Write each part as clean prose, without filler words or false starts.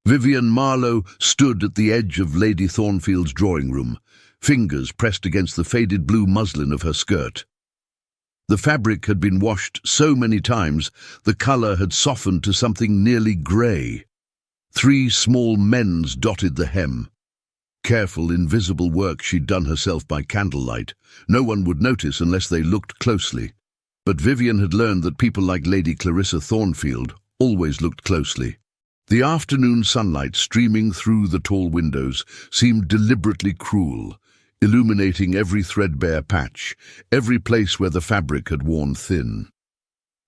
Vivian Marlowe stood at the edge of Lady Thornfield's drawing-room, fingers pressed against the faded blue muslin of her skirt. The fabric had been washed so many times, the colour had softened to something nearly grey. 3 small mends dotted the hem. Careful, invisible work she'd done herself by candlelight. No one would notice unless they looked closely. But Vivian had learned that people like Lady Clarissa Thornfield always looked closely. The afternoon sunlight streaming through the tall windows seemed deliberately cruel, illuminating every threadbare patch, every place where the fabric had worn thin.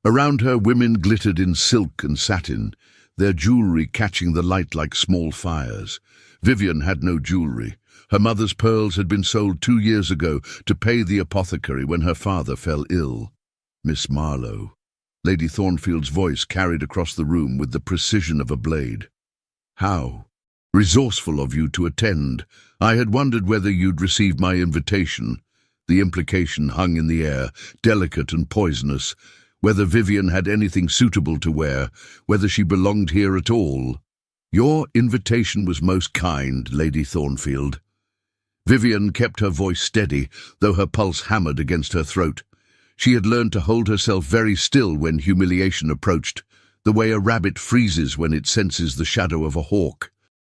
Around her, women glittered in silk and satin, their jewellery catching the light like small fires. Vivian had no jewellery. Her mother's pearls had been sold 2 years ago to pay the apothecary when her father fell ill. Miss Marlowe. Lady Thornfield's voice carried across the room with the precision of a blade. How resourceful of you to attend. I had wondered whether you'd received my invitation. The implication hung in the air, delicate and poisonous. Whether Vivian had anything suitable to wear, whether she belonged here at all. Your invitation was most kind, Lady Thornfield. Vivian kept her voice steady, though her pulse hammered against her throat. She had learned to hold herself very still when humiliation approached, the way a rabbit freezes when it senses the shadow of a hawk.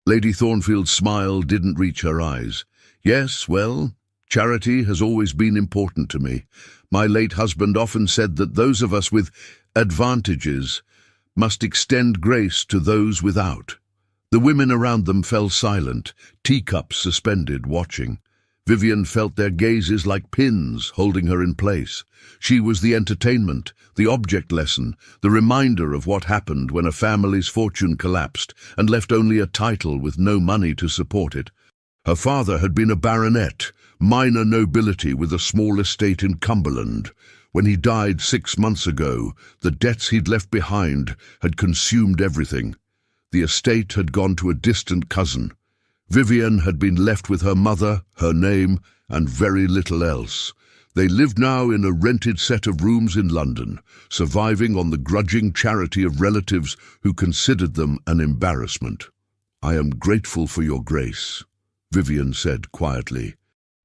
Lady Thornfield's smile didn't reach her eyes. Yes, well, charity has always been important to me. My late husband often said that those of us with advantages must extend grace to those without. The women around them fell silent, teacups suspended, watching. Vivian felt their gazes like pins holding her in place. She was the entertainment, the object lesson, the reminder of what happened when a family's fortune collapsed and left only a title with no money to support it. Her father had been a baronet, minor nobility with a small estate in Cumberland. When he died 6 months ago, the debts he'd left behind had consumed everything. The estate had gone to a distant cousin. Vivian had been left with her mother, her name, and very little else. They lived now in a rented set of rooms in London, surviving on the grudging charity of relatives who considered them an embarrassment. I am grateful for your grace, Vivian said quietly.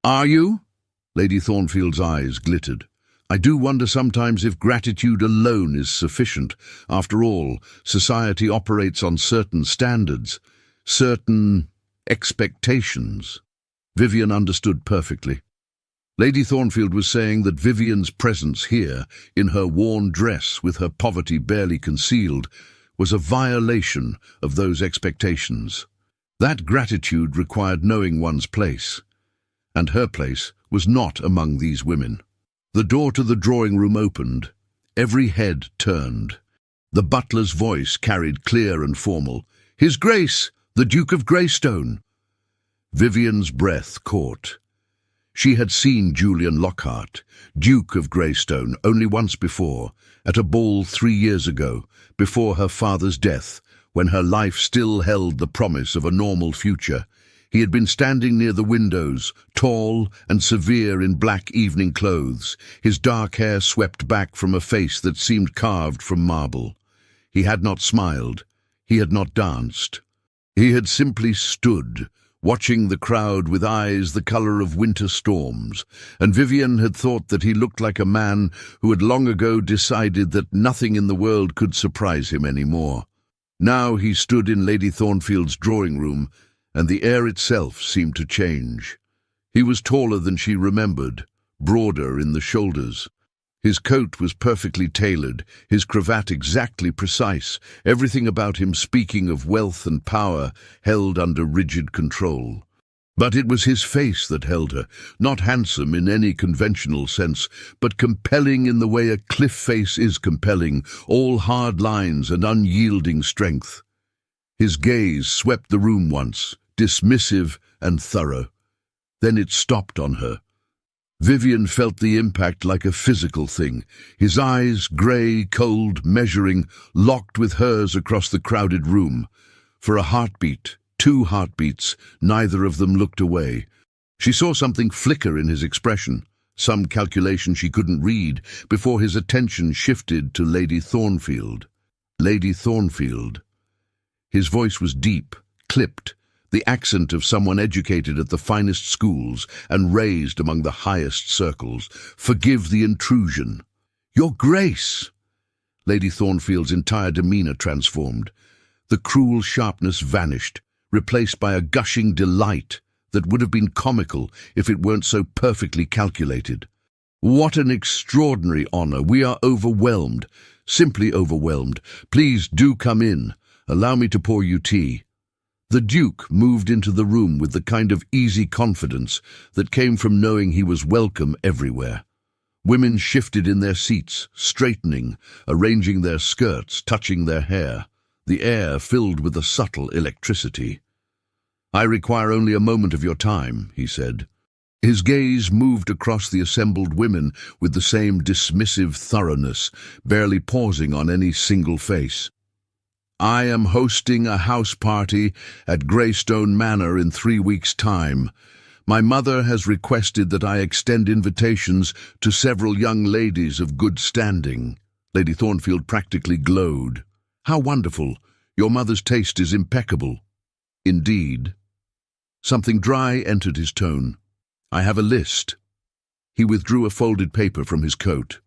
Are you? Lady Thornfield's eyes glittered. I do wonder sometimes if gratitude alone is sufficient. After all, society operates on certain standards, certain expectations. Vivian understood perfectly. Lady Thornfield was saying that Vivian's presence here, in her worn dress with her poverty barely concealed, was a violation of those expectations. That gratitude required knowing one's place, and her place was not among these women. The door to the drawing-room opened. Every head turned. The butler's voice carried clear and formal. His Grace, the Duke of Greystone. Vivian's breath caught. She had seen Julian Lockhart, Duke of Greystone, only once before, at a ball 3 years ago, before her father's death, when her life still held the promise of a normal future. He had been standing near the windows, tall and severe in black evening clothes, his dark hair swept back from a face that seemed carved from marble. He had not smiled. He had not danced. He had simply stood, watching the crowd with eyes the colour of winter storms, and Vivian had thought that he looked like a man who had long ago decided that nothing in the world could surprise him any more. Now he stood in Lady Thornfield's drawing-room, and the air itself seemed to change. He was taller than she remembered, broader in the shoulders. His coat was perfectly tailored, his cravat exactly precise, everything about him speaking of wealth and power held under rigid control. But it was his face that held her, not handsome in any conventional sense, but compelling in the way a cliff face is compelling, all hard lines and unyielding strength. His gaze swept the room once, dismissive and thorough. Then it stopped on her. Vivian felt the impact like a physical thing, his eyes, grey, cold, measuring, locked with hers across the crowded room. For a heartbeat, 2 heartbeats, neither of them looked away. She saw something flicker in his expression, some calculation she couldn't read, before his attention shifted to Lady Thornfield. Lady Thornfield. His voice was deep, clipped, the accent of someone educated at the finest schools and raised among the highest circles. "Forgive the intrusion." "Your Grace!" Lady Thornfield's entire demeanour transformed. The cruel sharpness vanished, replaced by a gushing delight that would have been comical if it weren't so perfectly calculated. "What an extraordinary honour! We are overwhelmed, simply overwhelmed. Please do come in. Allow me to pour you tea." The Duke moved into the room with the kind of easy confidence that came from knowing he was welcome everywhere. Women shifted in their seats, straightening, arranging their skirts, touching their hair, the air filled with a subtle electricity. "I require only a moment of your time," he said. His gaze moved across the assembled women with the same dismissive thoroughness, barely pausing on any single face. "I am hosting a house party at Greystone Manor in 3 weeks' time. My mother has requested that I extend invitations to several young ladies of good standing." Lady Thornfield practically glowed. "How wonderful! Your mother's taste is impeccable." "Indeed." Something dry entered his tone. "I have a list." He withdrew a folded paper from his coat.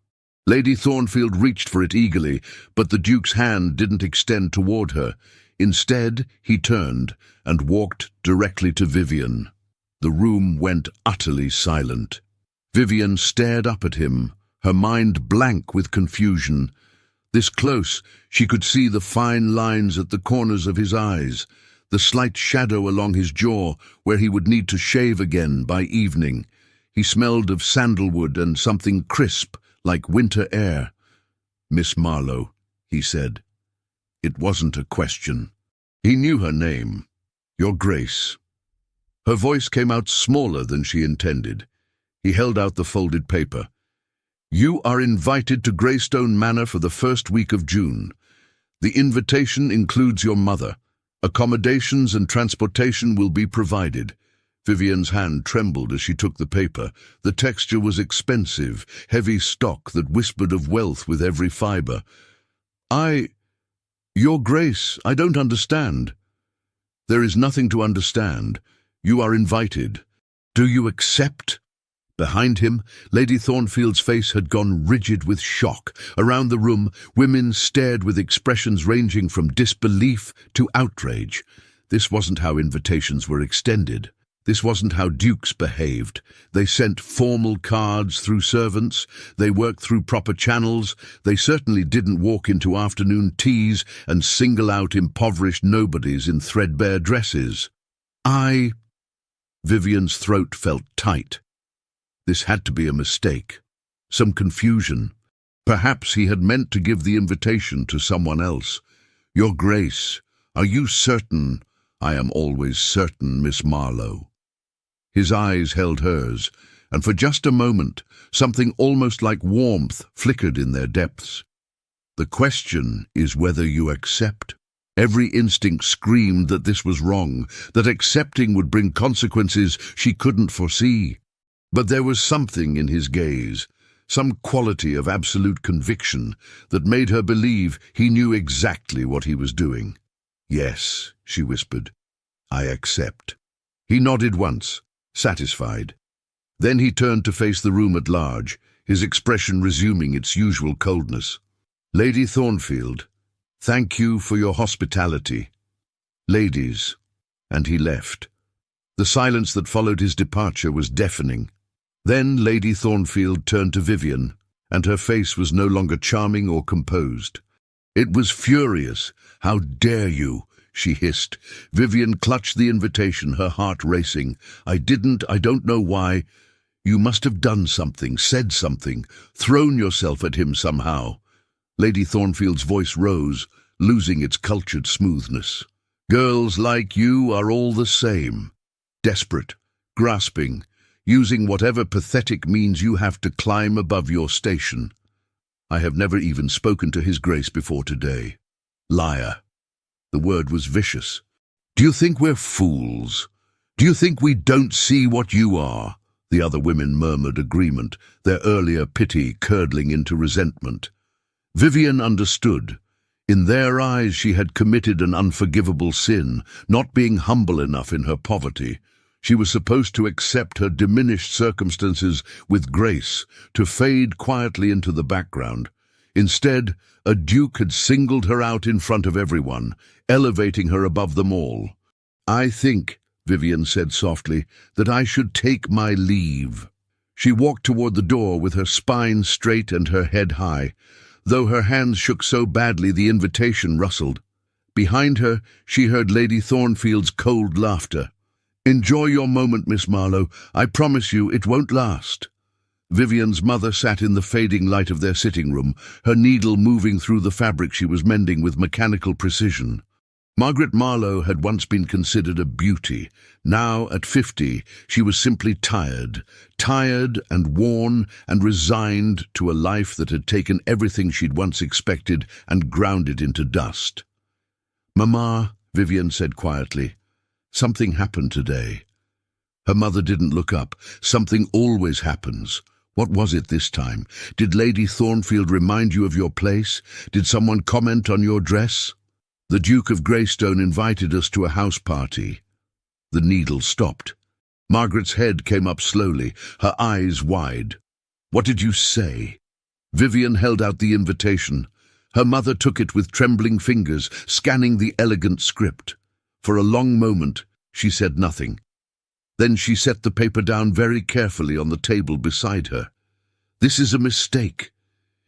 Lady Thornfield reached for it eagerly, but the Duke's hand didn't extend toward her. Instead, he turned and walked directly to Vivian. The room went utterly silent. Vivian stared up at him, her mind blank with confusion. This close, she could see the fine lines at the corners of his eyes, the slight shadow along his jaw where he would need to shave again by evening. He smelled of sandalwood and something crisp, like winter air. "Miss Marlowe," he said. It wasn't a question. He knew her name. "Your Grace." Her voice came out smaller than she intended. He held out the folded paper. "You are invited to Greystone Manor for the first week of June. The invitation includes your mother. Accommodations and transportation will be provided." Vivian's hand trembled as she took the paper. The texture was expensive, heavy stock that whispered of wealth with every fibre. Your Grace, I don't understand." "There is nothing to understand. You are invited. Do you accept?" Behind him, Lady Thornfield's face had gone rigid with shock. Around the room, women stared with expressions ranging from disbelief to outrage. This wasn't how invitations were extended. This wasn't how dukes behaved. They sent formal cards through servants. They worked through proper channels. They certainly didn't walk into afternoon teas and single out impoverished nobodies in threadbare dresses. Vivian's throat felt tight. This had to be a mistake. Some confusion. Perhaps he had meant to give the invitation to someone else. "Your Grace, are you certain?" "I am always certain, Miss Marlowe." His eyes held hers, and for just a moment, something almost like warmth flickered in their depths. "The question is whether you accept." Every instinct screamed that this was wrong, that accepting would bring consequences she couldn't foresee. But there was something in his gaze, some quality of absolute conviction that made her believe he knew exactly what he was doing. "Yes," she whispered, "I accept." He nodded once, satisfied. Then he turned to face the room at large, his expression resuming its usual coldness. "Lady Thornfield, thank you for your hospitality. Ladies," and he left. The silence that followed his departure was deafening. Then Lady Thornfield turned to Vivian, and her face was no longer charming or composed. It was furious. "How dare you?" she hissed. Vivian clutched the invitation, her heart racing. I don't know why." "You must have done something, said something, thrown yourself at him somehow." Lady Thornfield's voice rose, losing its cultured smoothness. "Girls like you are all the same. Desperate, grasping, using whatever pathetic means you have to climb above your station. I have never even spoken to His Grace before today. Liar." The word was vicious. "Do you think we're fools? Do you think we don't see what you are?" The other women murmured agreement, their earlier pity curdling into resentment. Vivian understood. In their eyes she had committed an unforgivable sin, not being humble enough in her poverty. She was supposed to accept her diminished circumstances with grace, to fade quietly into the background. Instead, a duke had singled her out in front of everyone, elevating her above them all. "I think," Vivian said softly, "that I should take my leave." She walked toward the door with her spine straight and her head high, though her hands shook so badly the invitation rustled. Behind her, she heard Lady Thornfield's cold laughter. "Enjoy your moment, Miss Marlowe. I promise you it won't last." Vivian's mother sat in the fading light of their sitting room, her needle moving through the fabric she was mending with mechanical precision. Margaret Marlowe had once been considered a beauty. Now, at 50, she was simply tired and worn and resigned to a life that had taken everything she'd once expected and ground it into dust. "Mamma," Vivian said quietly, "something happened today." Her mother didn't look up. Something always happens. What was it this time? Did Lady Thornfield remind you of your place? Did someone comment on your dress? "The Duke of Greystone invited us to a house party." The needle stopped. Margaret's head came up slowly, her eyes wide. "What did you say?" Vivian held out the invitation. Her mother took it with trembling fingers, scanning the elegant script. For a long moment, she said nothing. Then she set the paper down very carefully on the table beside her. "This is a mistake.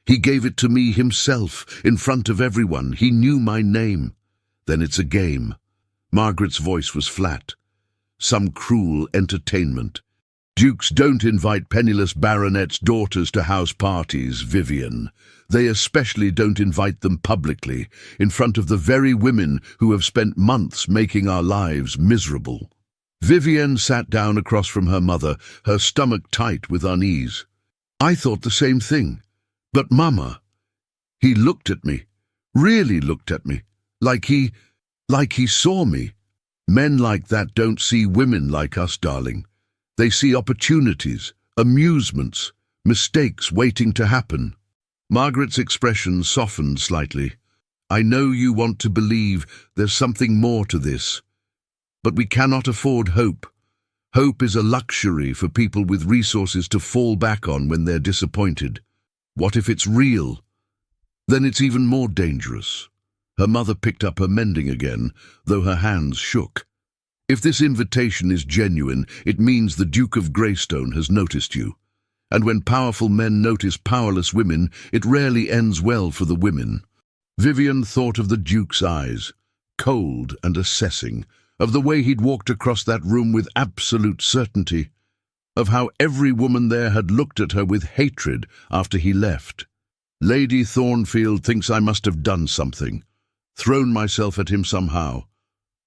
He gave it to me himself, in front of everyone. He knew my name." "Then it's a game." Margaret's voice was flat. "Some cruel entertainment. Dukes don't invite penniless baronets' daughters to house parties, Vivian. They especially don't invite them publicly, in front of the very women who have spent months making our lives miserable." Vivian sat down across from her mother, her stomach tight with unease. "I thought the same thing. But, Mama," he looked at me, really looked at me, like he saw me. "Men like that don't see women like us, darling. They see opportunities, amusements, mistakes waiting to happen." Margaret's expression softened slightly. "I know you want to believe there's something more to this, but we cannot afford hope. Hope is a luxury for people with resources to fall back on when they're disappointed. What if it's real? Then it's even more dangerous." Her mother picked up her mending again, though her hands shook. "If this invitation is genuine, it means the Duke of Greystone has noticed you. And when powerful men notice powerless women, it rarely ends well for the women." Vivian thought of the Duke's eyes, cold and assessing, of the way he'd walked across that room with absolute certainty, of how every woman there had looked at her with hatred after he left. "Lady Thornfield thinks I must have done something, thrown myself at him somehow.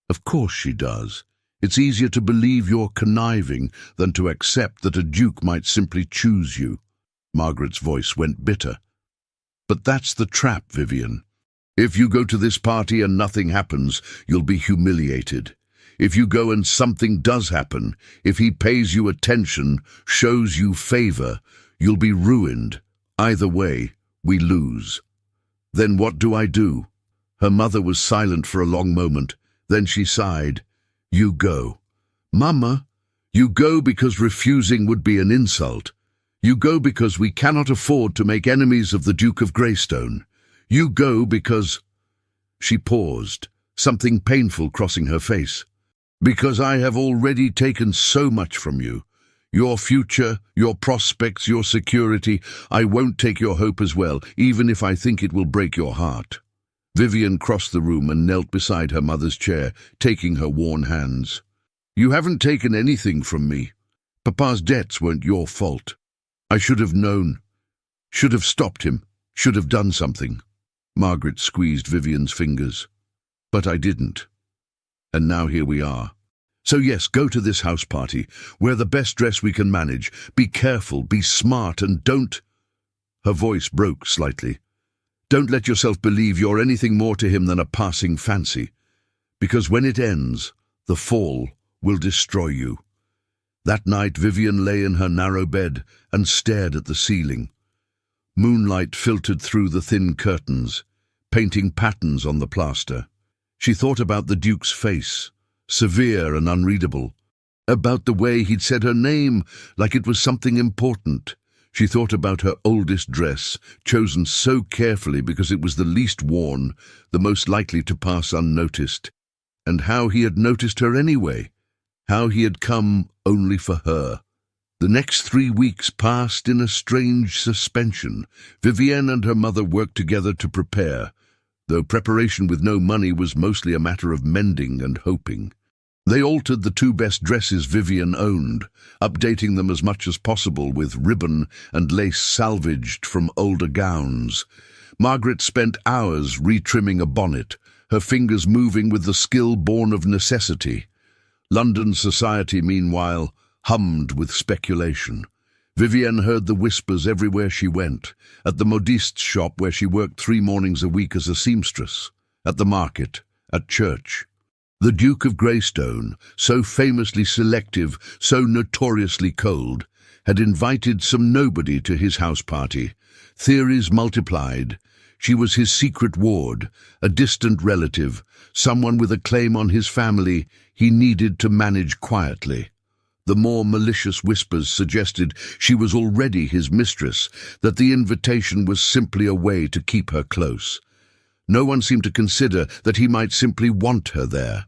Of course she does. It's easier to believe you're conniving than to accept that a duke might simply choose you." Margaret's voice went bitter. "But that's the trap, Vivian. If you go to this party and nothing happens, you'll be humiliated. If you go and something does happen, if he pays you attention, shows you favor, you'll be ruined. Either way, we lose." "Then what do I do?" Her mother was silent for a long moment. Then she sighed. "You go." "Mama, you go because refusing would be an insult. You go because we cannot afford to make enemies of the Duke of Greystone. You go because—" She paused, something painful crossing her face. "Because I have already taken so much from you. Your future, your prospects, your security. I won't take your hope as well, even if I think it will break your heart." Vivian crossed the room and knelt beside her mother's chair, taking her worn hands. "You haven't taken anything from me. Papa's debts weren't your fault. I should have known. Should have stopped him. Should have done something." Margaret squeezed Vivian's fingers. "But I didn't. And now here we are. So yes, go to this house party. Wear the best dress we can manage. Be careful, be smart, and don't—" Her voice broke slightly. "Don't let yourself believe you're anything more to him than a passing fancy. Because when it ends, the fall will destroy you." That night Vivian lay in her narrow bed and stared at the ceiling. Moonlight filtered through the thin curtains, painting patterns on the plaster. She thought about the Duke's face, severe and unreadable, about the way he'd said her name like it was something important. She thought about her oldest dress, chosen so carefully because it was the least worn, the most likely to pass unnoticed, and how he had noticed her anyway, how he had come only for her. The next 3 weeks passed in a strange suspension. Vivienne and her mother worked together to prepare, though preparation with no money was mostly a matter of mending and hoping. They altered the 2 best dresses Vivienne owned, updating them as much as possible with ribbon and lace salvaged from older gowns. Margaret spent hours retrimming a bonnet, her fingers moving with the skill born of necessity. London society, meanwhile, hummed with speculation. Vivienne heard the whispers everywhere she went, at the modiste's shop where she worked 3 mornings a week as a seamstress, at the market, at church. The Duke of Greystone, so famously selective, so notoriously cold, had invited some nobody to his house party. Theories multiplied. She was his secret ward, a distant relative, someone with a claim on his family he needed to manage quietly. The more malicious whispers suggested she was already his mistress, that the invitation was simply a way to keep her close. No one seemed to consider that he might simply want her there.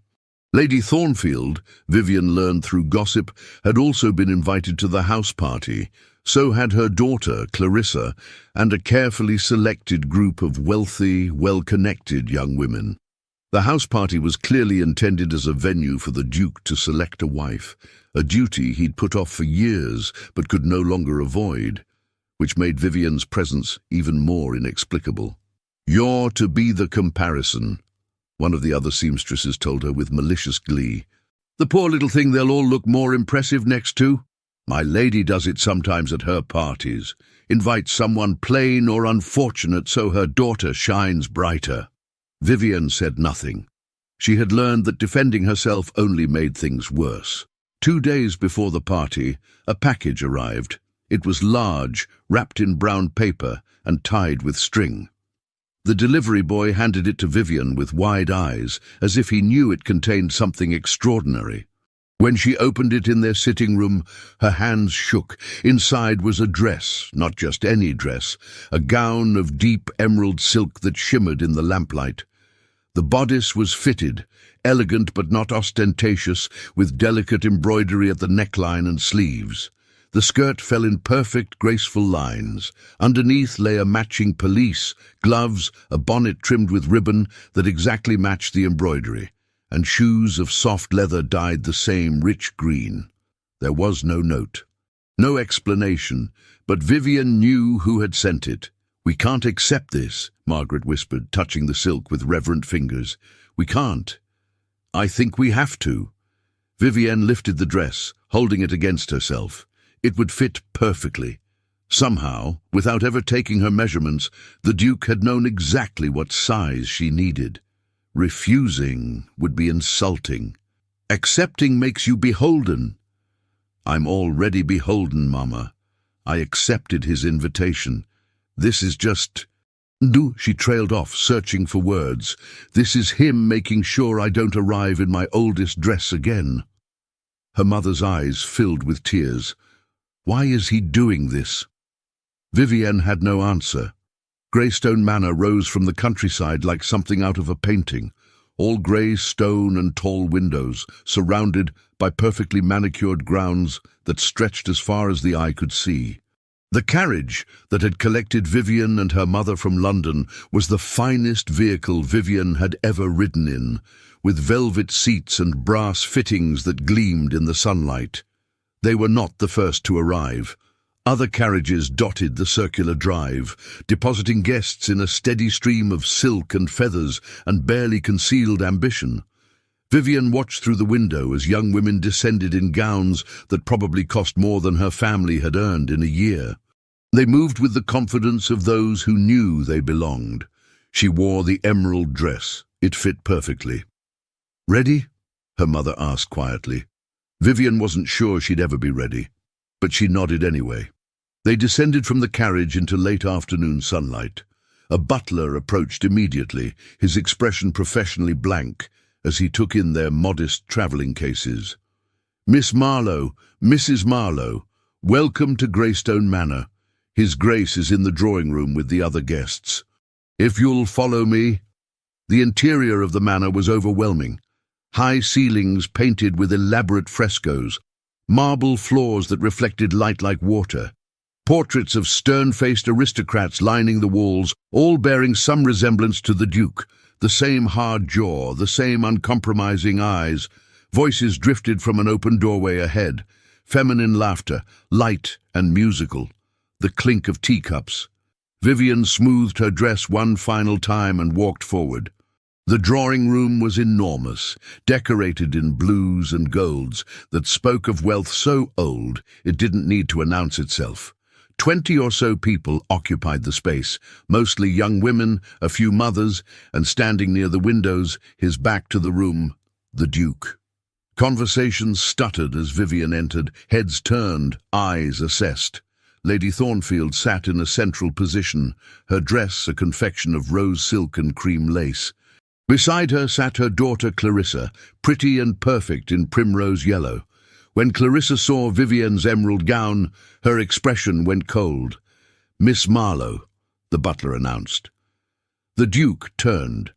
Lady Thornfield, Vivienne learned through gossip, had also been invited to the house party. So had her daughter, Clarissa, and a carefully selected group of wealthy, well-connected young women. The house party was clearly intended as a venue for the Duke to select a wife, a duty he'd put off for years but could no longer avoid, which made Vivienne's presence even more inexplicable. "You're to be the comparison," one of the other seamstresses told her with malicious glee. "The poor little thing they'll all look more impressive next to. My lady does it sometimes at her parties, invites someone plain or unfortunate so her daughter shines brighter." Vivienne said nothing. She had learned that defending herself only made things worse. 2 days before the party, a package arrived. It was large, wrapped in brown paper and tied with string. The delivery boy handed it to Vivienne with wide eyes, as if he knew it contained something extraordinary. When she opened it in their sitting room, her hands shook. Inside was a dress, not just any dress, a gown of deep emerald silk that shimmered in the lamplight. The bodice was fitted, elegant but not ostentatious, with delicate embroidery at the neckline and sleeves. The skirt fell in perfect, graceful lines. Underneath lay a matching pelisse, gloves, a bonnet trimmed with ribbon that exactly matched the embroidery, and shoes of soft leather dyed the same rich green. There was no note, no explanation, but Vivienne knew who had sent it. "We can't accept this," Margaret whispered, touching the silk with reverent fingers. "We can't." "I think we have to." Vivienne lifted the dress, holding it against herself. It would fit perfectly. Somehow, without ever taking her measurements, the Duke had known exactly what size she needed. Refusing would be insulting. Accepting makes you beholden. "I'm already beholden, Mama. I accepted his invitation. This is just—" "No," she trailed off, searching for words. "This is him making sure I don't arrive in my oldest dress again." Her mother's eyes filled with tears. Why is he doing this? Vivienne had no answer. Greystone Manor rose from the countryside like something out of a painting, all grey stone and tall windows, surrounded by perfectly manicured grounds that stretched as far as the eye could see. The carriage that had collected Vivienne and her mother from London was the finest vehicle Vivienne had ever ridden in, with velvet seats and brass fittings that gleamed in the sunlight. They were not the first to arrive. Other carriages dotted the circular drive, depositing guests in a steady stream of silk and feathers and barely concealed ambition. Vivienne watched through the window as young women descended in gowns that probably cost more than her family had earned in a year. They moved with the confidence of those who knew they belonged. She wore the emerald dress. It fit perfectly. "Ready?" her mother asked quietly. Vivienne wasn't sure she'd ever be ready, but she nodded anyway. They descended from the carriage into late afternoon sunlight. A butler approached immediately, his expression professionally blank, as he took in their modest travelling cases. "Miss Marlowe, Mrs. Marlowe, welcome to Greystone Manor. His Grace is in the drawing room with the other guests. If you'll follow me." The interior of the manor was overwhelming. High ceilings painted with elaborate frescoes, marble floors that reflected light like water, portraits of stern-faced aristocrats lining the walls, all bearing some resemblance to the Duke, the same hard jaw, the same uncompromising eyes. Voices drifted from an open doorway ahead, feminine laughter, light and musical, the clink of teacups. Vivian smoothed her dress one final time and walked forward. The drawing room was enormous, decorated in blues and golds that spoke of wealth so old it didn't need to announce itself. 20 or so people occupied the space, mostly young women, a few mothers, and standing near the windows, his back to the room, the Duke. Conversations stuttered as Vivian entered, heads turned, eyes assessed. Lady Thornfield sat in a central position, her dress a confection of rose silk and cream lace. Beside her sat her daughter Clarissa, pretty and perfect in primrose yellow. When Clarissa saw Vivian's emerald gown, her expression went cold. "Miss Marlowe," the butler announced. The Duke turned.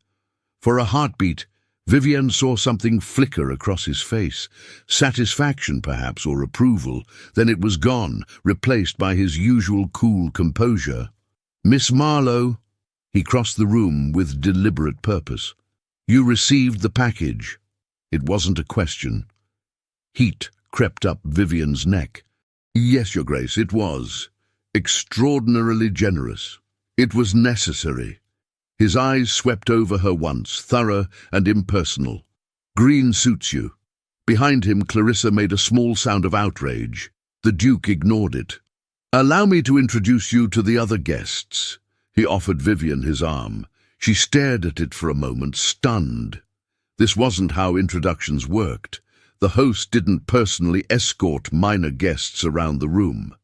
For a heartbeat, Vivian saw something flicker across his face. Satisfaction, perhaps, or approval. Then it was gone, replaced by his usual cool composure. "Miss Marlowe," he crossed the room with deliberate purpose. "You received the package." It wasn't a question. Heat crept up Vivian's neck. "Yes, Your Grace, it was. Extraordinarily generous. It was necessary." His eyes swept over her once, thorough and impersonal. "Green suits you." Behind him, Clarissa made a small sound of outrage. The Duke ignored it. "Allow me to introduce you to the other guests." He offered Vivian his arm. She stared at it for a moment, stunned. This wasn't how introductions worked. The host didn't personally escort minor guests around the room.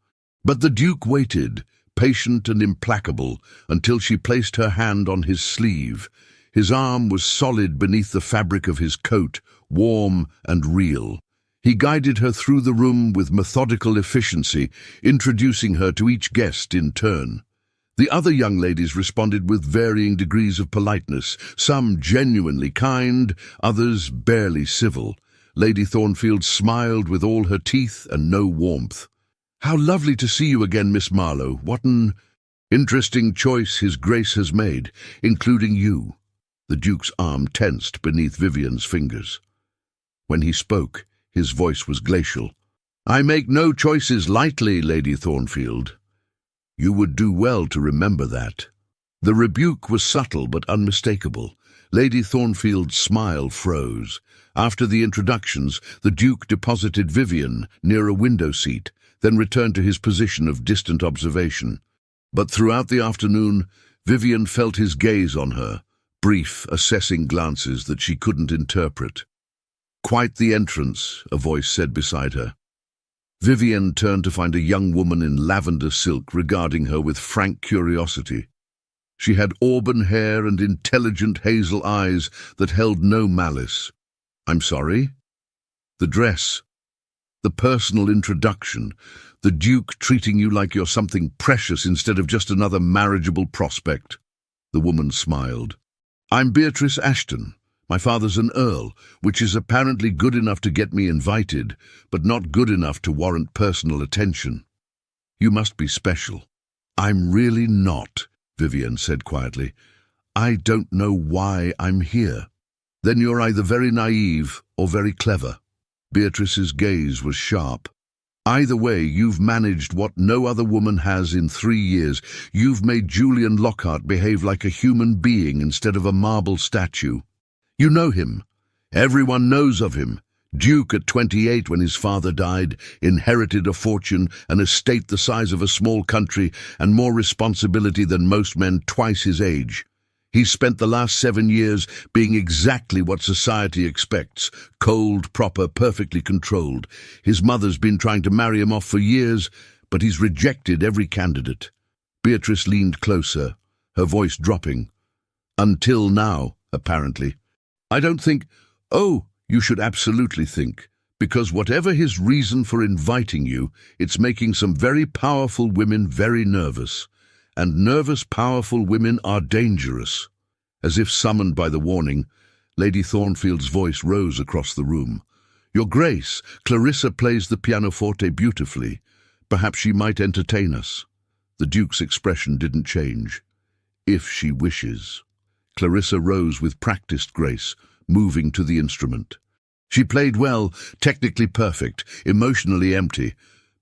But the Duke waited, patient and implacable, until she placed her hand on his sleeve. His arm was solid beneath the fabric of his coat, warm and real. He guided her through the room with methodical efficiency, introducing her to each guest in turn. The other young ladies responded with varying degrees of politeness, some genuinely kind, others barely civil. Lady Thornfield smiled with all her teeth and no warmth. "How lovely to see you again, Miss Marlowe. What an interesting choice His Grace has made, including you." The Duke's arm tensed beneath Vivian's fingers. When he spoke, his voice was glacial. "I make no choices lightly, Lady Thornfield. You would do well to remember that." The rebuke was subtle but unmistakable. Lady Thornfield's smile froze. After the introductions, the Duke deposited Vivian near a window seat, then returned to his position of distant observation. But throughout the afternoon, Vivian felt his gaze on her, brief, assessing glances that she couldn't interpret. "Quite the entrance," a voice said beside her. Vivian turned to find a young woman in lavender silk regarding her with frank curiosity. She had auburn hair and intelligent hazel eyes that held no malice. "I'm sorry?" "The dress. The personal introduction. The Duke treating you like you're something precious instead of just another marriageable prospect." The woman smiled. "I'm Beatrice Ashton. My father's an earl, which is apparently good enough to get me invited, but not good enough to warrant personal attention." "You must be special." "I'm really not," Vivian said quietly. "I don't know why I'm here." "Then you're either very naive or very clever." Beatrice's gaze was sharp. "Either way, you've managed what no other woman has in 3 years. You've made Julian Lockhart behave like a human being instead of a marble statue. You know him. Everyone knows of him. Duke at 28 when his father died, inherited a fortune, an estate the size of a small country, and more responsibility than most men twice his age. He's spent the last 7 years being exactly what society expects, cold, proper, perfectly controlled. His mother's been trying to marry him off for years, but he's rejected every candidate." Beatrice leaned closer, her voice dropping. Until now, apparently. I don't think... Oh, you should absolutely think. Because whatever his reason for inviting you, it's making some very powerful women very nervous. And nervous, powerful women are dangerous. As if summoned by the warning, Lady Thornfield's voice rose across the room. Your Grace, Clarissa plays the pianoforte beautifully. Perhaps she might entertain us. The Duke's expression didn't change. If she wishes. Clarissa rose with practiced grace, moving to the instrument. She played well, technically perfect, emotionally empty,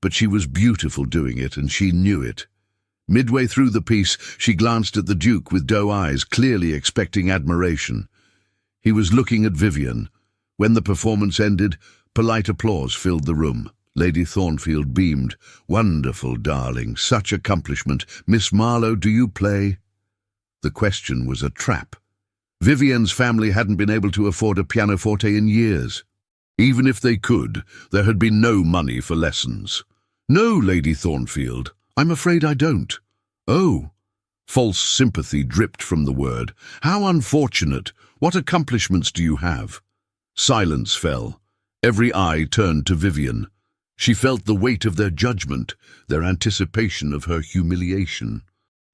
but she was beautiful doing it, and she knew it. Midway through the piece, she glanced at the Duke with doe eyes, clearly expecting admiration. He was looking at Vivian. When the performance ended, polite applause filled the room. Lady Thornfield beamed. Wonderful, darling, such accomplishment. Miss Marlowe, do you play? The question was a trap. Vivian's family hadn't been able to afford a pianoforte in years. Even if they could, there had been no money for lessons. No, Lady Thornfield, I'm afraid I don't. Oh. False sympathy dripped from the word. How unfortunate. What accomplishments do you have? Silence fell. Every eye turned to Vivian. She felt the weight of their judgment, their anticipation of her humiliation.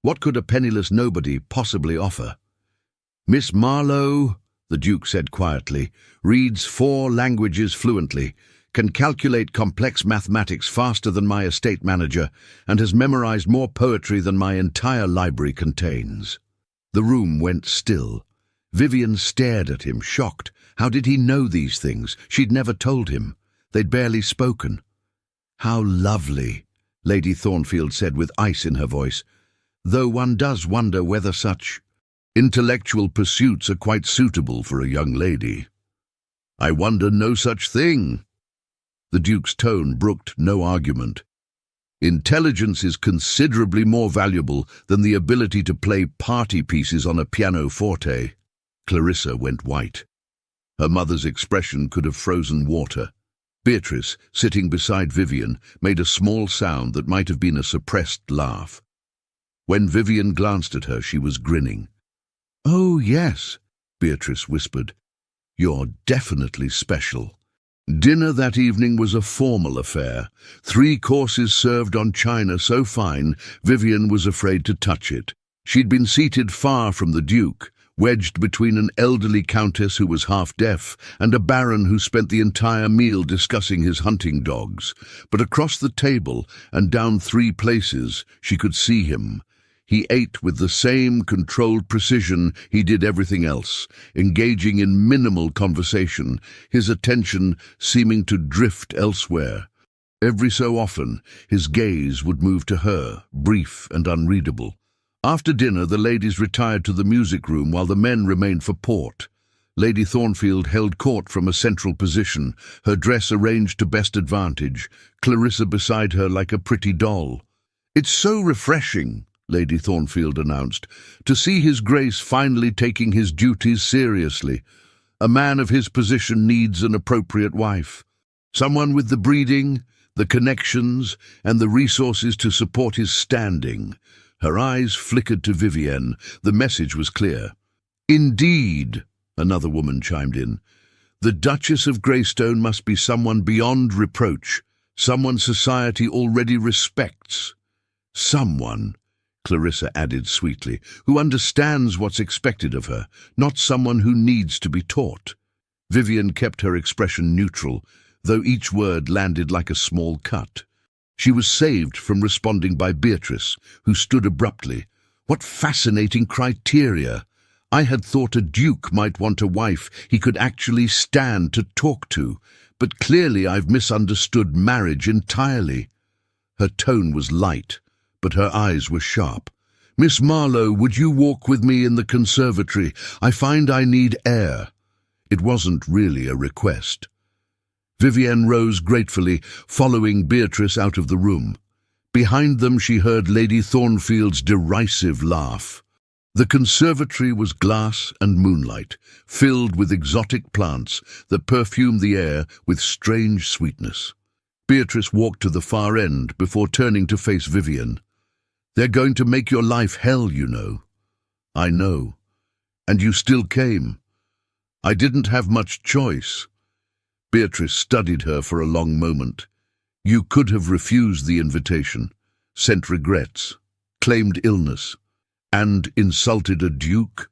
What could a penniless nobody possibly offer? Miss Marlowe, the Duke said quietly, reads 4 languages fluently, can calculate complex mathematics faster than my estate manager, and has memorized more poetry than my entire library contains. The room went still. Vivian stared at him, shocked. How did he know these things? She'd never told him. They'd barely spoken. How lovely, Lady Thornfield said with ice in her voice, though one does wonder whether such intellectual pursuits are quite suitable for a young lady. I wonder no such thing. The Duke's tone brooked no argument. Intelligence is considerably more valuable than the ability to play party pieces on a pianoforte. Clarissa went white. Her mother's expression could have frozen water. Beatrice, sitting beside Vivian, made a small sound that might have been a suppressed laugh. When Vivian glanced at her, she was grinning. Oh, yes, Beatrice whispered. You're definitely special. Dinner that evening was a formal affair. 3 courses served on china so fine, Vivian was afraid to touch it. She'd been seated far from the Duke, wedged between an elderly countess who was half-deaf and a baron who spent the entire meal discussing his hunting dogs. But across the table and down 3 places, she could see him. He ate with the same controlled precision he did everything else, engaging in minimal conversation, his attention seeming to drift elsewhere. Every so often, his gaze would move to her, brief and unreadable. After dinner, the ladies retired to the music room while the men remained for port. Lady Thornfield held court from a central position, her dress arranged to best advantage, Clarissa beside her like a pretty doll. It's so refreshing, Lady Thornfield announced, to see His Grace finally taking his duties seriously. A man of his position needs an appropriate wife. Someone with the breeding, the connections, and the resources to support his standing. Her eyes flickered to Vivienne. The message was clear. Indeed, another woman chimed in. The Duchess of Greystone must be someone beyond reproach, someone society already respects. Someone, Clarissa added sweetly, who understands what's expected of her, not someone who needs to be taught. Vivian kept her expression neutral, though each word landed like a small cut. She was saved from responding by Beatrice, who stood abruptly. What fascinating criteria! I had thought a duke might want a wife he could actually stand to talk to, but clearly I've misunderstood marriage entirely. Her tone was light, but her eyes were sharp. Miss Marlowe, would you walk with me in the conservatory? I find I need air. It wasn't really a request. Vivienne rose gratefully, following Beatrice out of the room. Behind them she heard Lady Thornfield's derisive laugh. The conservatory was glass and moonlight, filled with exotic plants that perfumed the air with strange sweetness. Beatrice walked to the far end before turning to face Vivian. They're going to make your life hell, you know. I know. And you still came. I didn't have much choice. Beatrice studied her for a long moment. You could have refused the invitation, sent regrets, claimed illness, and insulted a duke.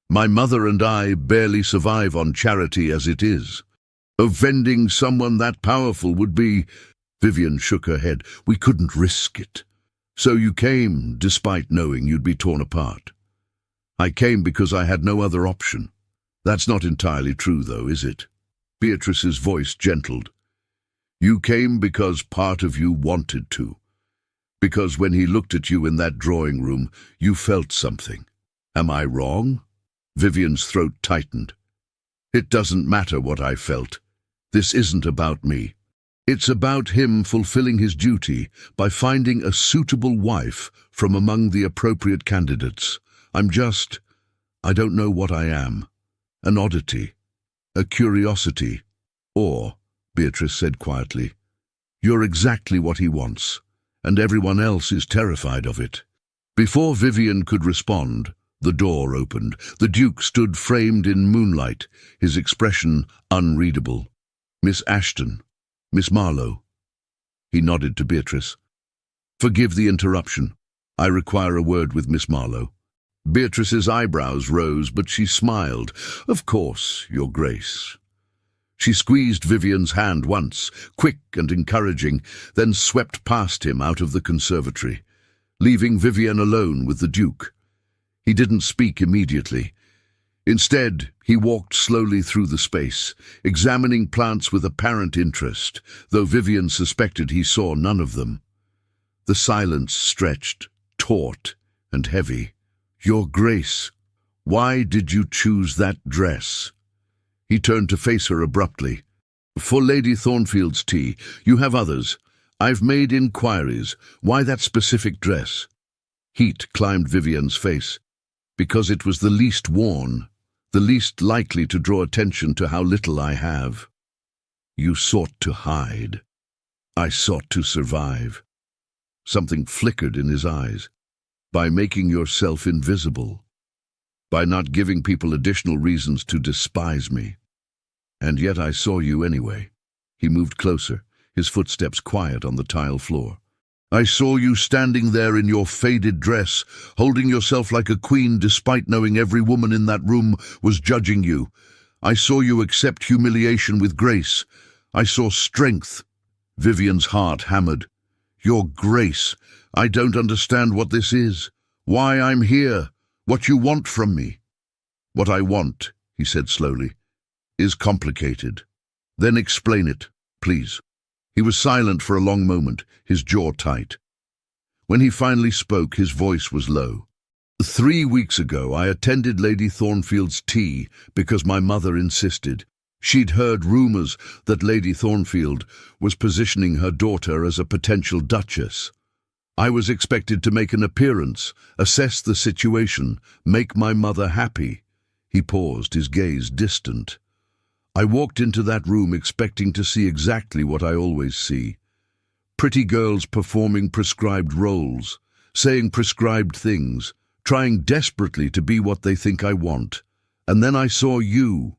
My mother and I barely survive on charity as it is. Offending someone that powerful would be— Vivian shook her head. We couldn't risk it. So you came, despite knowing you'd be torn apart. I came because I had no other option. That's not entirely true, though, is it? Beatrice's voice gentled. You came because part of you wanted to. Because when he looked at you in that drawing room, you felt something. Am I wrong? Vivian's throat tightened. It doesn't matter what I felt. This isn't about me. It's about him fulfilling his duty by finding a suitable wife from among the appropriate candidates. I don't know what I am. An oddity, a curiosity, or, Beatrice said quietly, you're exactly what he wants, and everyone else is terrified of it. Before Vivian could respond, the door opened. The Duke stood framed in moonlight, his expression unreadable. Miss Ashton, Miss Marlowe. He nodded to Beatrice. Forgive the interruption. I require a word with Miss Marlowe. Beatrice's eyebrows rose, but she smiled. Of course, Your Grace. She squeezed Vivian's hand once, quick and encouraging, then swept past him out of the conservatory, leaving Vivian alone with the Duke. He didn't speak immediately. Instead, he walked slowly through the space, examining plants with apparent interest, though Vivian suspected he saw none of them. The silence stretched, taut and heavy. Your Grace, why did you choose that dress? He turned to face her abruptly. For Lady Thornfield's tea. You have others. I've made inquiries. Why that specific dress? Heat climbed Vivian's face. Because it was the least worn, the least likely to draw attention to how little I have. You sought to hide. I sought to survive. Something flickered in his eyes. By making yourself invisible. By not giving people additional reasons to despise me. And yet I saw you anyway. He moved closer, his footsteps quiet on the tile floor. I saw you standing there in your faded dress, holding yourself like a queen despite knowing every woman in that room was judging you. I saw you accept humiliation with grace. I saw strength. Vivian's heart hammered. Your Grace, I don't understand what this is. Why I'm here. What you want from me. What I want, he said slowly, is complicated. Then explain it, please. He was silent for a long moment, his jaw tight. When he finally spoke, his voice was low. 3 weeks ago, I attended Lady Thornfield's tea because my mother insisted. She'd heard rumors that Lady Thornfield was positioning her daughter as a potential duchess. I was expected to make an appearance, assess the situation, make my mother happy. He paused, his gaze distant. I walked into that room expecting to see exactly what I always see. Pretty girls performing prescribed roles, saying prescribed things, trying desperately to be what they think I want. And then I saw you.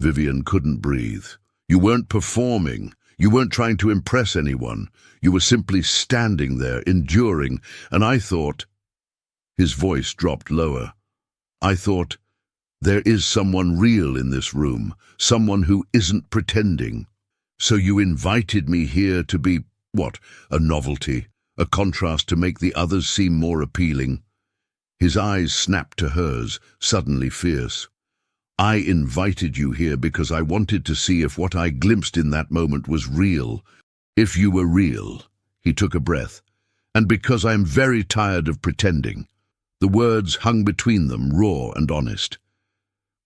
Vivian couldn't breathe. You weren't performing. You weren't trying to impress anyone. You were simply standing there, enduring, and I thought— His voice dropped lower. I thought, there is someone real in this room, someone who isn't pretending. So you invited me here to be, what, a novelty, a contrast to make the others seem more appealing. His eyes snapped to hers, suddenly fierce. I invited you here because I wanted to see if what I glimpsed in that moment was real. If you were real. He took a breath. And because I'm very tired of pretending. The words hung between them, raw and honest.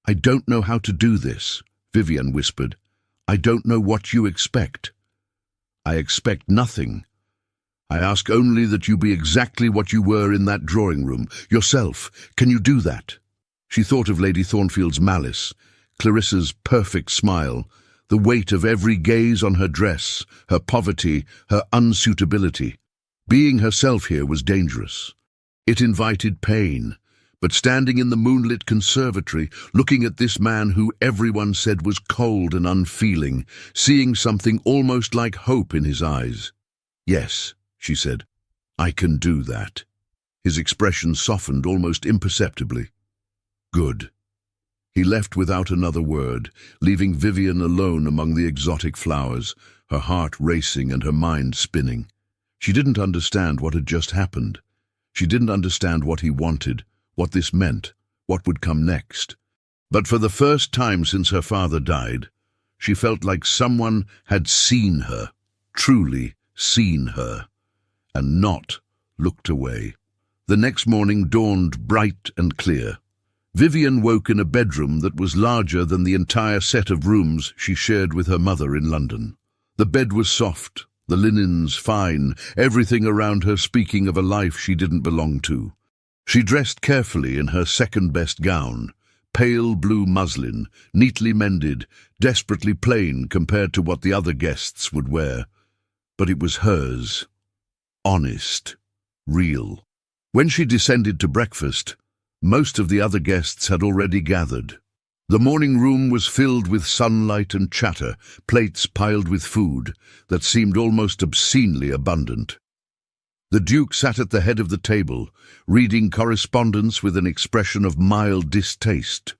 I don't know how to do this, Vivian whispered. I don't know what you expect. I expect nothing. I ask only that you be exactly what you were in that drawing room, yourself. Can you do that? She thought of Lady Thornfield's malice, Clarissa's perfect smile, the weight of every gaze on her dress, her poverty, her unsuitability. Being herself here was dangerous. It invited pain, But standing in the moonlit conservatory, looking at this man who everyone said was cold and unfeeling, seeing something almost like hope in his eyes. "Yes," she said, "I can do that." His expression softened almost imperceptibly. "Good." He left without another word, leaving Vivian alone among the exotic flowers, her heart racing and her mind spinning. She didn't understand what had just happened. She didn't understand what he wanted, what this meant, what would come next. But for the first time since her father died, she felt like someone had seen her, truly seen her, and not looked away. The next morning dawned bright and clear. Vivian woke in a bedroom that was larger than the entire set of rooms she shared with her mother in London. The bed was soft, the linens fine, everything around her speaking of a life she didn't belong to. She dressed carefully in her second-best gown, pale blue muslin, neatly mended, desperately plain compared to what the other guests would wear. But it was hers. Honest. Real. When she descended to breakfast, most of the other guests had already gathered. The morning room was filled with sunlight and chatter, plates piled with food that seemed almost obscenely abundant. The Duke sat at the head of the table, reading correspondence with an expression of mild distaste.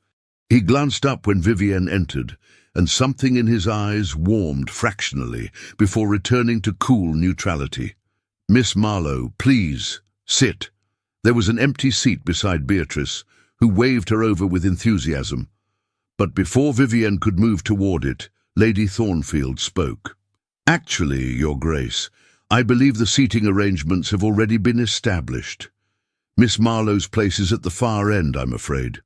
He glanced up when Vivienne entered, and something in his eyes warmed fractionally before returning to cool neutrality. "Miss Marlowe, please, sit." There was an empty seat beside Beatrice, who waved her over with enthusiasm. But before Vivienne could move toward it, Lady Thornfield spoke. "Actually, Your Grace, I believe the seating arrangements have already been established. Miss Marlowe's place is at the far end, I'm afraid.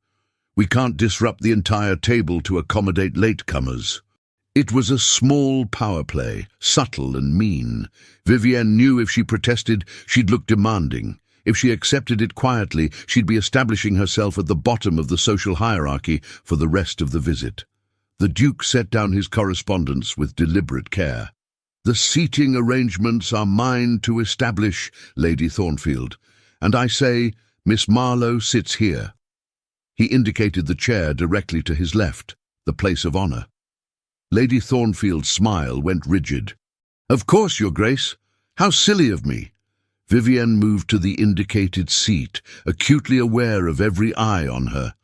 We can't disrupt the entire table to accommodate latecomers." It was a small power play, subtle and mean. Vivienne knew if she protested, she'd look demanding. If she accepted it quietly, she'd be establishing herself at the bottom of the social hierarchy for the rest of the visit. The Duke set down his correspondence with deliberate care. "The seating arrangements are mine to establish, Lady Thornfield, and I say, Miss Marlowe sits here." He indicated the chair directly to his left, the place of honour. Lady Thornfield's smile went rigid. "Of course, Your Grace. How silly of me." Vivienne moved to the indicated seat, acutely aware of every eye on her.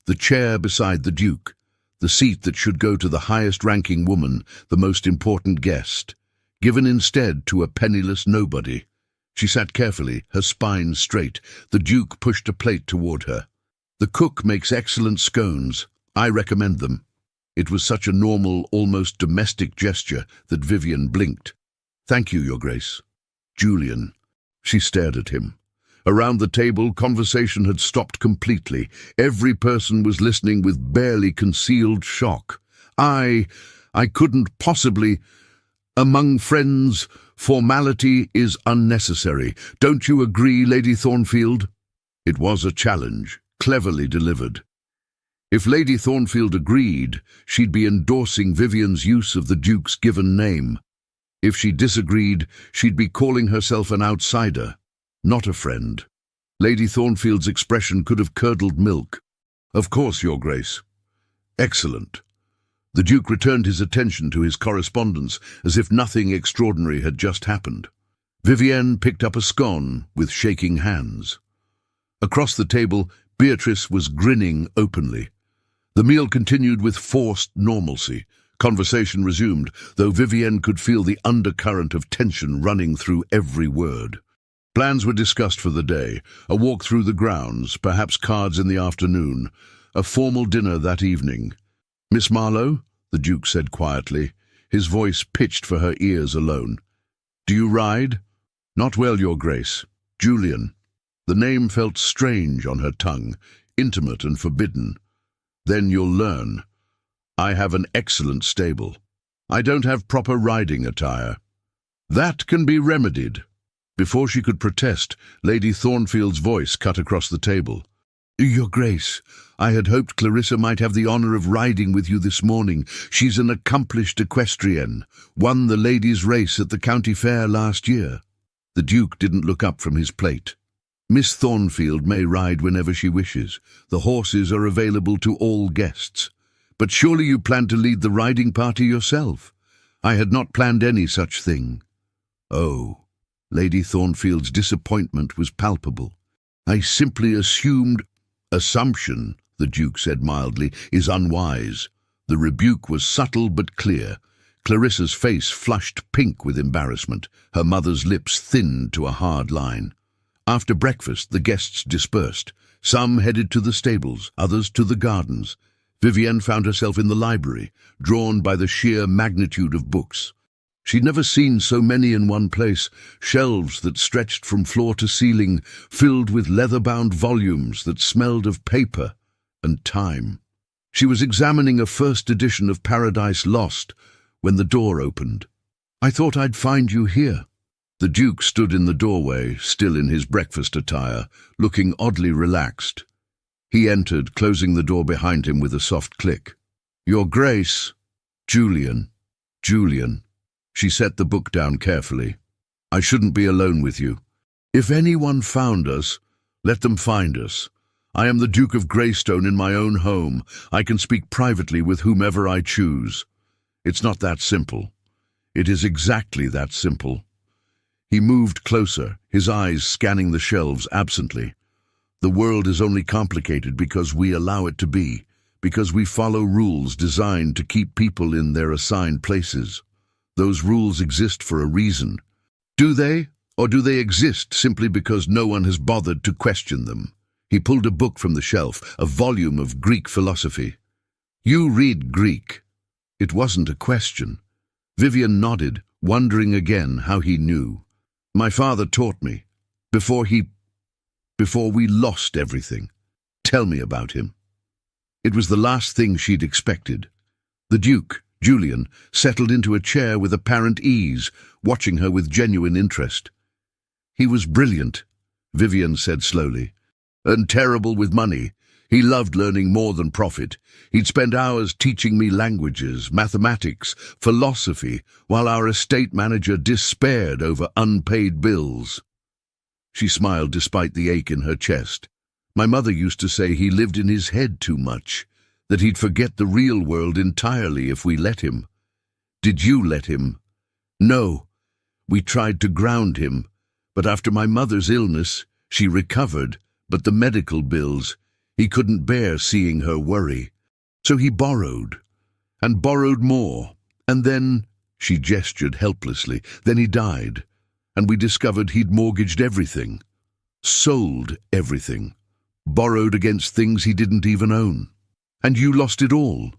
The chair beside the Duke, the seat that should go to the highest-ranking woman, the most important guest, given instead to a penniless nobody. She sat carefully, her spine straight. The Duke pushed a plate toward her. "The cook makes excellent scones. I recommend them." It was such a normal, almost domestic gesture that Vivienne blinked. "Thank you, Your Grace." "Julian." She stared at him. Around the table, conversation had stopped completely. Every person was listening with barely concealed shock. I couldn't possibly... Among friends, formality is unnecessary. Don't you agree, Lady Thornfield? It was a challenge, cleverly delivered. If Lady Thornfield agreed, she'd be endorsing Vivian's use of the Duke's given name. If she disagreed, she'd be calling herself an outsider, not a friend. Lady Thornfield's expression could have curdled milk. "Of course, Your Grace." "Excellent." The Duke returned his attention to his correspondence as if nothing extraordinary had just happened. Vivienne picked up a scone with shaking hands. Across the table, Beatrice was grinning openly. The meal continued with forced normalcy. Conversation resumed, though Vivienne could feel the undercurrent of tension running through every word. Plans were discussed for the day, a walk through the grounds, perhaps cards in the afternoon, a formal dinner that evening. "Miss Marlowe," the Duke said quietly, his voice pitched for her ears alone. "Do you ride?" "Not well, Your Grace. Julian." The name felt strange on her tongue, intimate and forbidden. "Then you'll learn. I have an excellent stable. I don't have proper riding attire." "That can be remedied." Before she could protest, Lady Thornfield's voice cut across the table. "Your Grace, I had hoped Clarissa might have the honour of riding with you this morning. She's an accomplished equestrienne, won the ladies' race at the county fair last year." The Duke didn't look up from his plate. Miss Thornfield may ride whenever she wishes. The horses are available to all guests. But surely you plan to lead the riding party yourself? I had not planned any such thing. Oh, Lady Thornfield's disappointment was palpable. I simply assumed— Assumption, the Duke said mildly, is unwise. The rebuke was subtle but clear. Clarissa's face flushed pink with embarrassment. Her mother's lips thinned to a hard line. After breakfast, the guests dispersed. Some headed to the stables, others to the gardens. Vivienne found herself in the library, drawn by the sheer magnitude of books. She'd never seen so many in one place, shelves that stretched from floor to ceiling, filled with leather-bound volumes that smelled of paper and time. She was examining a first edition of Paradise Lost when the door opened. "I thought I'd find you here." The Duke stood in the doorway, still in his breakfast attire, looking oddly relaxed. He entered, closing the door behind him with a soft click. "Your Grace." "Julian." "Julian." She set the book down carefully. "I shouldn't be alone with you. If anyone found us, let them find us. I am the Duke of Greystone in my own home. I can speak privately with whomever I choose. It's not that simple. It is exactly that simple." He moved closer, his eyes scanning the shelves absently. "The world is only complicated because we allow it to be, because we follow rules designed to keep people in their assigned places. Those rules exist for a reason. Do they? Or do they exist simply because no one has bothered to question them?" He pulled a book from the shelf, a volume of Greek philosophy. "You read Greek." It wasn't a question. Vivienne nodded, wondering again how he knew. "My father taught me. Before we lost everything." "Tell me about him." It was the last thing she'd expected. The Duke, Julian, settled into a chair with apparent ease, watching her with genuine interest. "He was brilliant," Vivienne said slowly, "and terrible with money. He loved learning more than profit. He'd spend hours teaching me languages, mathematics, philosophy, while our estate manager despaired over unpaid bills." She smiled despite the ache in her chest. "My mother used to say he lived in his head too much, that he'd forget the real world entirely if we let him." "Did you let him?" "No. We tried to ground him, but after my mother's illness, she recovered, but the medical bills, he couldn't bear seeing her worry. So he borrowed, and borrowed more, and then," she gestured helplessly, "then he died, and we discovered he'd mortgaged everything, sold everything, borrowed against things he didn't even own. And you lost it all."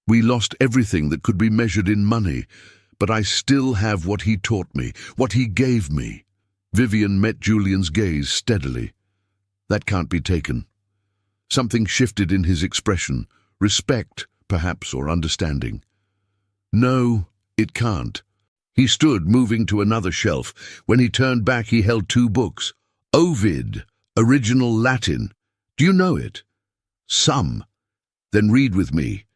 "We lost everything that could be measured in money, but I still have what he taught me, what he gave me." Vivienne met Julian's gaze steadily. "That can't be taken." Something shifted in his expression, respect, perhaps, or understanding. "No, it can't." He stood, moving to another shelf. When he turned back, he held two books. Ovid, original Latin. "Do you know it?" "Some." "Then read with me."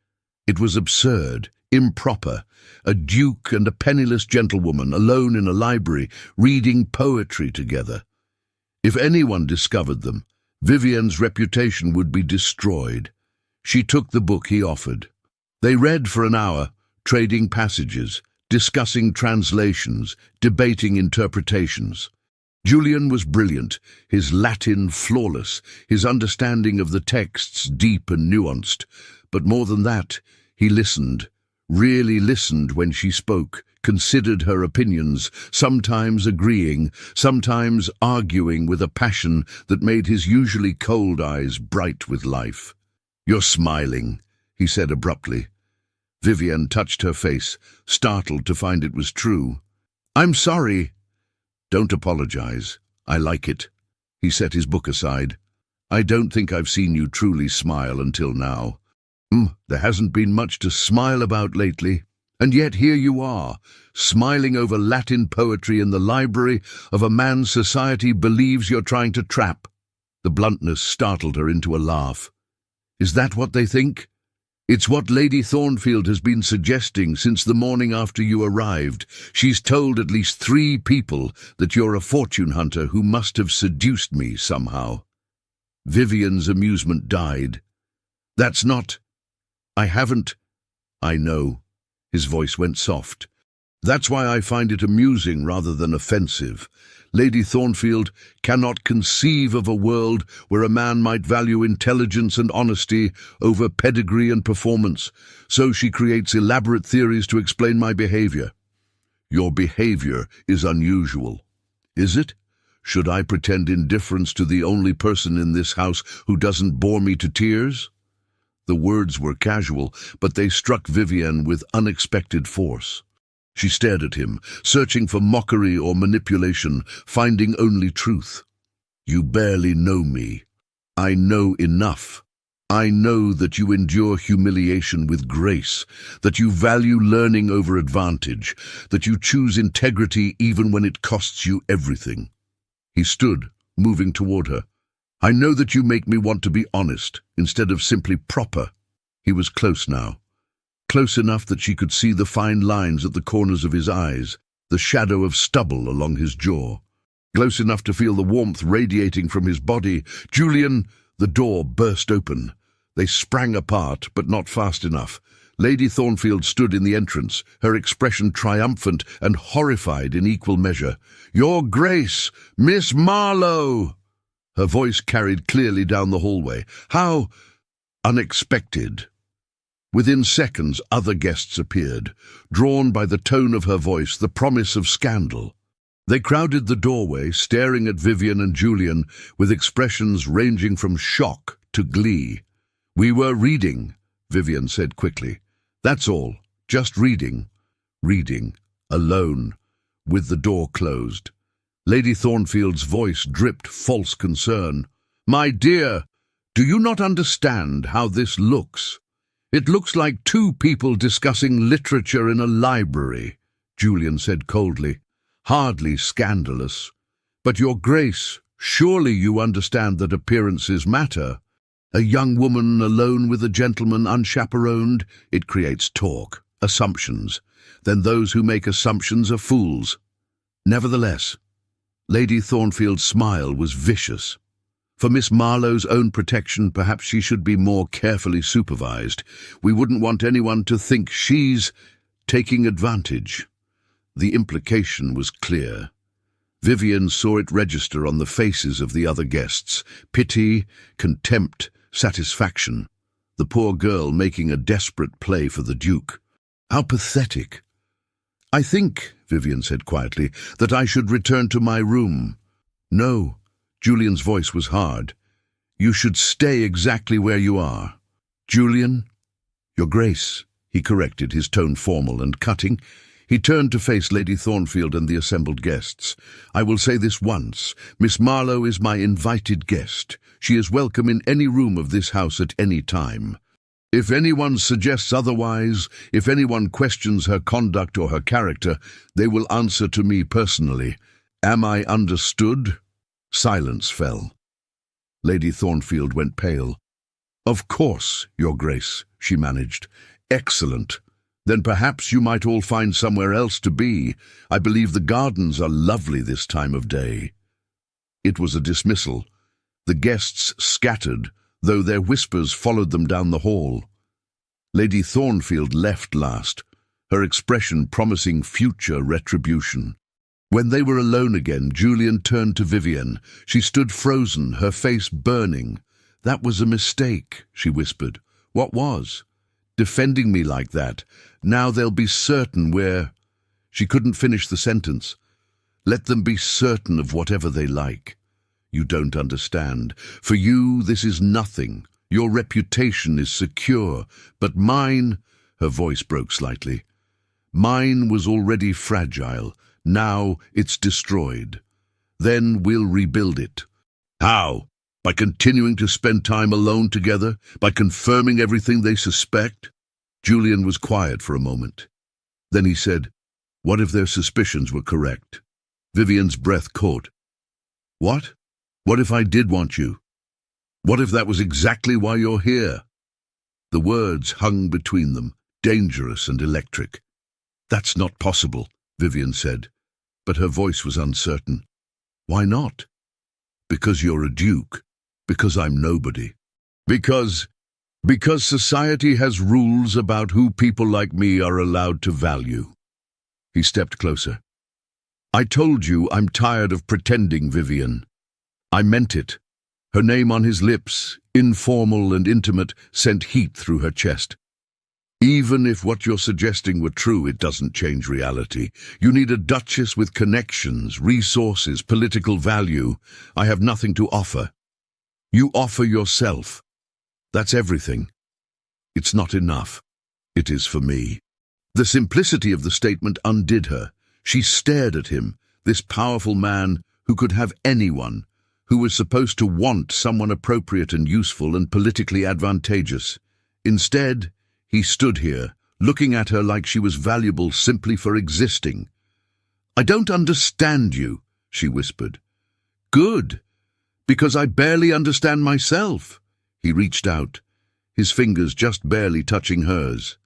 It was absurd, improper. A duke and a penniless gentlewoman, alone in a library, reading poetry together. If anyone discovered them, Vivienne's reputation would be destroyed. She took the book he offered. They read for an hour, trading passages, discussing translations, debating interpretations. Julian was brilliant, his Latin flawless, his understanding of the texts deep and nuanced. But more than that, he listened, really listened when she spoke, considered her opinions, sometimes agreeing, sometimes arguing with a passion that made his usually cold eyes bright with life. "You're smiling," he said abruptly. Vivienne touched her face, startled to find it was true. "I'm sorry." "Don't apologize. I like it." He set his book aside. "I don't think I've seen you truly smile until now." There hasn't been much to smile about lately. And yet here you are, smiling over Latin poetry in the library of a man society believes you're trying to trap." The bluntness startled her into a laugh. "Is that what they think?" It's what Lady Thornfield has been suggesting since the morning after you arrived. She's told at least 3 people that you're a fortune hunter who must have seduced me somehow." Vivian's amusement died. "That's not... I haven't... I know." His voice went soft. "That's why I find it amusing rather than offensive. Lady Thornfield cannot conceive of a world where a man might value intelligence and honesty over pedigree and performance, so she creates elaborate theories to explain my behavior." "Your behavior is unusual." "Is it? Should I pretend indifference to the only person in this house who doesn't bore me to tears?" The words were casual, but they struck Vivian with unexpected force. She stared at him, searching for mockery or manipulation, finding only truth. "You barely know me. I know enough. I know that you endure humiliation with grace, that you value learning over advantage, that you choose integrity even when it costs you everything." He stood, moving toward her. "I know that you make me want to be honest, instead of simply proper." He was close now. Close enough that she could see the fine lines at the corners of his eyes, the shadow of stubble along his jaw. Close enough to feel the warmth radiating from his body. "Julian!" The door burst open. They sprang apart, but not fast enough. Lady Thornfield stood in the entrance, her expression triumphant and horrified in equal measure. "Your Grace! Miss Marlowe!" Her voice carried clearly down the hallway. "How unexpected!" Within seconds, other guests appeared, drawn by the tone of her voice, the promise of scandal. They crowded the doorway, staring at Vivian and Julian, with expressions ranging from shock to glee. "We were reading," Vivian said quickly. "That's all. Just reading." Reading. Alone. With the door closed. Lady Thornfield's voice dripped false concern. "My dear, do you not understand how this looks? It looks like 2 people discussing literature in a library," Julian said coldly. "Hardly scandalous. But Your Grace, surely you understand that appearances matter. A young woman alone with a gentleman unchaperoned, it creates talk, assumptions. Then those who make assumptions are fools." Nevertheless, Lady Thornfield's smile was vicious. "For Miss Marlowe's own protection, perhaps she should be more carefully supervised. We wouldn't want anyone to think she's taking advantage." The implication was clear. Vivian saw it register on the faces of the other guests. Pity, contempt, satisfaction. The poor girl making a desperate play for the Duke. How pathetic. "I think," Vivian said quietly, "that I should return to my room." "No." Julian's voice was hard. "You should stay exactly where you are." "Julian?" "Your Grace," he corrected, his tone formal and cutting. He turned to face Lady Thornfield and the assembled guests. "I will say this once. Miss Marlowe is my invited guest. She is welcome in any room of this house at any time. If anyone suggests otherwise, if anyone questions her conduct or her character, they will answer to me personally. Am I understood?" Silence fell. Lady Thornfield went pale. "Of course, Your Grace," she managed. "Excellent. Then perhaps you might all find somewhere else to be. I believe the gardens are lovely this time of day." It was a dismissal. The guests scattered, though their whispers followed them down the hall. Lady Thornfield left last, her expression promising future retribution. When they were alone again, Julian turned to Vivian. She stood frozen, her face burning. "That was a mistake," she whispered. "What was?" "Defending me like that. Now they'll be certain where—" She couldn't finish the sentence. "Let them be certain of whatever they like. You don't understand. For you, this is nothing. Your reputation is secure. But mine—" Her voice broke slightly. "Mine was already fragile. Now it's destroyed. Then we'll rebuild it." "How? By continuing to spend time alone together? By confirming everything they suspect?" Julian was quiet for a moment. Then he said, "What if their suspicions were correct?" Vivian's breath caught. "What? What if I did want you? What if that was exactly why you're here?" The words hung between them, dangerous and electric. "That's not possible," Vivian said, but her voice was uncertain. "Why not?" "Because you're a duke. Because I'm nobody. Because society has rules about who people like me are allowed to value." He stepped closer. "I told you I'm tired of pretending, Vivian. I meant it." Her name on his lips, informal and intimate, sent heat through her chest. "Even if what you're suggesting were true, it doesn't change reality. You need a duchess with connections, resources, political value. I have nothing to offer. You offer yourself. That's everything. It's not enough. It is for me." The simplicity of the statement undid her. She stared at him, this powerful man who could have anyone, who was supposed to want someone appropriate and useful and politically advantageous. Instead, he stood here, looking at her like she was valuable simply for existing. "I don't understand you," she whispered. "Good, because I barely understand myself." He reached out, his fingers just barely touching hers.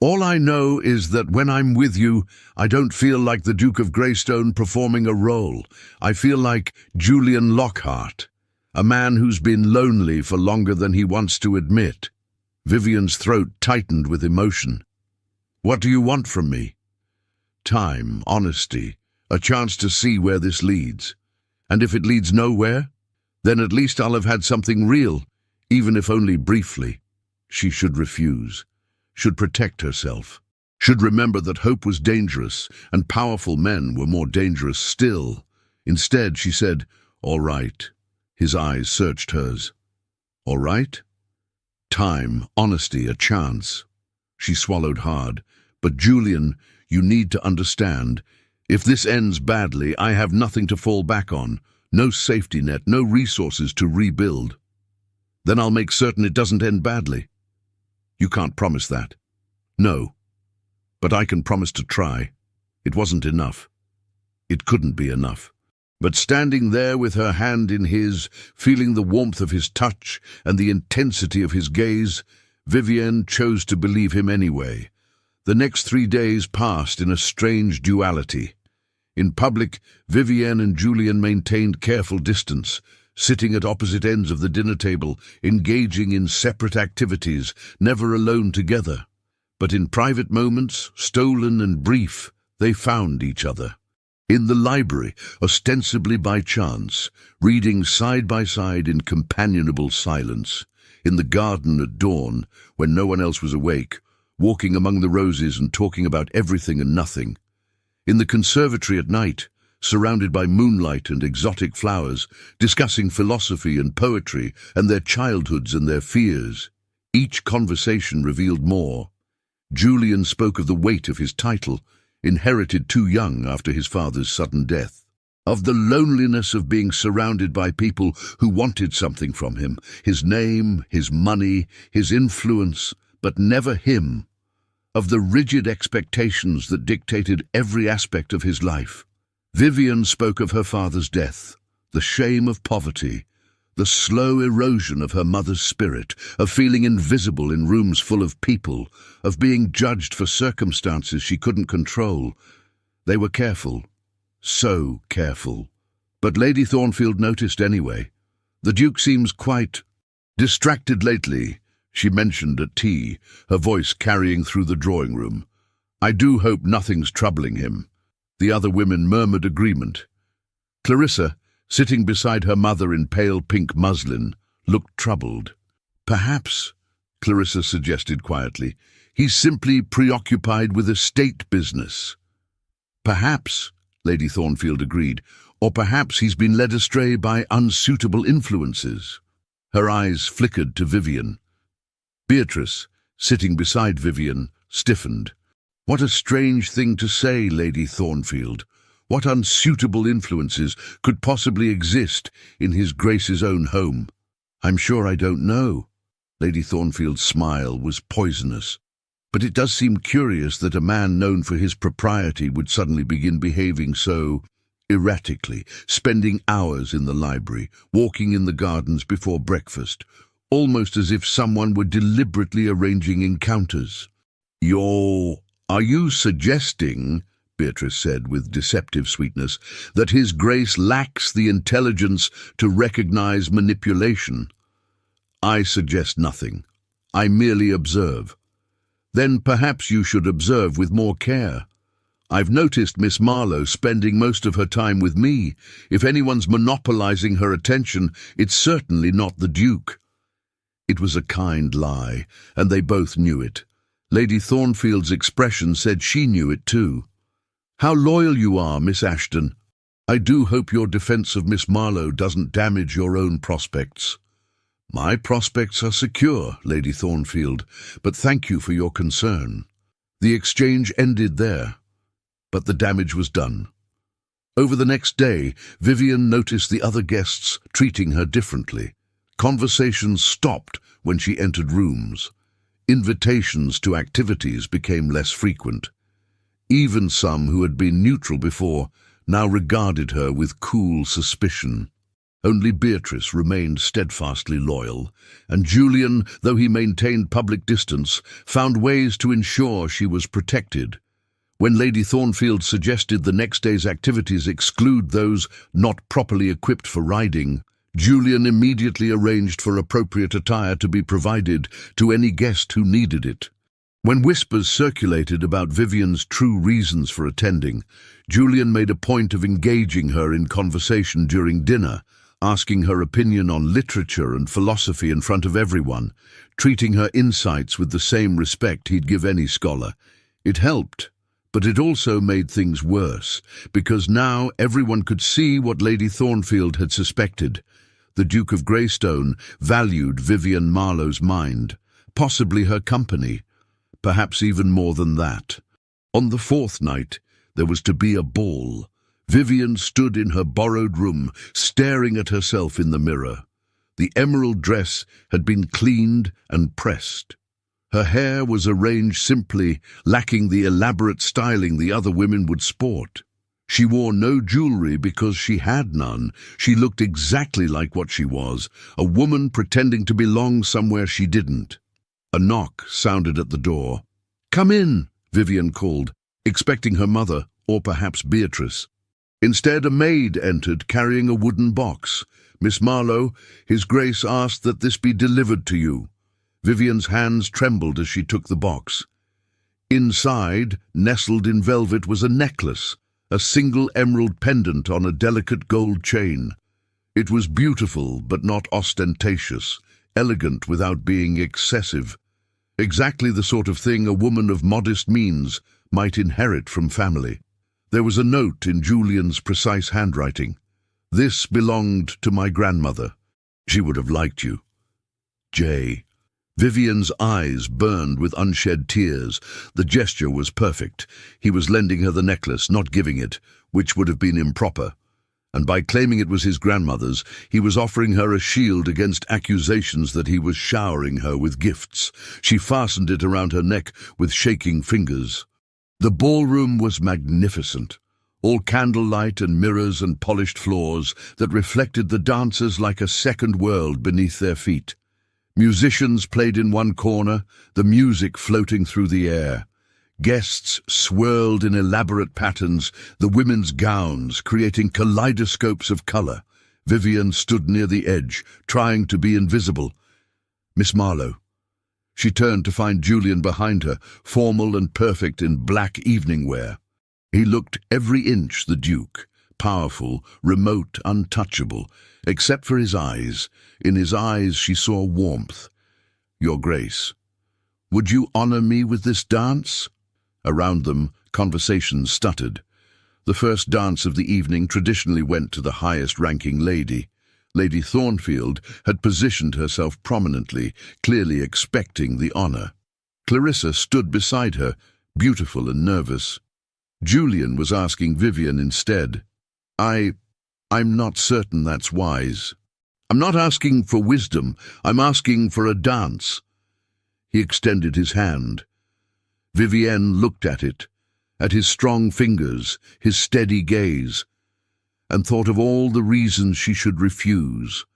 "All I know is that when I'm with you, I don't feel like the Duke of Greystone performing a role. I feel like Julian Lockhart, a man who's been lonely for longer than he wants to admit." Vivian's throat tightened with emotion. "What do you want from me?" "Time, honesty, a chance to see where this leads. And if it leads nowhere, then at least I'll have had something real, even if only briefly." She should refuse, should protect herself, should remember that hope was dangerous and powerful men were more dangerous still. Instead, she said, "All right." His eyes searched hers. "All right?" "Time, honesty, a chance." She swallowed hard. "But Julian, you need to understand. If this ends badly, I have nothing to fall back on. No safety net, no resources to rebuild. Then I'll make certain it doesn't end badly." "You can't promise that." "No. But I can promise to try." It wasn't enough. It couldn't be enough. But standing there with her hand in his, feeling the warmth of his touch and the intensity of his gaze, Vivian chose to believe him anyway. The next 3 days passed in a strange duality. In public, Vivian and Julian maintained careful distance, sitting at opposite ends of the dinner table, engaging in separate activities, never alone together. But in private moments, stolen and brief, they found each other. In the library, ostensibly by chance, reading side by side in companionable silence. In the garden at dawn, when no one else was awake, walking among the roses and talking about everything and nothing. In the conservatory at night, surrounded by moonlight and exotic flowers, discussing philosophy and poetry and their childhoods and their fears. Each conversation revealed more. Julian spoke of the weight of his title, inherited too young after his father's sudden death, of the loneliness of being surrounded by people who wanted something from him, his name, his money, his influence, but never him, of the rigid expectations that dictated every aspect of his life. Vivian spoke of her father's death, the shame of poverty, the slow erosion of her mother's spirit, of feeling invisible in rooms full of people, of being judged for circumstances she couldn't control. They were careful, so careful. But Lady Thornfield noticed anyway. "The Duke seems quite distracted lately," she mentioned at tea, her voice carrying through the drawing room. "I do hope nothing's troubling him." The other women murmured agreement. Clarissa, sitting beside her mother in pale pink muslin, looked troubled. "Perhaps," Clarissa suggested quietly, "he's simply preoccupied with estate business." "Perhaps," Lady Thornfield agreed, "or perhaps he's been led astray by unsuitable influences." Her eyes flickered to Vivian. Beatrice, sitting beside Vivian, stiffened. "What a strange thing to say, Lady Thornfield. What unsuitable influences could possibly exist in His Grace's own home?" "I'm sure I don't know." Lady Thornfield's smile was poisonous. "But it does seem curious that a man known for his propriety would suddenly begin behaving so erratically, spending hours in the library, walking in the gardens before breakfast, almost as if someone were deliberately arranging encounters. Are you suggesting, Beatrice said with deceptive sweetness, that His Grace lacks the intelligence to recognize manipulation? I suggest nothing. I merely observe. Then perhaps you should observe with more care. I've noticed Miss Marlowe spending most of her time with me. If anyone's monopolizing her attention, it's certainly not the Duke. It was a kind lie, and they both knew it. Lady Thornfield's expression said she knew it too. How loyal you are, Miss Ashton. I do hope your defense of Miss Marlowe doesn't damage your own prospects. My prospects are secure, Lady Thornfield, but thank you for your concern. The exchange ended there, but the damage was done. Over the next day, Vivian noticed the other guests treating her differently. Conversations stopped when she entered rooms. Invitations to activities became less frequent. Even some who had been neutral before now regarded her with cool suspicion. Only Beatrice remained steadfastly loyal, and Julian, though he maintained public distance, found ways to ensure she was protected. When Lady Thornfield suggested the next day's activities exclude those not properly equipped for riding, Julian immediately arranged for appropriate attire to be provided to any guest who needed it. When whispers circulated about Vivian's true reasons for attending, Julian made a point of engaging her in conversation during dinner, asking her opinion on literature and philosophy in front of everyone, treating her insights with the same respect he'd give any scholar. It helped, but it also made things worse, because now everyone could see what Lady Thornfield had suspected. The Duke of Greystone valued Vivian Marlowe's mind, possibly her company, perhaps even more than that. On the fourth night, there was to be a ball. Vivian stood in her borrowed room, staring at herself in the mirror. The emerald dress had been cleaned and pressed. Her hair was arranged simply, lacking the elaborate styling the other women would sport. She wore no jewelry because she had none. She looked exactly like what she was, a woman pretending to belong somewhere she didn't. A knock sounded at the door. "Come in," Vivian called, expecting her mother, or perhaps Beatrice. Instead, a maid entered carrying a wooden box. "Miss Marlowe, His Grace asked that this be delivered to you." Vivian's hands trembled as she took the box. Inside, nestled in velvet, was a necklace, a single emerald pendant on a delicate gold chain. It was beautiful but not ostentatious, elegant without being excessive. Exactly the sort of thing a woman of modest means might inherit from family. There was a note in Julian's precise handwriting. "This belonged to my grandmother. She would have liked you. J." Vivian's eyes burned with unshed tears. The gesture was perfect. He was lending her the necklace, not giving it, which would have been improper. And by claiming it was his grandmother's, he was offering her a shield against accusations that he was showering her with gifts. She fastened it around her neck with shaking fingers. The ballroom was magnificent, all candlelight and mirrors and polished floors that reflected the dancers like a second world beneath their feet. Musicians played in one corner, the music floating through the air. Guests swirled in elaborate patterns, the women's gowns creating kaleidoscopes of color. Vivian stood near the edge, trying to be invisible. "Miss Marlowe." She turned to find Julian behind her, formal and perfect in black evening wear. He looked every inch the Duke, powerful, remote, untouchable, except for his eyes. In his eyes she saw warmth. "Your Grace, would you honor me with this dance?" Around them, conversations stuttered. The first dance of the evening traditionally went to the highest-ranking lady. Lady Thornfield had positioned herself prominently, clearly expecting the honor. Clarissa stood beside her, beautiful and nervous. Julian was asking Vivian instead. I'm not certain that's wise. I'm not asking for wisdom, I'm asking for a dance." He extended his hand. Vivienne looked at his strong fingers, his steady gaze, and thought of all the reasons she should refuse,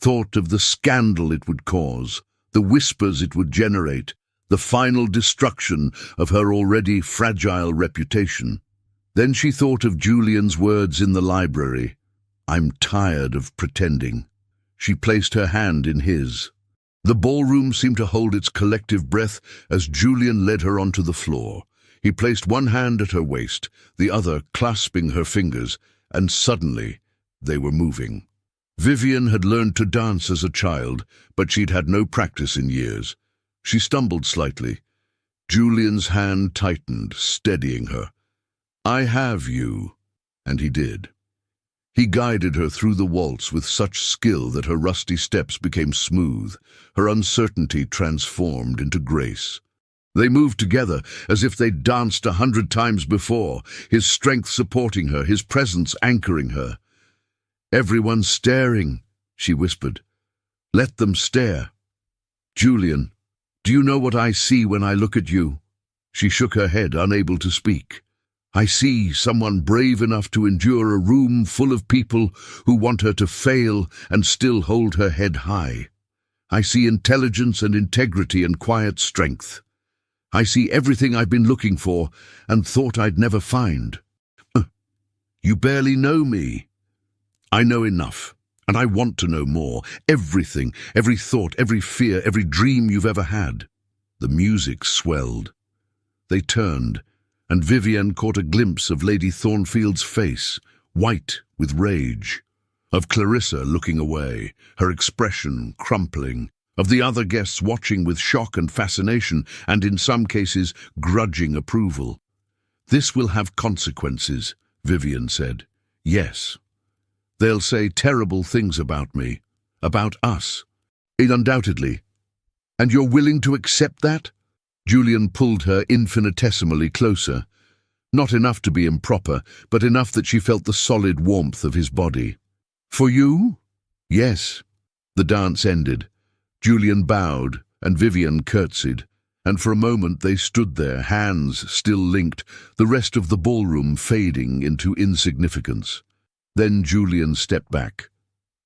thought of the scandal it would cause, the whispers it would generate, the final destruction of her already fragile reputation. Then she thought of Julian's words in the library. "I'm tired of pretending." She placed her hand in his. The ballroom seemed to hold its collective breath as Julian led her onto the floor. He placed one hand at her waist, the other clasping her fingers, and suddenly they were moving. Vivian had learned to dance as a child, but she'd had no practice in years. She stumbled slightly. Julian's hand tightened, steadying her. "I have you," and he did. He guided her through the waltz with such skill that her rusty steps became smooth, her uncertainty transformed into grace. They moved together as if they'd danced 100 times before, his strength supporting her, his presence anchoring her. "Everyone's staring," she whispered. "Let them stare." "Julian, do you know what I see when I look at you?" She shook her head, unable to speak. "I see someone brave enough to endure a room full of people who want her to fail and still hold her head high. I see intelligence and integrity and quiet strength. I see everything I've been looking for and thought I'd never find." "You barely know me." "I know enough, and I want to know more. Everything, every thought, every fear, every dream you've ever had." The music swelled. They turned, and Vivian caught a glimpse of Lady Thornfield's face, white with rage, of Clarissa looking away, her expression crumpling, of the other guests watching with shock and fascination, and in some cases grudging approval. "This will have consequences," Vivian said. "Yes. They'll say terrible things about me, about us. Undoubtedly. And you're willing to accept that?" Julian pulled her infinitesimally closer. Not enough to be improper, but enough that she felt the solid warmth of his body. "For you?" "Yes." The dance ended. Julian bowed, and Vivian curtsied, and for a moment they stood there, hands still linked, the rest of the ballroom fading into insignificance. Then Julian stepped back,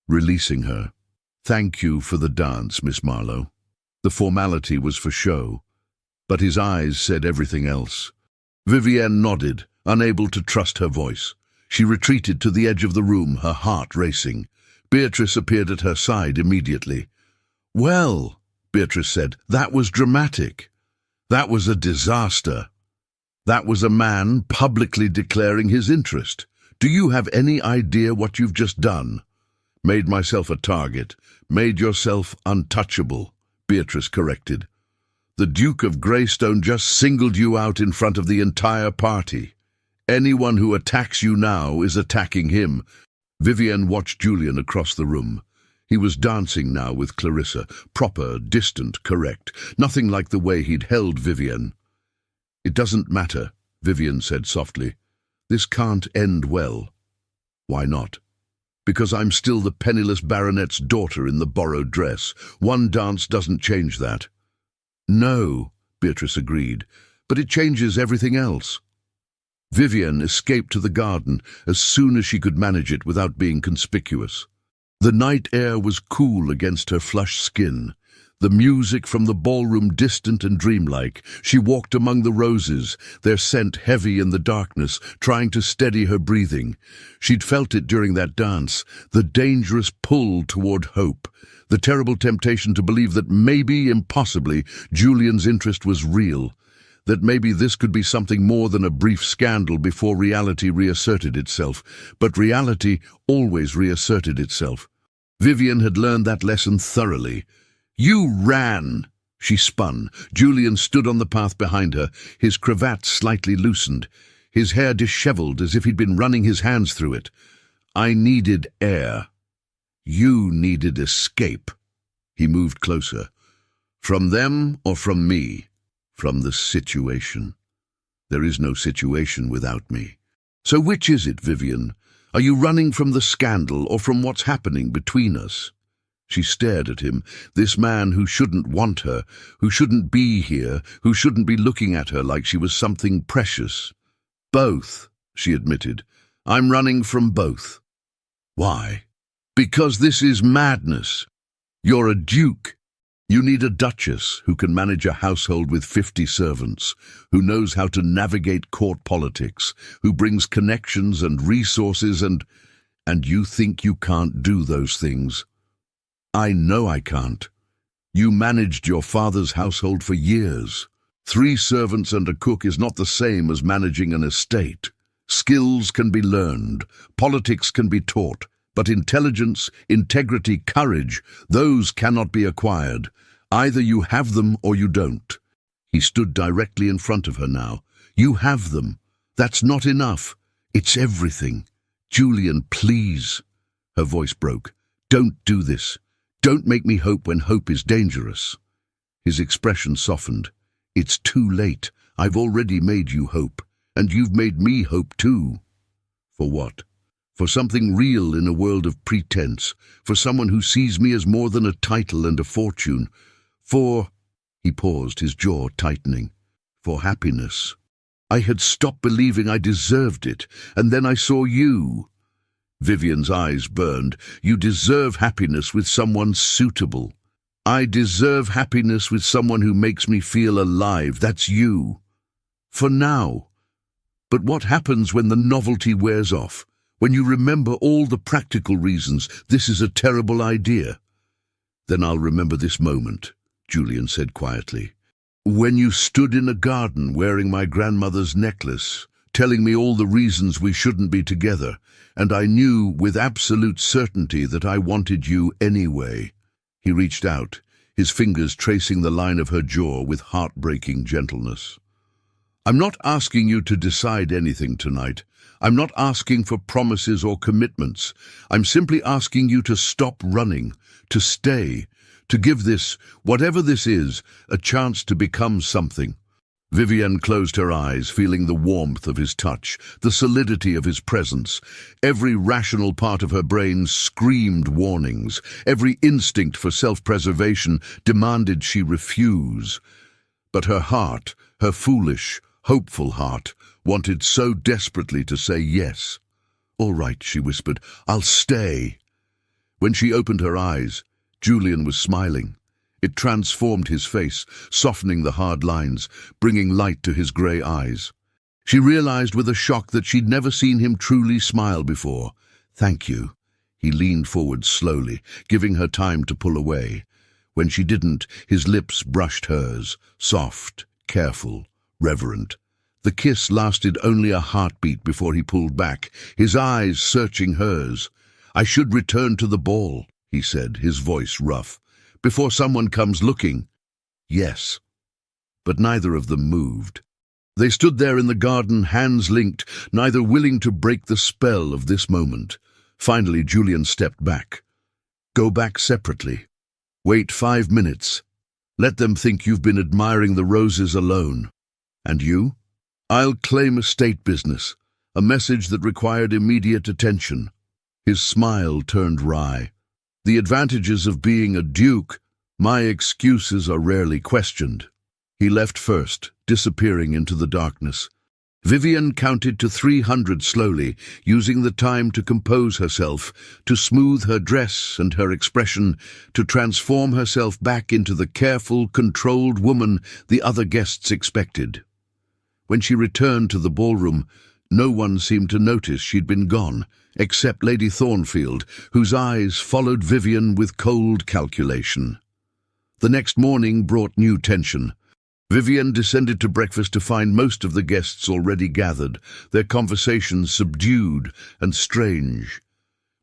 releasing her. "Thank you for the dance, Miss Marlowe." The formality was for show, but his eyes said everything else. Vivienne nodded, unable to trust her voice. She retreated to the edge of the room, her heart racing. Beatrice appeared at her side immediately. "Well," Beatrice said, "that was dramatic. That was a disaster. That was a man publicly declaring his interest. Do you have any idea what you've just done?" "Made myself a target. Made yourself untouchable," Beatrice corrected. "The Duke of Greystone just singled you out in front of the entire party. Anyone who attacks you now is attacking him." Vivienne watched Julian across the room. He was dancing now with Clarissa, proper, distant, correct, nothing like the way he'd held Vivienne. "It doesn't matter," Vivienne said softly. "This can't end well." "Why not?" "Because I'm still the penniless baronet's daughter in the borrowed dress. One dance doesn't change that." "No," Beatrice agreed, "but it changes everything else." Vivian escaped to the garden as soon as she could manage it without being conspicuous. The night air was cool against her flushed skin, the music from the ballroom distant and dreamlike. She walked among the roses, their scent heavy in the darkness, trying to steady her breathing. She'd felt it during that dance, the dangerous pull toward hope, the terrible temptation to believe that maybe, impossibly, Julian's interest was real, that maybe this could be something more than a brief scandal before reality reasserted itself. But reality always reasserted itself. Vivian had learned that lesson thoroughly. "You ran!" She spun. Julian stood on the path behind her, his cravat slightly loosened, his hair disheveled as if he'd been running his hands through it. "I needed air. You needed escape." He moved closer. "From them or from me?" "From the situation. There is no situation without me." "So which is it, Vivian? Are you running from the scandal or from what's happening between us?" She stared at him, this man who shouldn't want her, who shouldn't be here, who shouldn't be looking at her like she was something precious. "Both," she admitted. "I'm running from both." "Why?" Because this is madness. You're a duke. You need a duchess who can manage a household with 50 servants, who knows how to navigate court politics, who brings connections and resources and you think you can't do those things. I know I can't. You managed your father's household for years. 3 servants and a cook is not the same as managing an estate. Skills can be learned, politics can be taught, but intelligence, integrity, courage, those cannot be acquired. Either you have them or you don't. He stood directly in front of her now. You have them. That's not enough. It's everything. Julian, please. Her voice broke. Don't do this. Don't make me hope when hope is dangerous. His expression softened. It's too late. I've already made you hope. And you've made me hope too. For what? For something real in a world of pretense. For someone who sees me as more than a title and a fortune. For, he paused, his jaw tightening, for happiness. I had stopped believing I deserved it, and then I saw you. Vivian's eyes burned. You deserve happiness with someone suitable. I deserve happiness with someone who makes me feel alive. That's you. For now. But what happens when the novelty wears off? When you remember all the practical reasons this is a terrible idea? Then I'll remember this moment, Julian said quietly. When you stood in a garden wearing my grandmother's necklace, telling me all the reasons we shouldn't be together, and I knew with absolute certainty that I wanted you anyway. He reached out, his fingers tracing the line of her jaw with heartbreaking gentleness. I'm not asking you to decide anything tonight. I'm not asking for promises or commitments. I'm simply asking you to stop running, to stay, to give this, whatever this is, a chance to become something. Vivian closed her eyes, feeling the warmth of his touch, the solidity of his presence. Every rational part of her brain screamed warnings. Every instinct for self-preservation demanded she refuse. But her heart, her foolish, hopeful heart, wanted so desperately to say yes. All right, she whispered, I'll stay. When she opened her eyes, Julian was smiling. It transformed his face, softening the hard lines, bringing light to his grey eyes. She realized with a shock that she'd never seen him truly smile before. Thank you. He leaned forward slowly, giving her time to pull away. When she didn't, his lips brushed hers, soft, careful, reverent. The kiss lasted only a heartbeat before he pulled back, his eyes searching hers. I should return to the ball, he said, his voice rough. Before someone comes looking. Yes. But neither of them moved. They stood there in the garden, hands linked, neither willing to break the spell of this moment. Finally, Julian stepped back. Go back separately. Wait 5 minutes. Let them think you've been admiring the roses alone. And you? I'll claim estate business, a message that required immediate attention. His smile turned wry. The advantages of being a duke, my excuses are rarely questioned. He left first, disappearing into the darkness. Vivian counted to 300 slowly, using the time to compose herself, to smooth her dress and her expression, to transform herself back into the careful, controlled woman the other guests expected. When she returned to the ballroom, no one seemed to notice she'd been gone, except Lady Thornfield, whose eyes followed Vivian with cold calculation. The next morning brought new tension. Vivian descended to breakfast to find most of the guests already gathered, their conversations subdued and strange.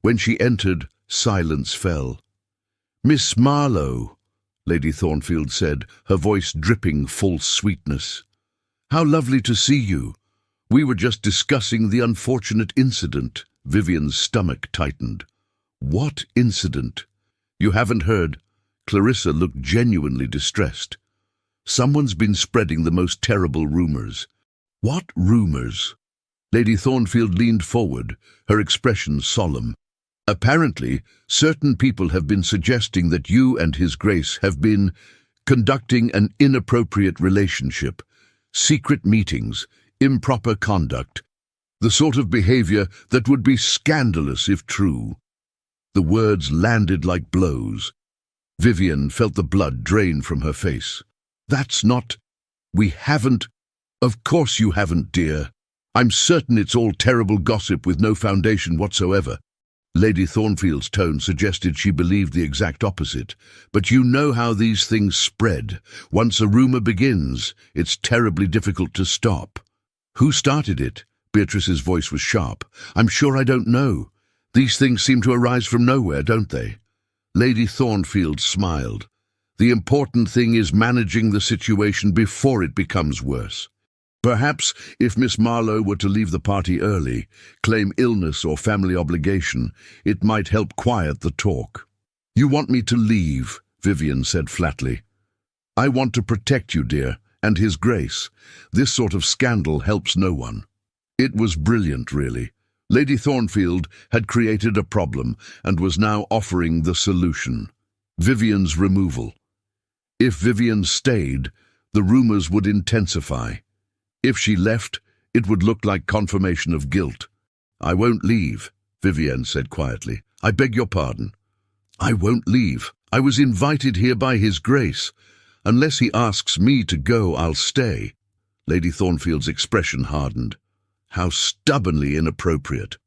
When she entered, silence fell. Miss Marlowe, Lady Thornfield said, her voice dripping false sweetness. How lovely to see you. We were just discussing the unfortunate incident. Vivian's stomach tightened. What incident? You haven't heard. Clarissa looked genuinely distressed. Someone's been spreading the most terrible rumors. What rumors? Lady Thornfield leaned forward, her expression solemn. Apparently, certain people have been suggesting that you and His Grace have been conducting an inappropriate relationship, secret meetings, improper conduct, the sort of behavior that would be scandalous if true. The words landed like blows. Vivian felt the blood drain from her face. "That's not... We haven't... Of course you haven't, dear. I'm certain it's all terrible gossip with no foundation whatsoever." Lady Thornfield's tone suggested she believed the exact opposite. "But you know how these things spread. Once a rumor begins, it's terribly difficult to stop." "Who started it?" Beatrice's voice was sharp. "I'm sure I don't know. These things seem to arise from nowhere, don't they?" Lady Thornfield smiled. "The important thing is managing the situation before it becomes worse. Perhaps if Miss Marlowe were to leave the party early, claim illness or family obligation, it might help quiet the talk." "You want me to leave," Vivian said flatly. "I want to protect you, dear, and His Grace. This sort of scandal helps no one." It was brilliant, really. Lady Thornfield had created a problem and was now offering the solution: Vivian's removal. If Vivian stayed, the rumors would intensify. If she left, it would look like confirmation of guilt. "I won't leave," Vivian said quietly. "I beg your pardon." "I won't leave. I was invited here by His Grace. Unless he asks me to go, I'll stay." Lady Thornfield's expression hardened. How stubbornly inappropriate.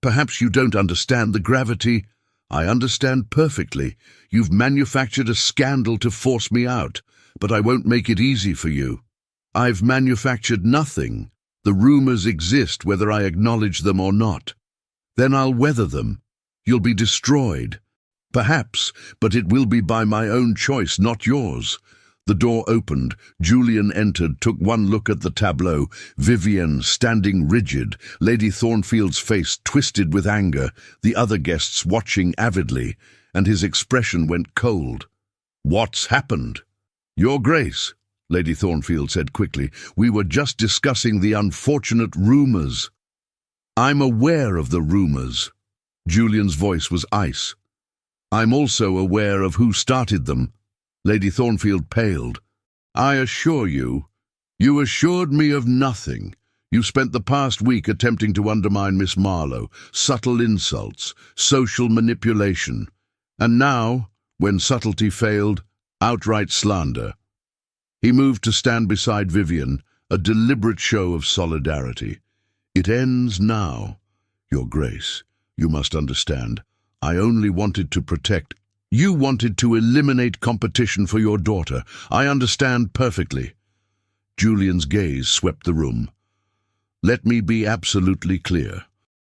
"Perhaps you don't understand the gravity." "I understand perfectly. You've manufactured a scandal to force me out, but I won't make it easy for you." "I've manufactured nothing. The rumors exist whether I acknowledge them or not. Then I'll weather them. You'll be destroyed. Perhaps, but it will be by my own choice, not yours." The door opened. Julian entered, took one look at the tableau. Vivian standing rigid, Lady Thornfield's face twisted with anger, the other guests watching avidly, and his expression went cold. "What's happened?" "Your Grace," Lady Thornfield said quickly, "we were just discussing the unfortunate rumors." "I'm aware of the rumors." Julian's voice was ice. "I'm also aware of who started them." Lady Thornfield paled. "I assure you, you assured me of nothing. You spent the past week attempting to undermine Miss Marlowe, subtle insults, social manipulation. And now, when subtlety failed, outright slander." He moved to stand beside Vivian, a deliberate show of solidarity. "It ends now, Your Grace. You must understand. I only wanted to protect... You wanted to eliminate competition for your daughter. I understand perfectly." Julian's gaze swept the room. "Let me be absolutely clear.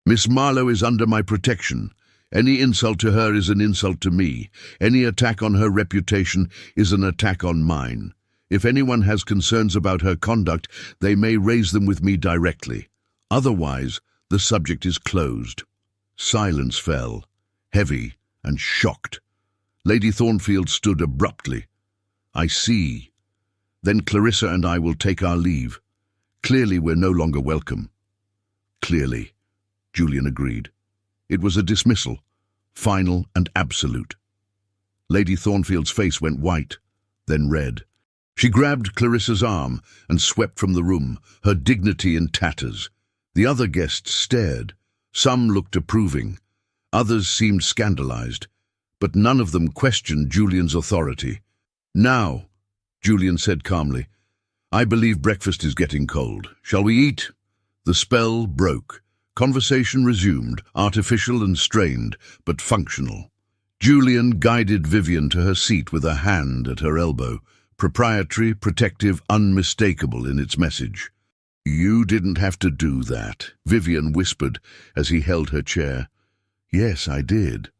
Miss Marlowe is under my protection. Any insult to her is an insult to me. Any attack on her reputation is an attack on mine. If anyone has concerns about her conduct, they may raise them with me directly. Otherwise, the subject is closed." Silence fell, heavy and shocked. Lady Thornfield stood abruptly. "I see. Then Clarissa and I will take our leave. Clearly we're no longer welcome." "Clearly," Julian agreed. It was a dismissal, final and absolute. Lady Thornfield's face went white, then red. She grabbed Clarissa's arm and swept from the room, her dignity in tatters. The other guests stared. Some looked approving. Others seemed scandalized. But none of them questioned Julian's authority. "Now," Julian said calmly, "I believe breakfast is getting cold. Shall we eat?" The spell broke. Conversation resumed, artificial and strained, but functional. Julian guided Vivian to her seat with a hand at her elbow, proprietary, protective, unmistakable in its message. "You didn't have to do that," Vivian whispered as he held her chair. "Yes, I did.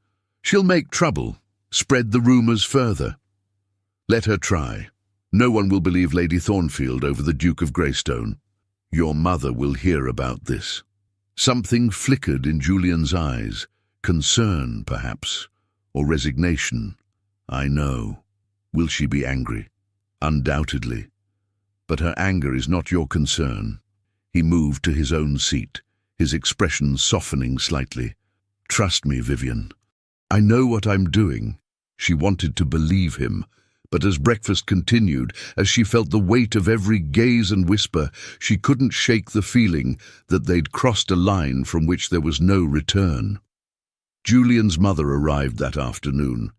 She'll make trouble, spread the rumors further. Let her try. No one will believe Lady Thornfield over the Duke of Greystone. Your mother will hear about this." Something flickered in Julian's eyes, concern, perhaps, or resignation. "I know. Will she be angry?" "Undoubtedly. But her anger is not your concern." He moved to his own seat, his expression softening slightly. "Trust me, Vivian. I know what I'm doing." She wanted to believe him, but as breakfast continued, as she felt the weight of every gaze and whisper, she couldn't shake the feeling that they'd crossed a line from which there was no return. Julian's mother arrived that afternoon.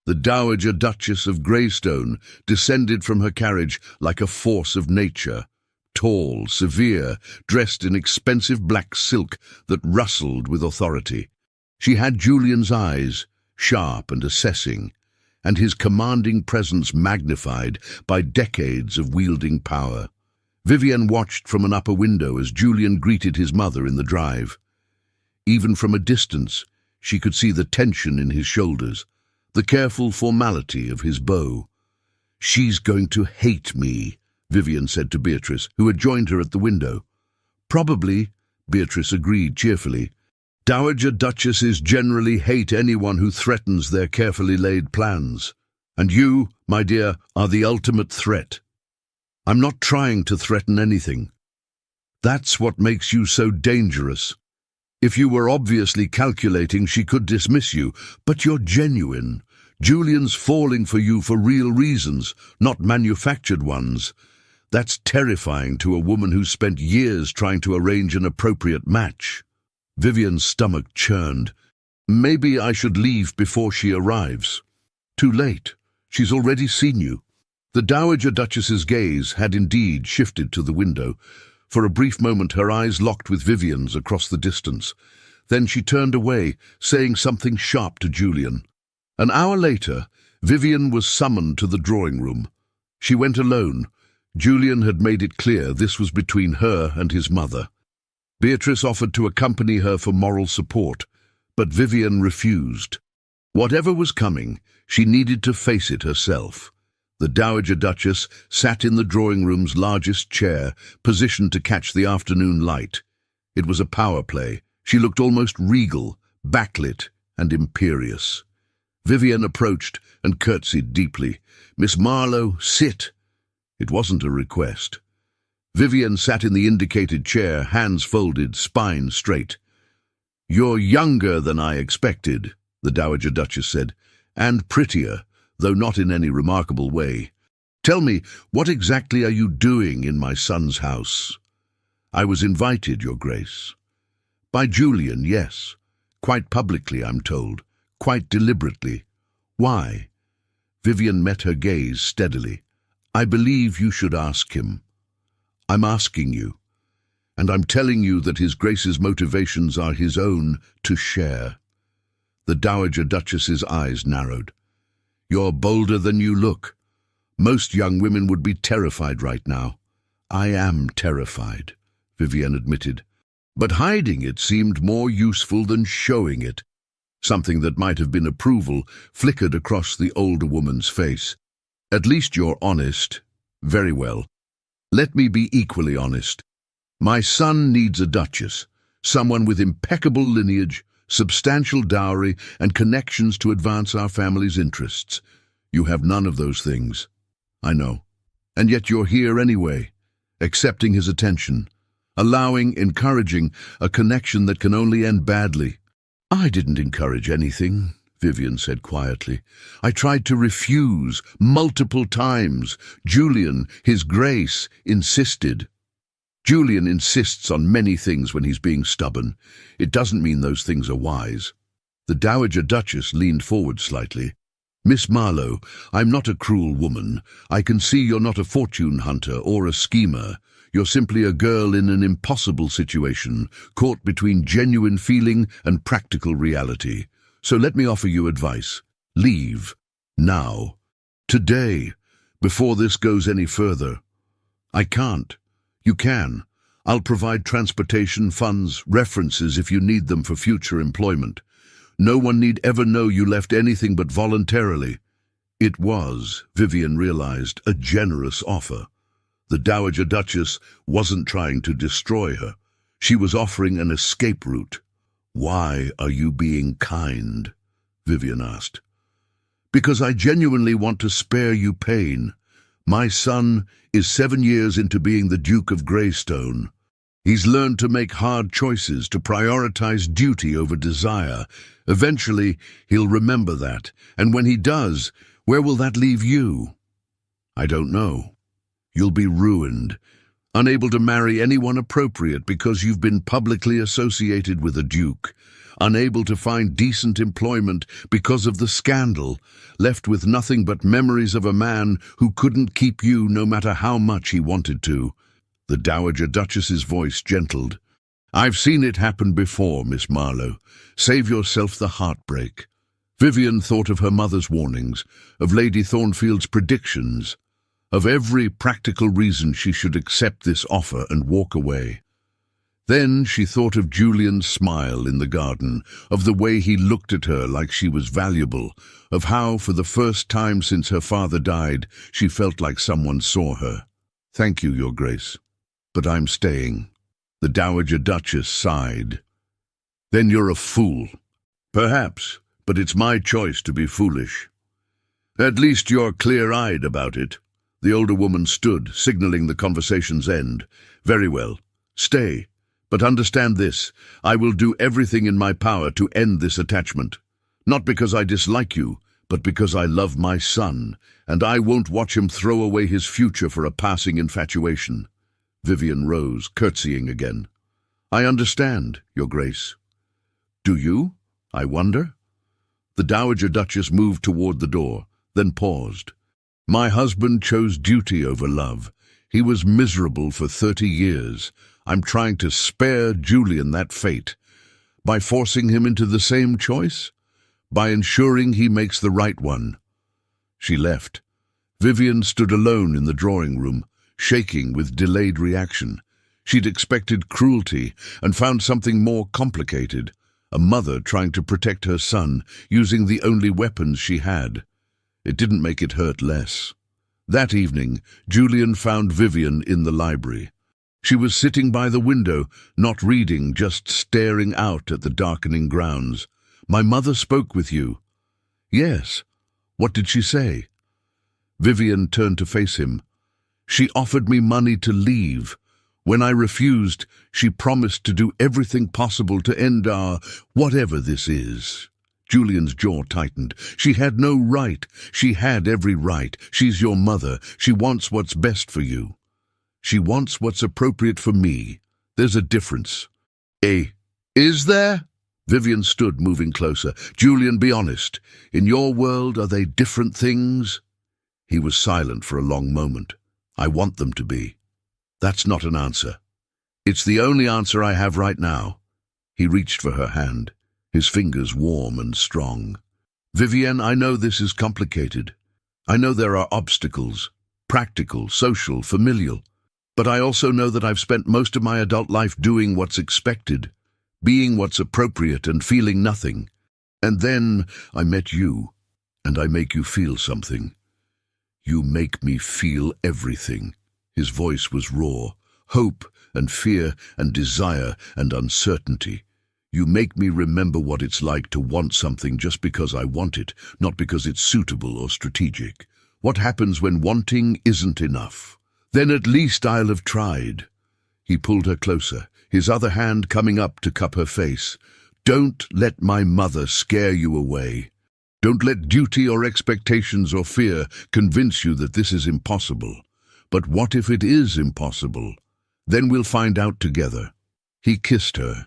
The Dowager Duchess of Greystone descended from her carriage like a force of nature, tall, severe, dressed in expensive black silk that rustled with authority. She had Julian's eyes, sharp and assessing, and his commanding presence magnified by decades of wielding power. Vivian watched from an upper window as Julian greeted his mother in the drive. Even from a distance, she could see the tension in his shoulders, the careful formality of his bow. "She's going to hate me," Vivian said to Beatrice, who had joined her at the window. "Probably," Beatrice agreed cheerfully. "Dowager Duchesses generally hate anyone who threatens their carefully laid plans. And you, my dear, are the ultimate threat." "I'm not trying to threaten anything. That's what makes you so dangerous. If you were obviously calculating, she could dismiss you, but you're genuine. Julian's falling for you for real reasons, not manufactured ones. That's terrifying to a woman who spent years trying to arrange an appropriate match." Vivian's stomach churned. "Maybe I should leave before she arrives." "Too late. She's already seen you." The Dowager Duchess's gaze had indeed shifted to the window. For a brief moment her eyes locked with Vivian's across the distance. Then she turned away, saying something sharp to Julian. An hour later, Vivian was summoned to the drawing room. She went alone. Julian had made it clear this was between her and his mother. Beatrice offered to accompany her for moral support, but Vivian refused. Whatever was coming, she needed to face it herself. The Dowager Duchess sat in the drawing room's largest chair, positioned to catch the afternoon light. It was a power play. She looked almost regal, backlit and imperious. Vivian approached and curtsied deeply. "Miss Marlowe, sit." It wasn't a request. Vivian sat in the indicated chair, hands folded, spine straight. "You're younger than I expected," the Dowager Duchess said, "and prettier, though not in any remarkable way. Tell me, what exactly are you doing in my son's house?" "I was invited, Your Grace." "By Julian, yes. Quite publicly, I'm told. Quite deliberately. Why?" Vivian met her gaze steadily. "I believe you should ask him." "I'm asking you. And I'm telling you that His Grace's motivations are his own to share." The Dowager Duchess's eyes narrowed. "You're bolder than you look. Most young women would be terrified right now." "I am terrified," Vivian admitted. "But hiding it seemed more useful than showing it." Something that might have been approval flickered across the older woman's face. "At least you're honest." "Very well. Let me be equally honest. My son needs a duchess, someone with impeccable lineage, substantial dowry, and connections to advance our family's interests. You have none of those things. I know. And yet you're here anyway, accepting his attention, encouraging a connection that can only end badly." "I didn't encourage anything," Vivian said quietly. "I tried to refuse multiple times. Julian, His Grace, insisted." "Julian insists on many things when he's being stubborn. It doesn't mean those things are wise." The Dowager Duchess leaned forward slightly. "Miss Marlowe, I'm not a cruel woman. I can see you're not a fortune hunter or a schemer. You're simply a girl in an impossible situation, caught between genuine feeling and practical reality. So let me offer you advice. Leave. Now. Today. Before this goes any further." "I can't." "You can. I'll provide transportation, funds, references if you need them for future employment. No one need ever know you left anything but voluntarily." It was, Vivian realized, a generous offer. The Dowager Duchess wasn't trying to destroy her. She was offering an escape route. "Why are you being kind?" Vivian asked. "Because I genuinely want to spare you pain. My son is 7 years into being the Duke of Greystone. He's learned to make hard choices, to prioritize duty over desire. Eventually, he'll remember that. And when he does, where will that leave you?" "I don't know. You'll be ruined. unable to marry anyone appropriate because you've been publicly associated with a duke, unable to find decent employment because of the scandal, left with nothing but memories of a man who couldn't keep you no matter how much he wanted to. The Dowager Duchess's voice gentled. I've seen it happen before, Miss Marlowe. Save yourself the heartbreak. Vivian thought of her mother's warnings, of Lady Thornfield's predictions, of every practical reason she should accept this offer and walk away. Then she thought of Julian's smile in the garden, of the way he looked at her like she was valuable, of how, for the first time since her father died, she felt like someone saw her. Thank you, Your Grace, but I'm staying. The Dowager Duchess sighed. Then you're a fool. Perhaps, but it's my choice to be foolish. At least you're clear-eyed about it. The older woman stood, signaling the conversation's end. Very well. Stay. But understand this. I will do everything in my power to end this attachment. Not because I dislike you, but because I love my son, and I won't watch him throw away his future for a passing infatuation. Vivian rose, curtsying again. I understand, Your Grace. Do you? I wonder. The Dowager Duchess moved toward the door, then paused. My husband chose duty over love. He was miserable for 30 years. I'm trying to spare Julian that fate. By forcing him into the same choice? By ensuring he makes the right one. She left. Vivian stood alone in the drawing room, shaking with delayed reaction. She'd expected cruelty and found something more complicated. A mother trying to protect her son, using the only weapons she had. It didn't make it hurt less. That evening, Julian found Vivian in the library. She was sitting by the window, not reading, just staring out at the darkening grounds. My mother spoke with you. Yes. What did she say? Vivian turned to face him. She offered me money to leave. When I refused, she promised to do everything possible to end our whatever this is. Julian's jaw tightened. She had no right. She had every right. She's your mother. She wants what's best for you. She wants what's appropriate for me. There's a difference. Is there? Vivian stood, moving closer. Julian, be honest. In your world, are they different things? He was silent for a long moment. I want them to be. That's not an answer. It's the only answer I have right now. He reached for her hand, his fingers warm and strong. Vivian, I know this is complicated. I know there are obstacles, practical, social, familial. But I also know that I've spent most of my adult life doing what's expected, being what's appropriate and feeling nothing. And then I met you, and I make you feel something. You make me feel everything. His voice was raw, hope and fear and desire and uncertainty. You make me remember what it's like to want something just because I want it, not because it's suitable or strategic. What happens when wanting isn't enough? Then at least I'll have tried. He pulled her closer, his other hand coming up to cup her face. Don't let my mother scare you away. Don't let duty or expectations or fear convince you that this is impossible. But what if it is impossible? Then we'll find out together. He kissed her,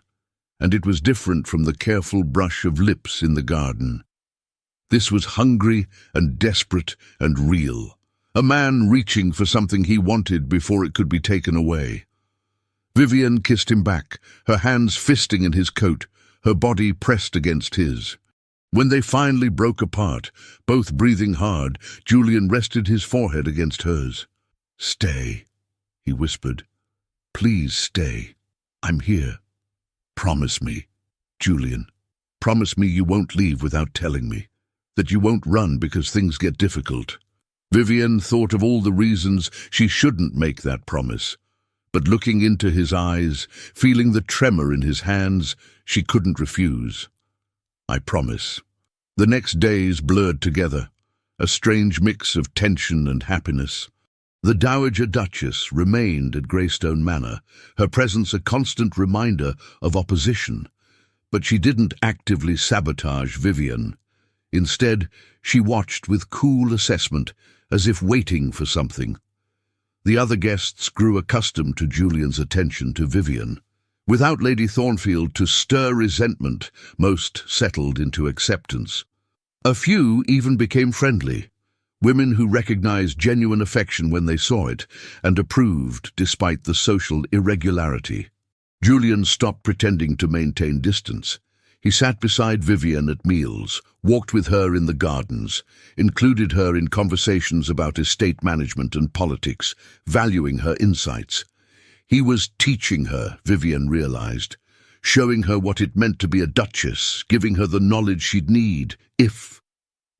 and it was different from the careful brush of lips in the garden. This was hungry and desperate and real. A man reaching for something he wanted before it could be taken away. Vivian kissed him back, her hands fisting in his coat, her body pressed against his. When they finally broke apart, both breathing hard, Julian rested his forehead against hers. Stay, he whispered. Please stay. I'm here. Promise me, Julian. Promise me you won't leave without telling me. That you won't run because things get difficult. Vivian thought of all the reasons she shouldn't make that promise. But looking into his eyes, feeling the tremor in his hands, she couldn't refuse. I promise. The next days blurred together, a strange mix of tension and happiness. The Dowager Duchess remained at Greystone Manor, her presence a constant reminder of opposition. But she didn't actively sabotage Vivian. Instead, she watched with cool assessment, as if waiting for something. The other guests grew accustomed to Julian's attention to Vivian. Without Lady Thornfield to stir resentment, most settled into acceptance. A few even became friendly, women who recognized genuine affection when they saw it and approved despite the social irregularity. Julian stopped pretending to maintain distance. He sat beside Vivian at meals, walked with her in the gardens, included her in conversations about estate management and politics, valuing her insights. He was teaching her, Vivian realized, showing her what it meant to be a duchess, giving her the knowledge she'd need, if,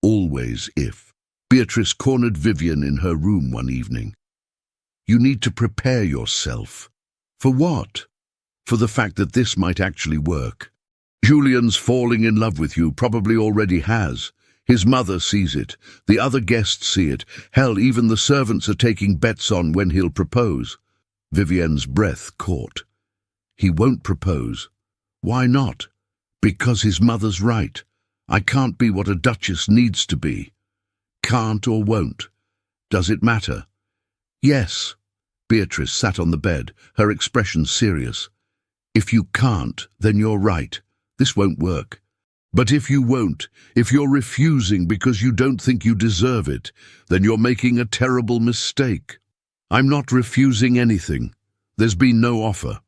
always if. Beatrice cornered Vivian in her room one evening. You need to prepare yourself. For what? For the fact that this might actually work. Julian's falling in love with you probably already has. His mother sees it. The other guests see it. Hell, even the servants are taking bets on when he'll propose. Vivian's breath caught. He won't propose. Why not? Because his mother's right. I can't be what a duchess needs to be. Can't or won't. Does it matter? Yes. Beatrice sat on the bed, her expression serious. If you can't, then you're right. This won't work. But if you won't, if you're refusing because you don't think you deserve it, then you're making a terrible mistake. I'm not refusing anything. There's been no offer.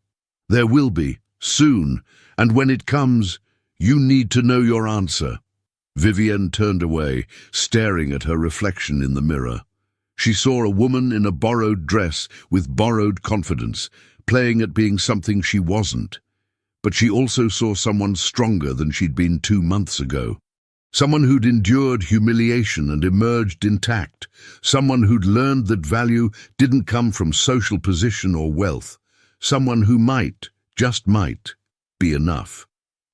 There will be, soon, and when it comes, you need to know your answer. Vivian turned away, staring at her reflection in the mirror. She saw a woman in a borrowed dress with borrowed confidence, playing at being something she wasn't. But she also saw someone stronger than she'd been 2 months ago. Someone who'd endured humiliation and emerged intact. Someone who'd learned that value didn't come from social position or wealth. Someone who might, just might, be enough.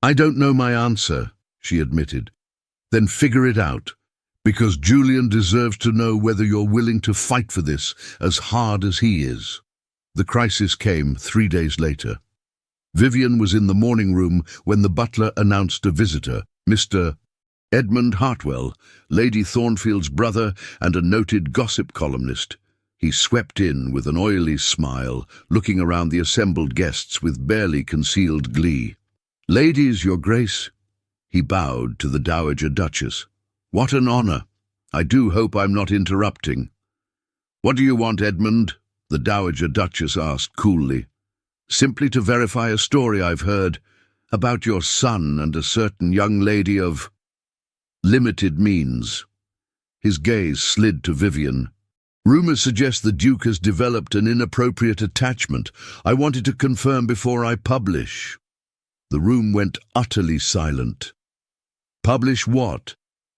I don't know my answer, she admitted. Then figure it out, because Julian deserves to know whether you're willing to fight for this as hard as he is. The crisis came 3 days later. Vivian was in the morning room when the butler announced a visitor, Mr. Edmund Hartwell, Lady Thornfield's brother and a noted gossip columnist. He swept in with an oily smile, looking around the assembled guests with barely concealed glee. Ladies, your grace. He bowed to the Dowager Duchess. What an honor. I do hope I'm not interrupting. What do you want, Edmund? The Dowager Duchess asked coolly. Simply to verify a story I've heard about your son and a certain young lady of limited means. His gaze slid to Vivian. Rumors suggest the Duke has developed an inappropriate attachment. I wanted to confirm before I publish. The room went utterly silent. Publish what?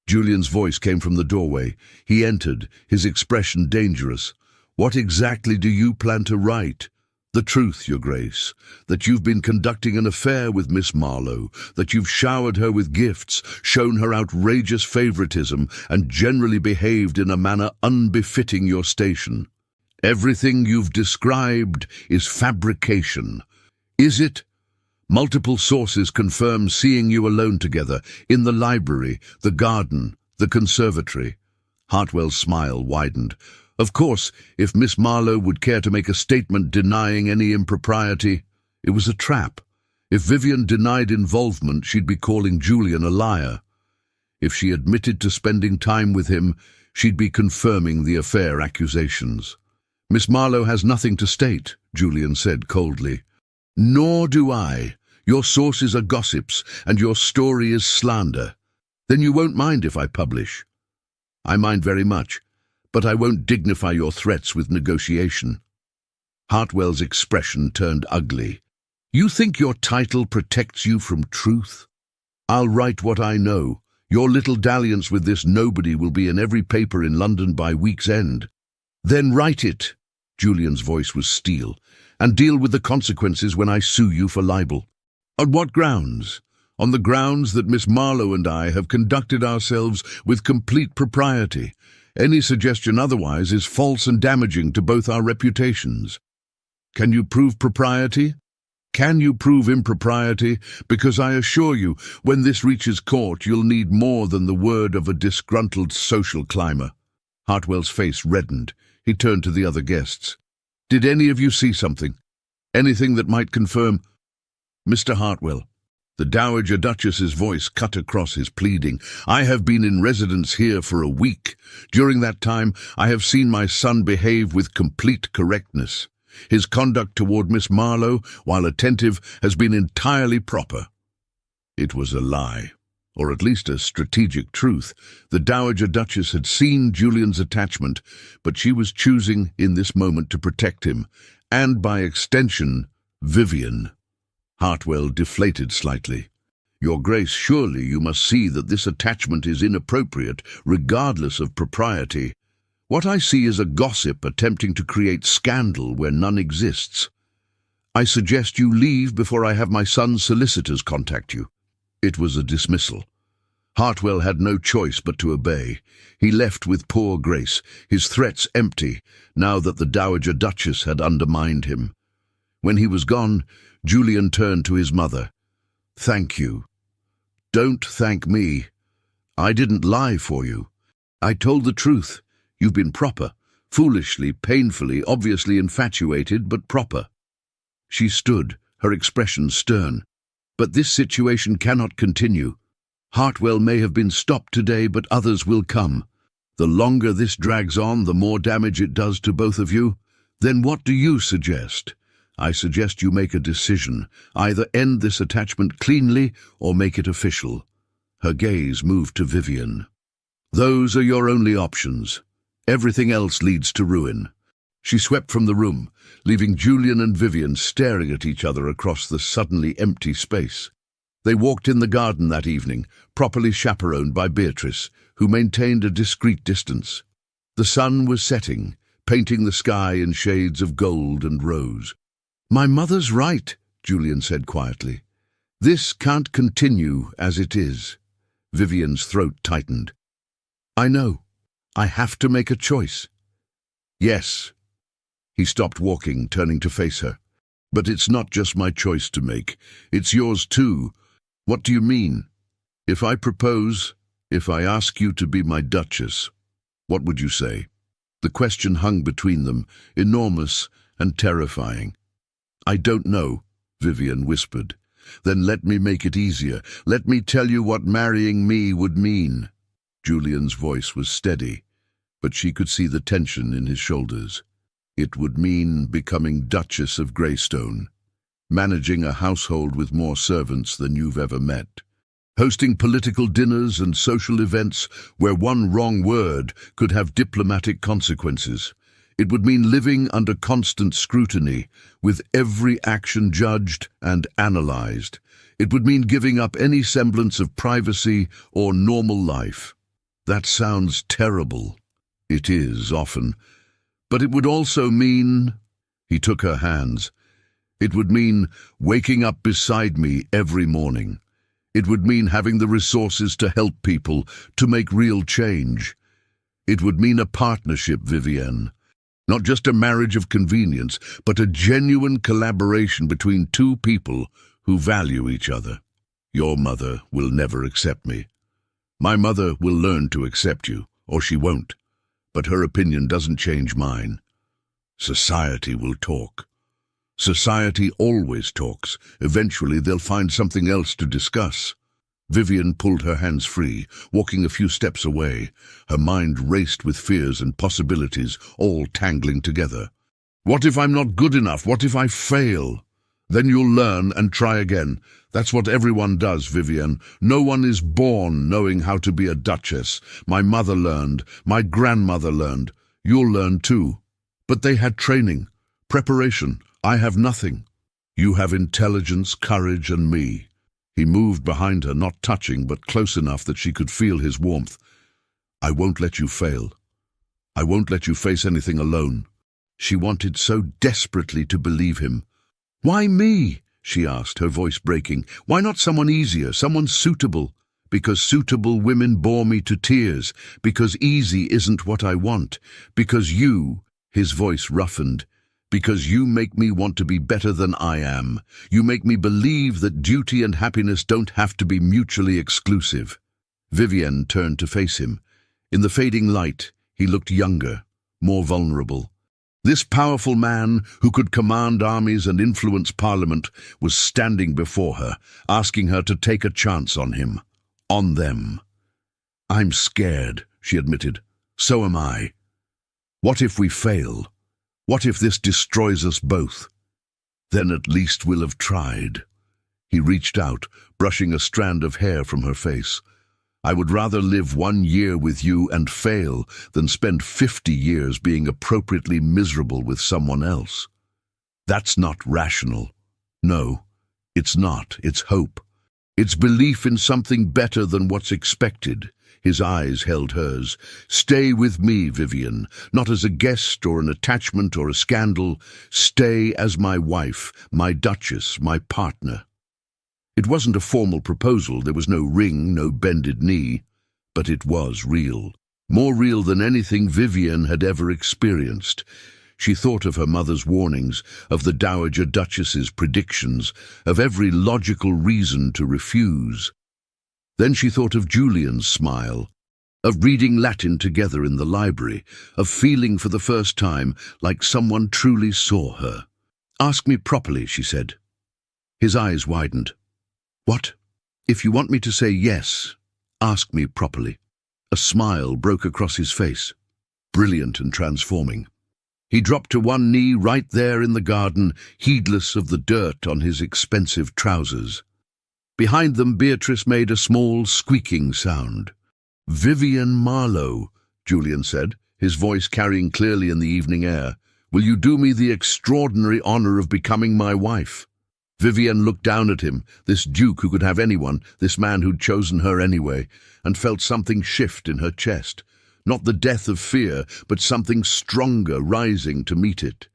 Julian's voice came from the doorway. He entered, his expression dangerous. What exactly do you plan to write? The truth, your grace, that you've been conducting an affair with Miss Marlowe, that you've showered her with gifts, shown her outrageous favoritism, and generally behaved in a manner unbefitting your station. Everything you've described is fabrication. Is it? Multiple sources confirm seeing you alone together, in the library, the garden, the conservatory. Hartwell's smile widened. Of course, if Miss Marlowe would care to make a statement denying any impropriety, it was a trap. If Vivian denied involvement, she'd be calling Julian a liar. If she admitted to spending time with him, she'd be confirming the affair accusations. Miss Marlowe has nothing to state, Julian said coldly. Nor do I. Your sources are gossips, and your story is slander. Then you won't mind if I publish. I mind very much. But I won't dignify your threats with negotiation. Hartwell's expression turned ugly. You think your title protects you from truth? I'll write what I know. Your little dalliance with this nobody will be in every paper in London by week's end. Then write it, Julian's voice was steel, and deal with the consequences when I sue you for libel. On what grounds? On the grounds that Miss Marlowe and I have conducted ourselves with complete propriety. Any suggestion otherwise is false and damaging to both our reputations. Can you prove propriety? Can you prove impropriety? Because I assure you, when this reaches court, you'll need more than the word of a disgruntled social climber. Hartwell's face reddened. He turned to the other guests. "Did any of you see something? Anything that might confirm—" "Mr. Hartwell." The Dowager Duchess's voice cut across his pleading. "I have been in residence here for a week. During that time, I have seen my son behave with complete correctness. His conduct toward Miss Marlowe, while attentive, has been entirely proper." It was a lie, or at least a strategic truth. The Dowager Duchess had seen Julian's attachment, but she was choosing in this moment to protect him, and by extension, Vivian. Hartwell deflated slightly. "Your Grace, surely you must see that this attachment is inappropriate, regardless of propriety. What I see is a gossip attempting to create scandal where none exists. I suggest you leave before I have my son's solicitors contact you." It was a dismissal. Hartwell had no choice but to obey. He left with poor grace, his threats empty, now that the Dowager Duchess had undermined him. When he was gone, Julian turned to his mother. "Thank you. Don't thank me. I didn't lie for you. I told the truth. You've been proper, foolishly, painfully, obviously infatuated, but proper." She stood, her expression stern. "But this situation cannot continue. Hartwell may have been stopped today, but others will come. The longer this drags on, the more damage it does to both of you. Then what do you suggest? I suggest you make a decision. Either end this attachment cleanly or make it official." Her gaze moved to Vivian. "Those are your only options. Everything else leads to ruin." She swept from the room, leaving Julian and Vivian staring at each other across the suddenly empty space. They walked in the garden that evening, properly chaperoned by Beatrice, who maintained a discreet distance. The sun was setting, painting the sky in shades of gold and rose. "My mother's right," Julian said quietly. "This can't continue as it is." Vivian's throat tightened. "I know. I have to make a choice." "Yes." He stopped walking, turning to face her. "But it's not just my choice to make. It's yours too. What do you mean? If I propose, if I ask you to be my Duchess, what would you say?" The question hung between them, enormous and terrifying. "I don't know," Vivian whispered. "Then let me make it easier. Let me tell you what marrying me would mean." Julian's voice was steady, but she could see the tension in his shoulders. "It would mean becoming Duchess of Greystone, managing a household with more servants than you've ever met, hosting political dinners and social events where one wrong word could have diplomatic consequences. It would mean living under constant scrutiny, with every action judged and analyzed. It would mean giving up any semblance of privacy or normal life. That sounds terrible. It is, often. But it would also mean—" He took her hands. "It would mean waking up beside me every morning. It would mean having the resources to help people, to make real change. It would mean a partnership, Vivienne. Not just a marriage of convenience, but a genuine collaboration between two people who value each other. Your mother will never accept me. My mother will learn to accept you, or she won't. But her opinion doesn't change mine. Society will talk. Society always talks. Eventually they'll find something else to discuss." Vivian pulled her hands free, walking a few steps away. Her mind raced with fears and possibilities, all tangling together. "What if I'm not good enough? What if I fail?" "Then you'll learn and try again. That's what everyone does, Vivian. No one is born knowing how to be a duchess. My mother learned. My grandmother learned. You'll learn too. But they had training, preparation. I have nothing. You have intelligence, courage, and me." He moved behind her, not touching, but close enough that she could feel his warmth. "I won't let you fail. I won't let you face anything alone." She wanted so desperately to believe him. "Why me?" she asked, her voice breaking. "Why not someone easier, someone suitable? Because suitable women bore me to tears. Because easy isn't what I want. Because you," his voice roughened, "because you make me want to be better than I am. You make me believe that duty and happiness don't have to be mutually exclusive." Vivienne turned to face him. In the fading light, he looked younger, more vulnerable. This powerful man, who could command armies and influence Parliament, was standing before her, asking her to take a chance on him. On them. "I'm scared," she admitted. "So am I. What if we fail? What if this destroys us both? Then at least we'll have tried." He reached out, brushing a strand of hair from her face. "I would rather live 1 year with you and fail than spend 50 years being appropriately miserable with someone else. That's not rational. No, it's not. It's hope. It's belief in something better than what's expected." His eyes held hers. "Stay with me, Vivian, not as a guest or an attachment or a scandal. Stay as my wife, my duchess, my partner." It wasn't a formal proposal. There was no ring, no bended knee. But it was real. More real than anything Vivian had ever experienced. She thought of her mother's warnings, of the Dowager Duchess's predictions, of every logical reason to refuse. Then she thought of Julian's smile, of reading Latin together in the library, of feeling for the first time like someone truly saw her. "Ask me properly," she said. His eyes widened. "What? If you want me to say yes, ask me properly." A smile broke across his face, brilliant and transforming. He dropped to one knee right there in the garden, heedless of the dirt on his expensive trousers. Behind them, Beatrice made a small, squeaking sound. "Vivian Marlowe," Julian said, his voice carrying clearly in the evening air. "Will you do me the extraordinary honor of becoming my wife?" Vivian looked down at him, this duke who could have anyone, this man who'd chosen her anyway, and felt something shift in her chest. Not the death of fear, but something stronger rising to meet it.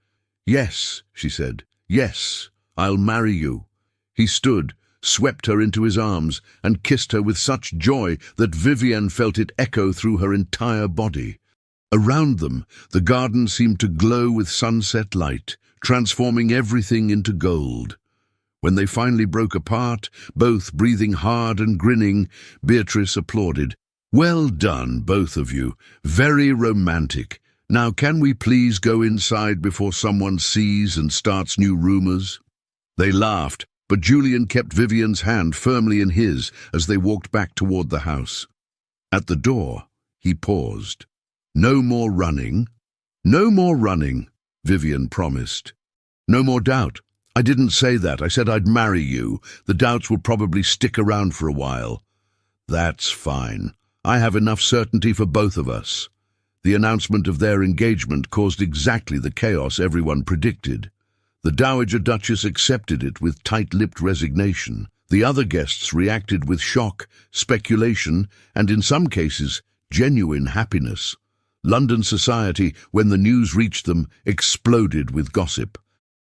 "Yes," she said. "Yes, I'll marry you." He stood, swept her into his arms, and kissed her with such joy that Vivian felt it echo through her entire body. Around them, the garden seemed to glow with sunset light, transforming everything into gold. When they finally broke apart, both breathing hard and grinning, Beatrice applauded. "Well done, both of you. Very romantic. Now can we please go inside before someone sees and starts new rumors?" They laughed, but Julian kept Vivian's hand firmly in his as they walked back toward the house. At the door, he paused. "No more running." "No more running," Vivian promised. "No more doubt. I didn't say that. I said I'd marry you. The doubts will probably stick around for a while." "That's fine. I have enough certainty for both of us." The announcement of their engagement caused exactly the chaos everyone predicted. The Dowager Duchess accepted it with tight-lipped resignation. The other guests reacted with shock, speculation, and in some cases, genuine happiness. London society, when the news reached them, exploded with gossip.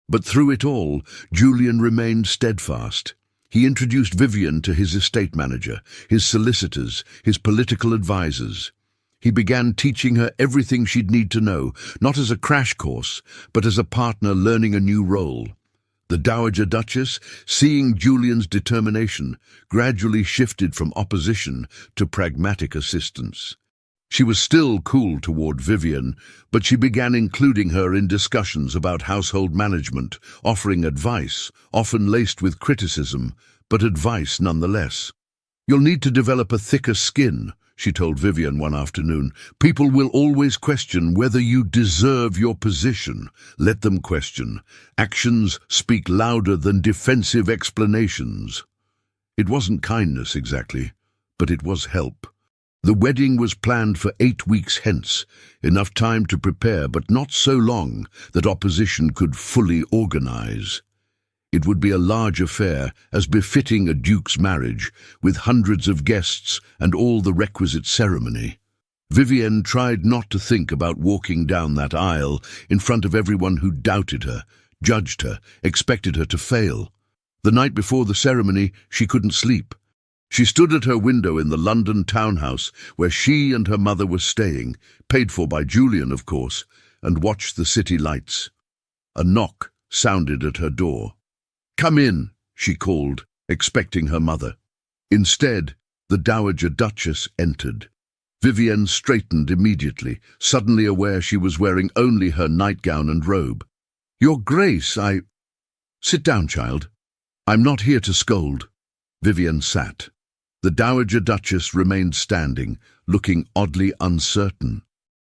But through it all, Julian remained steadfast. He introduced Vivian to his estate manager, his solicitors, his political advisors. He began teaching her everything she'd need to know, not as a crash course, but as a partner learning a new role. The Dowager Duchess, seeing Julian's determination, gradually shifted from opposition to pragmatic assistance. She was still cool toward Vivian, but she began including her in discussions about household management, offering advice, often laced with criticism, but advice nonetheless. "You'll need to develop a thicker skin," she told Vivian one afternoon. "People will always question whether you deserve your position. Let them question. Actions speak louder than defensive explanations." It wasn't kindness exactly, but it was help. The wedding was planned for 8 weeks hence, enough time to prepare, but not so long that opposition could fully organize. It would be a large affair, as befitting a duke's marriage, with hundreds of guests and all the requisite ceremony. Vivian tried not to think about walking down that aisle in front of everyone who doubted her, judged her, expected her to fail. The night before the ceremony, she couldn't sleep. She stood at her window in the London townhouse where she and her mother were staying, paid for by Julian, of course, and watched the city lights. A knock sounded at her door. "Come in," she called, expecting her mother. Instead, the Dowager Duchess entered. Vivienne straightened immediately, suddenly aware she was wearing only her nightgown and robe. "Your Grace, I—" "Sit down, child. I'm not here to scold." Vivienne sat. The Dowager Duchess remained standing, looking oddly uncertain.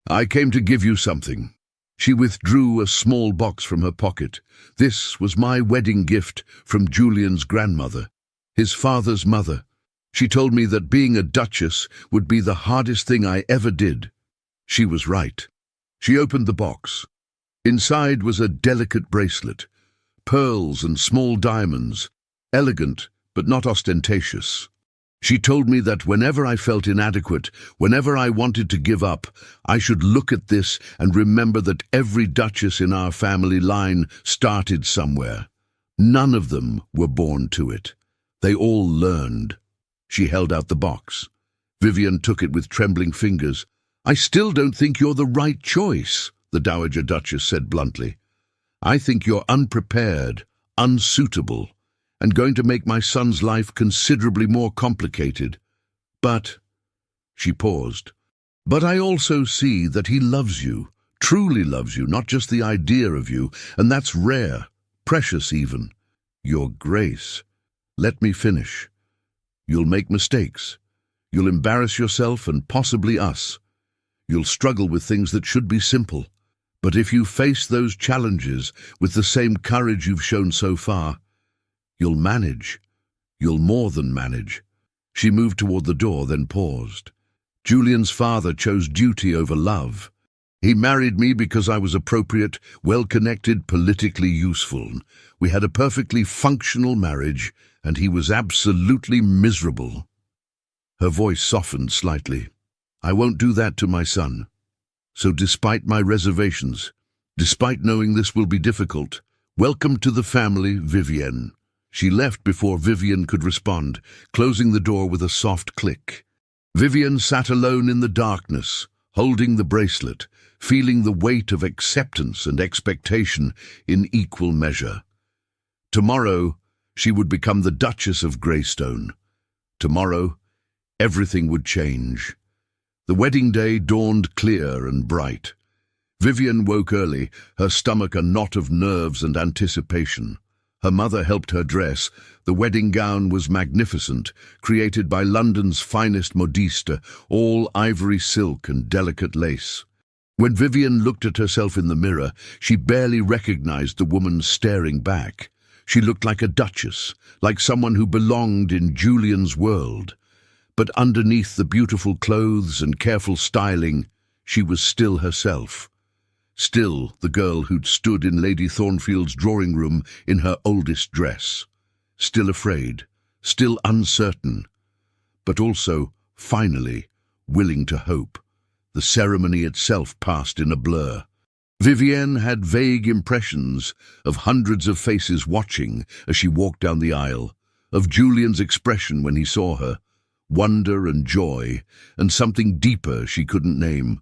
"I came to give you something." She withdrew a small box from her pocket. "This was my wedding gift from Julian's grandmother, his father's mother. She told me that being a duchess would be the hardest thing I ever did. She was right." She opened the box. Inside was a delicate bracelet, pearls and small diamonds, elegant but not ostentatious. She told me that whenever I felt inadequate, whenever I wanted to give up, I should look at this and remember that every duchess in our family line started somewhere. None of them were born to it. They all learned. She held out the box. Vivienne took it with trembling fingers. "I still don't think you're the right choice," the Dowager Duchess said bluntly. "I think you're unprepared, unsuitable, and going to make my son's life considerably more complicated. But—" she paused. "But I also see that he loves you, truly loves you, not just the idea of you, and that's rare, precious even. Your Grace, let me finish. You'll make mistakes. You'll embarrass yourself and possibly us. You'll struggle with things that should be simple. But if you face those challenges with the same courage you've shown so far, you'll manage. You'll more than manage." She moved toward the door, then paused. "Julian's father chose duty over love. He married me because I was appropriate, well-connected, politically useful. We had a perfectly functional marriage, and he was absolutely miserable." Her voice softened slightly. "I won't do that to my son. So despite my reservations, despite knowing this will be difficult, welcome to the family, Vivienne." She left before Vivienne could respond, closing the door with a soft click. Vivienne sat alone in the darkness, holding the bracelet, feeling the weight of acceptance and expectation in equal measure. Tomorrow, she would become the Duchess of Greystone. Tomorrow, everything would change. The wedding day dawned clear and bright. Vivienne woke early, her stomach a knot of nerves and anticipation. Her mother helped her dress. The wedding gown was magnificent, created by London's finest modiste, all ivory silk and delicate lace. When Vivienne looked at herself in the mirror, she barely recognized the woman staring back. She looked like a duchess, like someone who belonged in Julian's world. But underneath the beautiful clothes and careful styling, she was still herself. Still the girl who'd stood in Lady Thornfield's drawing room in her oldest dress. Still afraid, still uncertain, but also, finally, willing to hope. The ceremony itself passed in a blur. Vivienne had vague impressions of hundreds of faces watching as she walked down the aisle, of Julian's expression when he saw her, wonder and joy, and something deeper she couldn't name,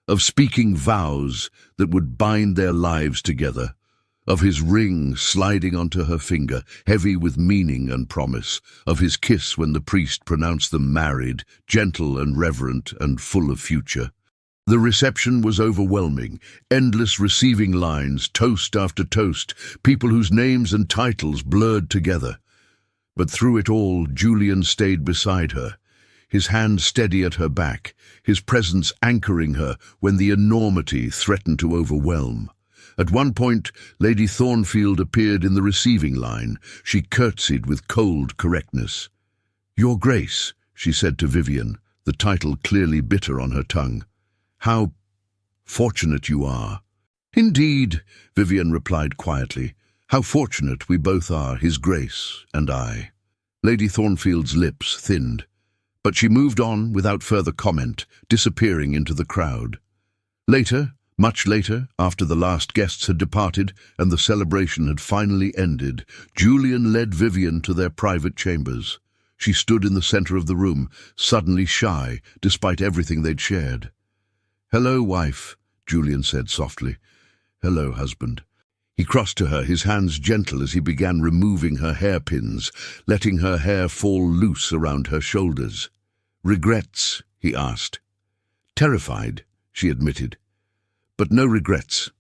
of speaking vows that would bind their lives together, of his ring sliding onto her finger, heavy with meaning and promise, of his kiss when the priest pronounced them married, gentle and reverent and full of future. The reception was overwhelming, endless receiving lines, toast after toast, people whose names and titles blurred together. But through it all, Julian stayed beside her, his hand steady at her back, his presence anchoring her when the enormity threatened to overwhelm. At one point, Lady Thornfield appeared in the receiving line. She curtsied with cold correctness. "Your Grace," she said to Vivienne, the title clearly bitter on her tongue. "How fortunate you are." "Indeed," Vivienne replied quietly. "How fortunate we both are, His Grace and I." Lady Thornfield's lips thinned, but she moved on without further comment, disappearing into the crowd. Later, much later, after the last guests had departed and the celebration had finally ended, Julian led Vivienne to their private chambers. She stood in the center of the room, suddenly shy, despite everything they'd shared. "Hello, wife," Julian said softly. "Hello, husband." He crossed to her, his hands gentle as he began removing her hairpins, letting her hair fall loose around her shoulders. "Regrets?" he asked. Terrified, she admitted, but no regrets.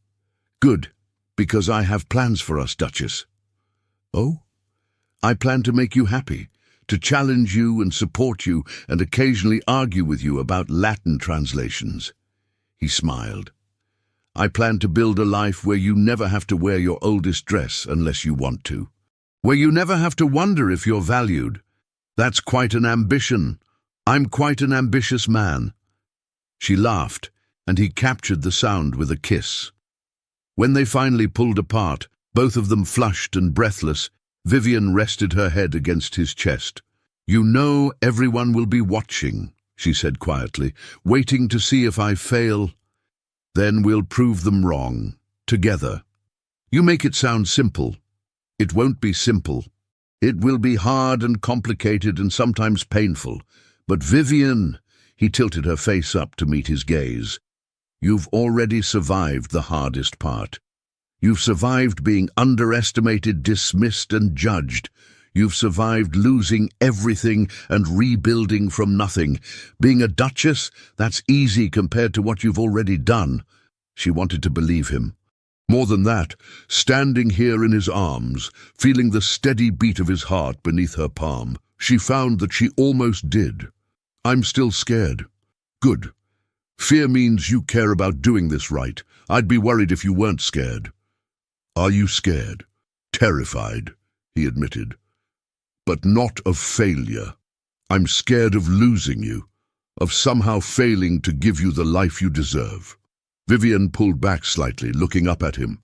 Good, because I have plans for us, Duchess. Oh? I plan to make you happy, to challenge you and support you and occasionally argue with you about Latin translations. He smiled. I plan to build a life where you never have to wear your oldest dress unless you want to. Where you never have to wonder if you're valued. That's quite an ambition. I'm quite an ambitious man. She laughed, and he captured the sound with a kiss. When they finally pulled apart, both of them flushed and breathless, Vivian rested her head against his chest. You know everyone will be watching, she said quietly, waiting to see if I fail. Then we'll prove them wrong, together. You make it sound simple. It won't be simple. It will be hard and complicated and sometimes painful. But Vivian, he tilted her face up to meet his gaze, you've already survived the hardest part. You've survived being underestimated, dismissed and judged. You've survived losing everything and rebuilding from nothing. Being a duchess, that's easy compared to what you've already done. She wanted to believe him. More than that, standing here in his arms, feeling the steady beat of his heart beneath her palm, she found that she almost did. I'm still scared. Good. Fear means you care about doing this right. I'd be worried if you weren't scared. Are you scared? Terrified, he admitted. But not of failure. I'm scared of losing you, of somehow failing to give you the life you deserve. Vivian pulled back slightly, looking up at him.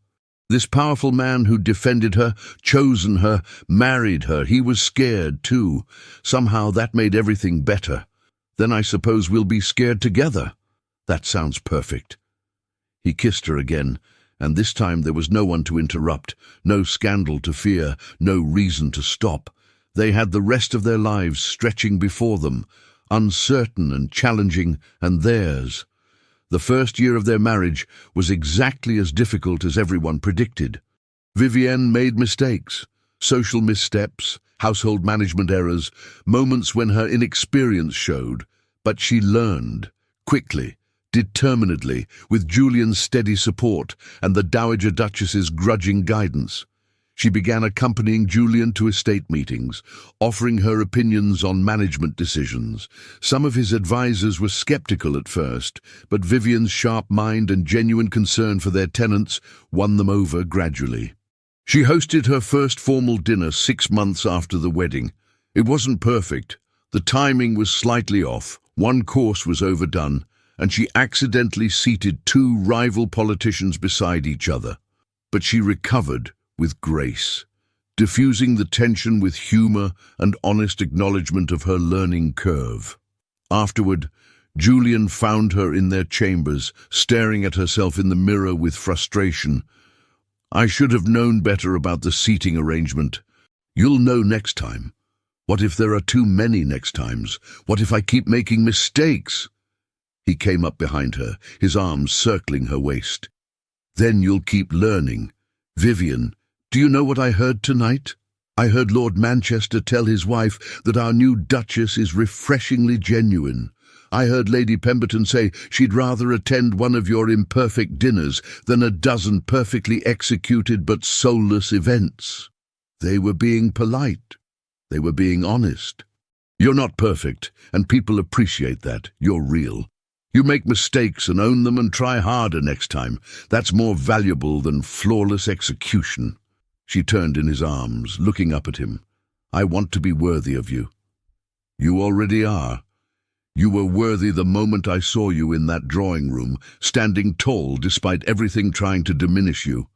This powerful man who defended her, chosen her, married her, he was scared too. Somehow that made everything better. Then I suppose we'll be scared together. That sounds perfect. He kissed her again, and this time there was no one to interrupt, no scandal to fear, no reason to stop. They had the rest of their lives stretching before them, uncertain and challenging, and theirs. The first year of their marriage was exactly as difficult as everyone predicted. Vivienne made mistakes, social missteps, household management errors, moments when her inexperience showed, but she learned, quickly, determinedly, with Julian's steady support and the Dowager Duchess's grudging guidance. She began accompanying Julian to estate meetings, offering her opinions on management decisions. Some of his advisors were skeptical at first, but Vivian's sharp mind and genuine concern for their tenants won them over gradually. She hosted her first formal dinner 6 months after the wedding. It wasn't perfect. The timing was slightly off, one course was overdone, and she accidentally seated 2 rival politicians beside each other. But she recovered with grace, diffusing the tension with humor and honest acknowledgement of her learning curve. Afterward, Julian found her in their chambers, staring at herself in the mirror with frustration. I should have known better about the seating arrangement. You'll know next time. What if there are too many next times? What if I keep making mistakes? He came up behind her, his arms circling her waist. Then you'll keep learning. Vivian, do you know what I heard tonight? I heard Lord Manchester tell his wife that our new Duchess is refreshingly genuine. I heard Lady Pemberton say she'd rather attend one of your imperfect dinners than a dozen perfectly executed but soulless events. They were being polite. They were being honest. You're not perfect, and people appreciate that. You're real. You make mistakes and own them and try harder next time. That's more valuable than flawless execution. She turned in his arms, looking up at him. I want to be worthy of you. You already are. You were worthy the moment I saw you in that drawing room, standing tall despite everything trying to diminish you.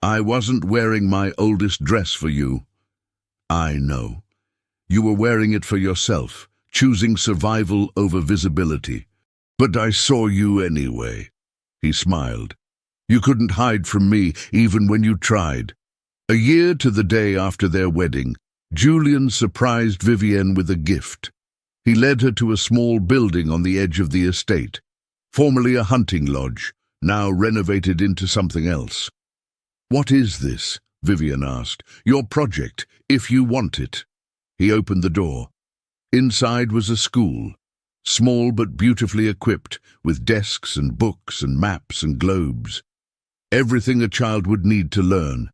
I wasn't wearing my oldest dress for you. I know. You were wearing it for yourself, choosing survival over visibility. But I saw you anyway. He smiled. You couldn't hide from me even when you tried. A year to the day after their wedding, Julian surprised Vivienne with a gift. He led her to a small building on the edge of the estate, formerly a hunting lodge, now renovated into something else. What is this? Vivian asked. Your project, if you want it. He opened the door. Inside was a school. small but beautifully equipped, with desks and books and maps and globes. Everything a child would need to learn.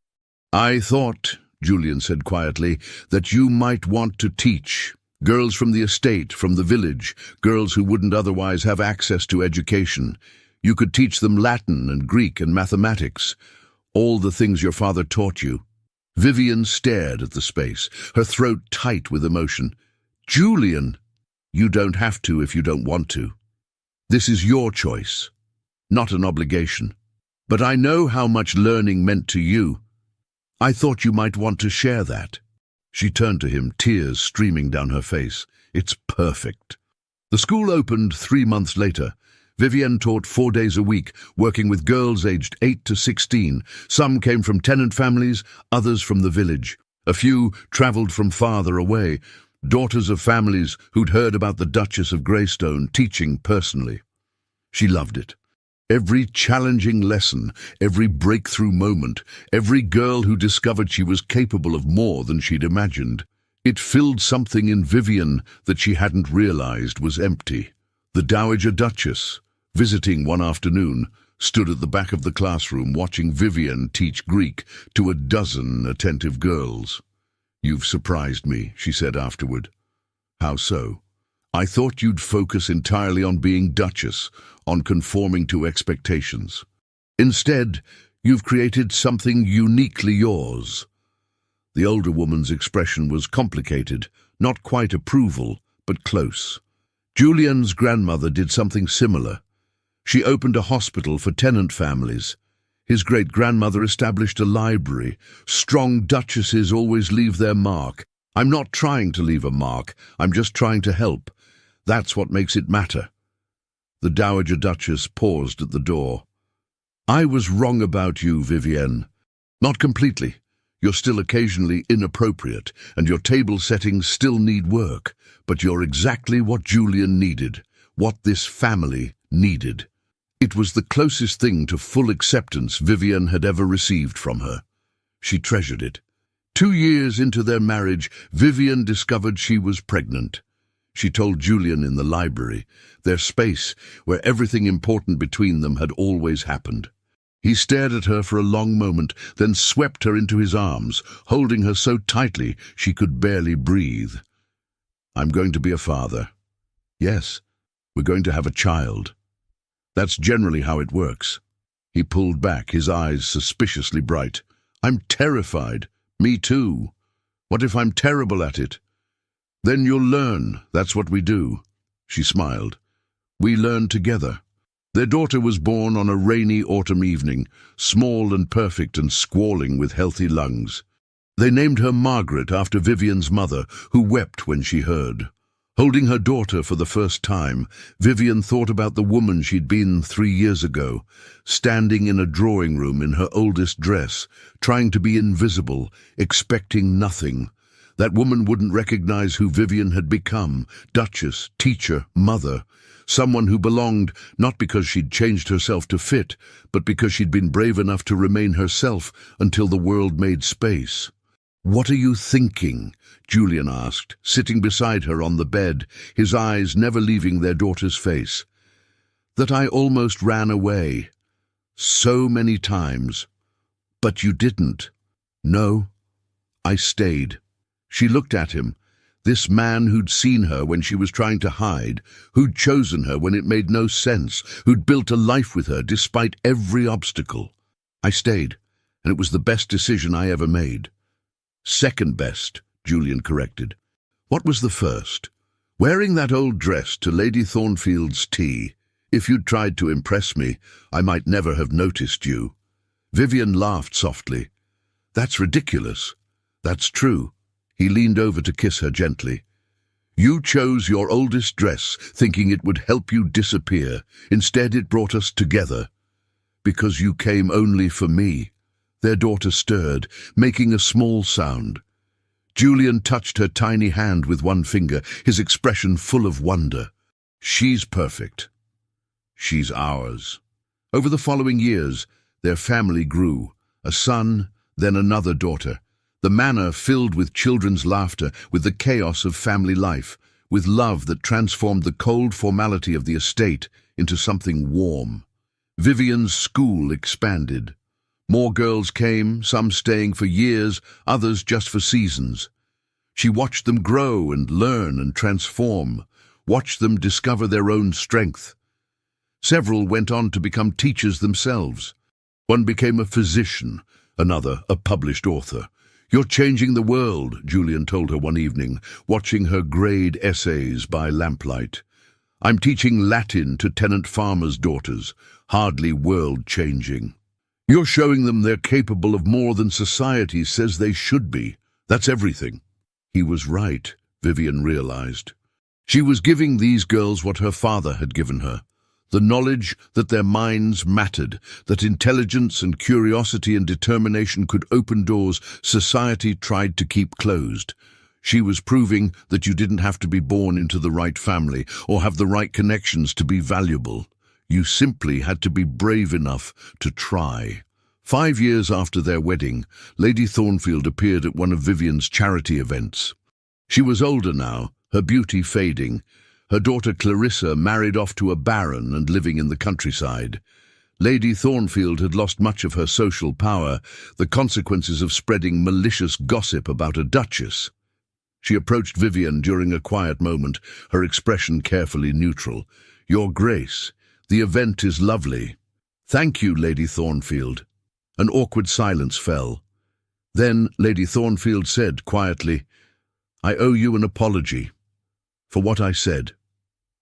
"I thought," Julian said quietly, "that you might want to teach. Girls from the estate, from the village, girls who wouldn't otherwise have access to education. You could teach them Latin and Greek and mathematics, all the things your father taught you." Vivian stared at the space, her throat tight with emotion. "Julian, you don't have to if you don't want to. This is your choice, not an obligation. But I know how much learning meant to you. I thought you might want to share that." She turned to him, tears streaming down her face. "It's perfect." The school opened 3 months later. Vivienne taught 4 days a week, working with girls aged 8 to 16. Some came from tenant families, others from the village. A few travelled from farther away, daughters of families who'd heard about the Duchess of Greystone teaching personally. She loved it. Every challenging lesson, every breakthrough moment, every girl who discovered she was capable of more than she'd imagined. It filled something in Vivienne that she hadn't realized was empty. The Dowager Duchess, visiting one afternoon, stood at the back of the classroom watching Vivienne teach Greek to a dozen attentive girls. "You've surprised me," she said afterward. "How so?" "I thought you'd focus entirely on being Duchess, on conforming to expectations. Instead, you've created something uniquely yours." The older woman's expression was complicated, not quite approval, but close. Julian's grandmother did something similar. She opened a hospital for tenant families. His great-grandmother established a library. Strong duchesses always leave their mark. I'm not trying to leave a mark, I'm just trying to help. That's what makes it matter. The Dowager Duchess paused at the door. "I was wrong about you, Vivienne. Not completely. You're still occasionally inappropriate, and your table settings still need work, but you're exactly what Julian needed, what this family needed." It was the closest thing to full acceptance Vivienne had ever received from her. She treasured it. 2 years into their marriage, Vivienne discovered she was pregnant. She told Julian in the library, their space where everything important between them had always happened. He stared at her for a long moment, then swept her into his arms, holding her so tightly she could barely breathe. "I'm going to be a father. Yes, we're going to have a child. That's generally how it works." He pulled back, his eyes suspiciously bright. "I'm terrified. Me too. What if I'm terrible at it?" "Then you'll learn. That's what we do." She smiled. "We learn together." Their daughter was born on a rainy autumn evening, small and perfect and squalling with healthy lungs. They named her Margaret after Vivienne's mother, who wept when she heard. Holding her daughter for the first time, Vivienne thought about the woman she'd been 3 years ago, standing in a drawing room in her oldest dress, trying to be invisible, expecting nothing. That woman wouldn't recognize who Vivienne had become, duchess, teacher, mother, someone who belonged not because she'd changed herself to fit, but because she'd been brave enough to remain herself until the world made space. "What are you thinking?" Julian asked, sitting beside her on the bed, his eyes never leaving their daughter's face. "That I almost ran away. So many times. But you didn't." "No, I stayed." She looked at him, this man who'd seen her when she was trying to hide, who'd chosen her when it made no sense, who'd built a life with her despite every obstacle. "I stayed, and it was the best decision I ever made." "Second best," Julian corrected. "What was the first?" "Wearing that old dress to Lady Thornfield's tea. If you'd tried to impress me, I might never have noticed you." Vivienne laughed softly. "That's ridiculous." "That's true." He leaned over to kiss her gently. "You chose your oldest dress, thinking it would help you disappear. Instead, it brought us together. Because you came only for me." Their daughter stirred, making a small sound. Julian touched her tiny hand with one finger, his expression full of wonder. "She's perfect. She's ours." Over the following years, their family grew. A son, then another daughter. The manor filled with children's laughter, with the chaos of family life, with love that transformed the cold formality of the estate into something warm. Vivian's school expanded. More girls came, some staying for years, others just for seasons. She watched them grow and learn and transform, watched them discover their own strength. Several went on to become teachers themselves. One became a physician, another a published author. "You're changing the world," Julian told her one evening, watching her grade essays by lamplight. "I'm teaching Latin to tenant farmers' daughters, hardly world-changing. You're showing them they're capable of more than society says they should be. That's everything." He was right, Vivian realized. She was giving these girls what her father had given her, the knowledge that their minds mattered, that intelligence and curiosity and determination could open doors society tried to keep closed. She was proving that you didn't have to be born into the right family or have the right connections to be valuable. You simply had to be brave enough to try. 5 years after their wedding, Lady Thornfield appeared at one of Vivian's charity events. She was older now, her beauty fading. Her daughter Clarissa married off to a baron and living in the countryside. Lady Thornfield had lost much of her social power, the consequences of spreading malicious gossip about a duchess. She approached Vivian during a quiet moment, her expression carefully neutral. "Your Grace, the event is lovely." "Thank you, Lady Thornfield." An awkward silence fell. Then Lady Thornfield said quietly, "I owe you an apology for what I said,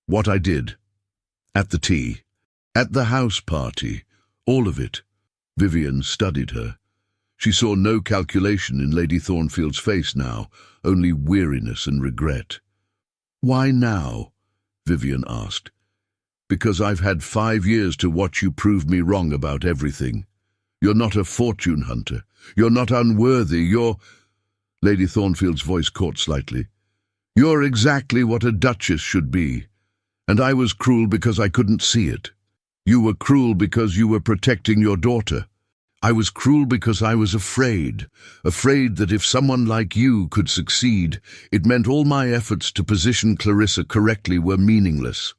what I did. At the tea, at the house party, all of it." Vivian studied her. She saw no calculation in Lady Thornfield's face now, only weariness and regret. "Why now?" Vivian asked. "Because I've had 5 years to watch you prove me wrong about everything. You're not a fortune hunter. You're not unworthy. You're—" Lady Thornfield's voice caught slightly. "You're exactly what a duchess should be. And I was cruel because I couldn't see it. You were cruel because you were protecting your daughter. I was cruel because I was afraid that if someone like you could succeed, it meant all my efforts to position Clarissa correctly were meaningless.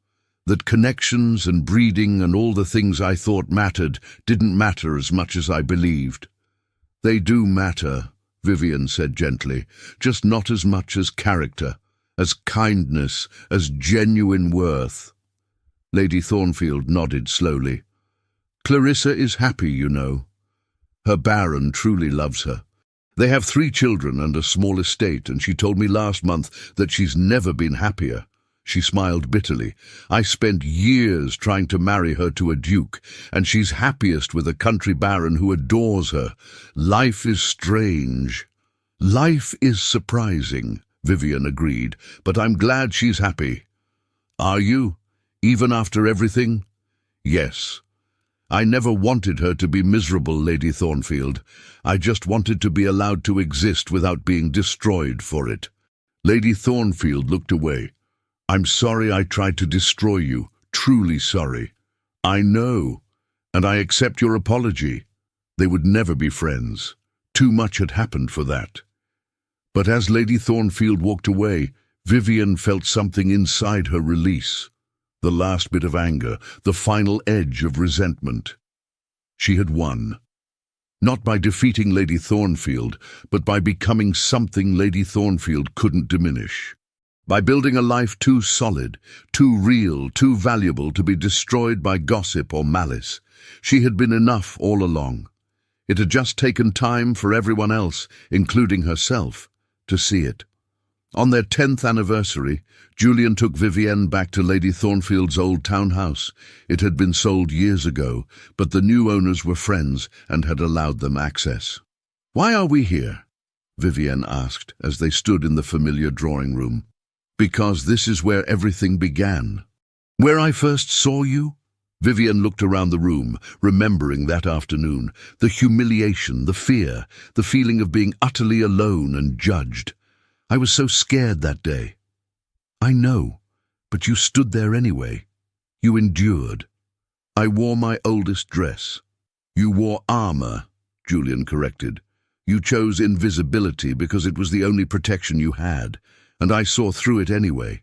That connections and breeding and all the things I thought mattered didn't matter as much as I believed." "They do matter," Vivian said gently, "just not as much as character, as kindness, as genuine worth." Lady Thornfield nodded slowly. "Clarissa is happy, you know. Her baron truly loves her. They have 3 children and a small estate, and she told me last month that she's never been happier." She smiled bitterly. "I spent years trying to marry her to a duke, and she's happiest with a country baron who adores her. Life is strange." "Life is surprising," Vivian agreed, "but I'm glad she's happy." "Are you? Even after everything?" "Yes. I never wanted her to be miserable, Lady Thornfield. I just wanted to be allowed to exist without being destroyed for it." Lady Thornfield looked away. "I'm sorry I tried to destroy you, truly sorry." "I know, and I accept your apology." They would never be friends. Too much had happened for that. But as Lady Thornfield walked away, Vivian felt something inside her release. The last bit of anger, the final edge of resentment. She had won. Not by defeating Lady Thornfield, but by becoming something Lady Thornfield couldn't diminish. By building a life too solid, too real, too valuable to be destroyed by gossip or malice. She had been enough all along. It had just taken time for everyone else, including herself, to see it. On their 10th anniversary, Julian took Vivienne back to Lady Thornfield's old townhouse. It had been sold years ago, but the new owners were friends and had allowed them access. "Why are we here?" Vivienne asked as they stood in the familiar drawing room. "Because this is where everything began. Where I first saw you?" Vivian looked around the room, remembering that afternoon, the humiliation, the fear, the feeling of being utterly alone and judged. "I was so scared that day." "I know, but you stood there anyway. You endured." "I wore my oldest dress." "You wore armor," Julian corrected. "You chose invisibility because it was the only protection you had, and I saw through it anyway."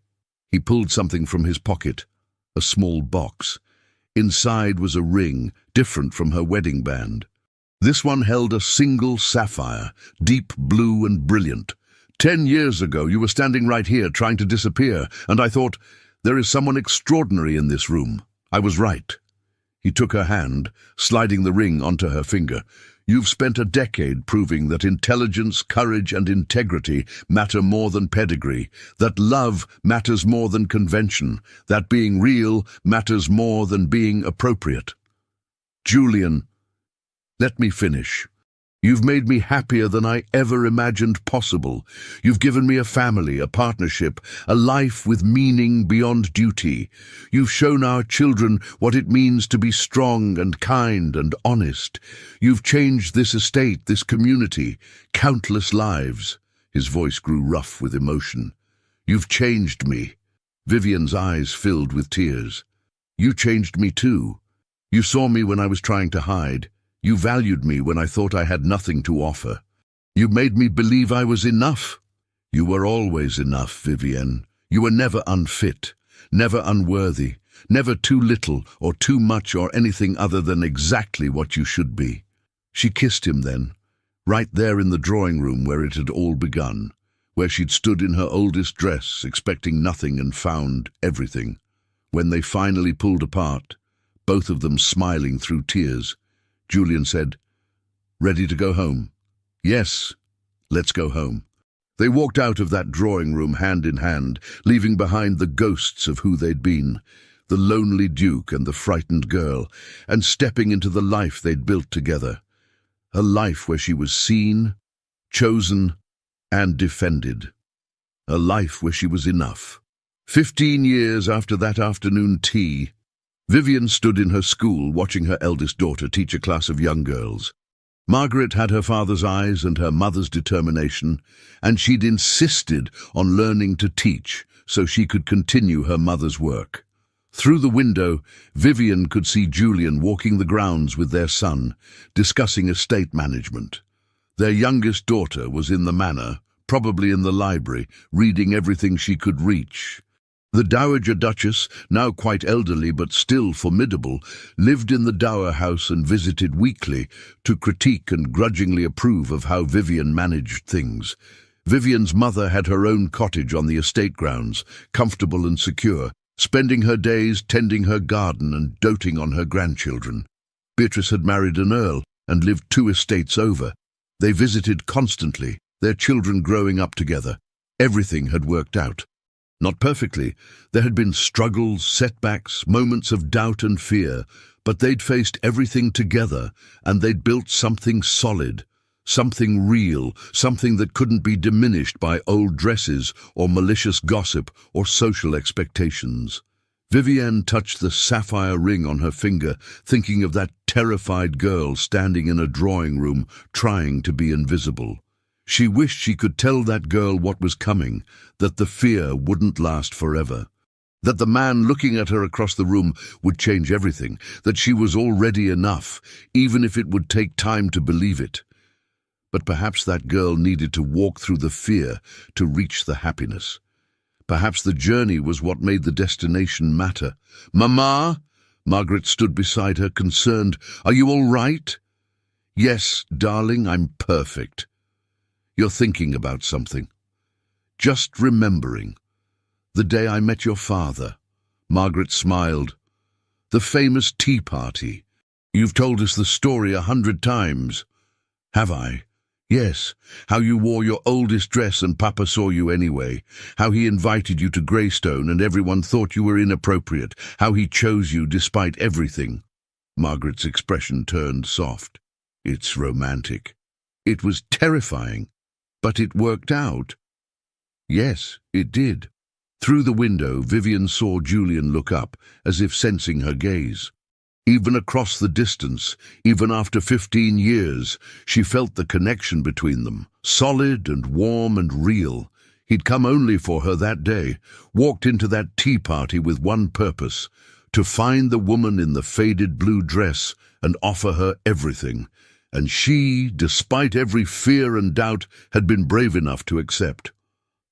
He pulled something from his pocket, a small box. Inside was a ring, different from her wedding band. This one held a single sapphire, deep blue and brilliant. 10 years ago, you were standing right here trying to disappear, and I thought, there is someone extraordinary in this room. I was right. He took her hand, sliding the ring onto her finger. You've spent a decade proving that intelligence, courage, and integrity matter more than pedigree, that love matters more than convention, that being real matters more than being appropriate. Julian, let me finish. You've made me happier than I ever imagined possible. You've given me a family, a partnership, a life with meaning beyond duty. You've shown our children what it means to be strong and kind and honest. You've changed this estate, this community, countless lives. His voice grew rough with emotion. You've changed me. Vivian's eyes filled with tears. You changed me too. You saw me when I was trying to hide. You valued me when I thought I had nothing to offer. You made me believe I was enough. You were always enough, Vivian. You were never unfit, never unworthy, never too little or too much or anything other than exactly what you should be. She kissed him then, right there in the drawing room where it had all begun, where she'd stood in her oldest dress, expecting nothing and found everything. When they finally pulled apart, both of them smiling through tears, Julian said, "Ready to go home?" "Yes, let's go home." They walked out of that drawing room hand in hand, leaving behind the ghosts of who they'd been, the lonely Duke and the frightened girl, and stepping into the life they'd built together. A life where she was seen, chosen, and defended. A life where she was enough. 15 years after that afternoon tea, Vivian stood in her school watching her eldest daughter teach a class of young girls. Margaret had her father's eyes and her mother's determination, and she'd insisted on learning to teach so she could continue her mother's work. Through the window, Vivian could see Julian walking the grounds with their son, discussing estate management. Their youngest daughter was in the manor, probably in the library, reading everything she could reach. The Dowager Duchess, now quite elderly but still formidable, lived in the dower house and visited weekly to critique and grudgingly approve of how Vivian managed things. Vivian's mother had her own cottage on the estate grounds, comfortable and secure, spending her days tending her garden and doting on her grandchildren. Beatrice had married an earl and lived 2 estates over. They visited constantly, their children growing up together. Everything had worked out. Not perfectly. There had been struggles, setbacks, moments of doubt and fear, but they'd faced everything together, and they'd built something solid, something real, something that couldn't be diminished by old dresses or malicious gossip or social expectations. Vivian touched the sapphire ring on her finger, thinking of that terrified girl standing in a drawing room, trying to be invisible. She wished she could tell that girl what was coming, that the fear wouldn't last forever, that the man looking at her across the room would change everything, that she was already enough, even if it would take time to believe it. But perhaps that girl needed to walk through the fear to reach the happiness. Perhaps the journey was what made the destination matter. "Mama?" Margaret stood beside her, concerned. "Are you all right?" "Yes, darling, I'm perfect." "You're thinking about something." "Just remembering. The day I met your father." Margaret smiled. "The famous tea party. You've told us the story 100 times." "Have I?" "Yes. How you wore your oldest dress and Papa saw you anyway. How he invited you to Greystone and everyone thought you were inappropriate. How he chose you despite everything." Margaret's expression turned soft. "It's romantic." "It was terrifying. But it worked out." "Yes, it did." Through the window, Vivian saw Julian look up, as if sensing her gaze. Even across the distance, even after 15 years, she felt the connection between them, solid and warm and real. He'd come only for her that day, walked into that tea party with one purpose, to find the woman in the faded blue dress and offer her everything. And she, despite every fear and doubt, had been brave enough to accept.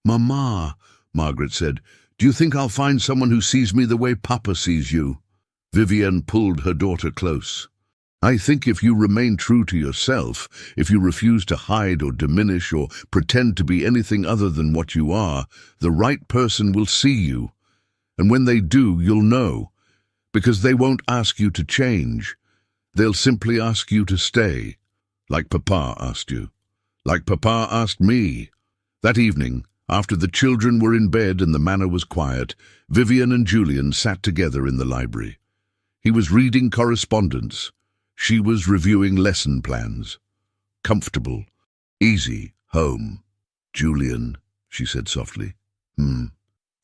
"Mama," Margaret said, Do you think I'll find someone who sees me the way Papa sees you? Vivienne pulled her daughter close. I think if you remain true to yourself, if you refuse to hide or diminish or pretend to be anything other than what you are, the right person will see you. And when they do, you'll know. Because they won't ask you to change. They'll simply ask you to stay. Like Papa asked you. Like Papa asked me. That evening, after the children were in bed and the manor was quiet, Vivienne and Julian sat together in the library. He was reading correspondence. She was reviewing lesson plans. Comfortable, easy, home. Julian, she said softly.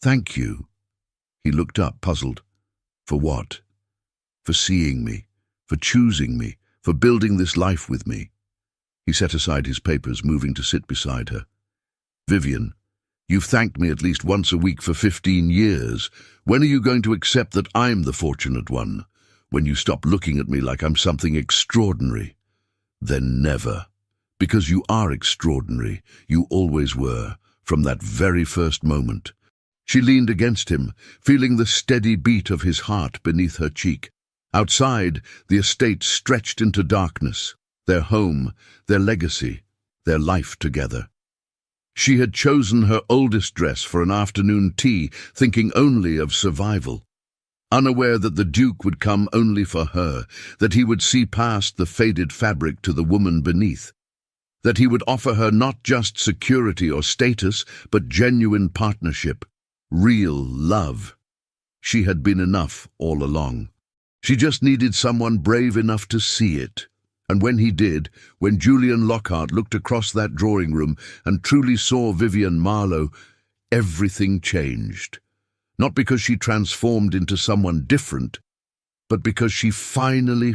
Thank you. He looked up, puzzled. For what? For seeing me, for choosing me, for building this life with me. He set aside his papers, moving to sit beside her. Vivienne, you've thanked me at least once a week for 15 years. When are you going to accept that I'm the fortunate one? When you stop looking at me like I'm something extraordinary? Then never. Because you are extraordinary. You always were, from that very first moment. She leaned against him, feeling the steady beat of his heart beneath her cheek. Outside, the estate stretched into darkness, their home, their legacy, their life together. She had chosen her oldest dress for an afternoon tea, thinking only of survival. Unaware that the Duke would come only for her, that he would see past the faded fabric to the woman beneath, that he would offer her not just security or status, but genuine partnership, real love. She had been enough all along. She just needed someone brave enough to see it. And when he did, when Julian Lockhart looked across that drawing room and truly saw Vivienne Marlowe, everything changed. Not because she transformed into someone different, but because she finally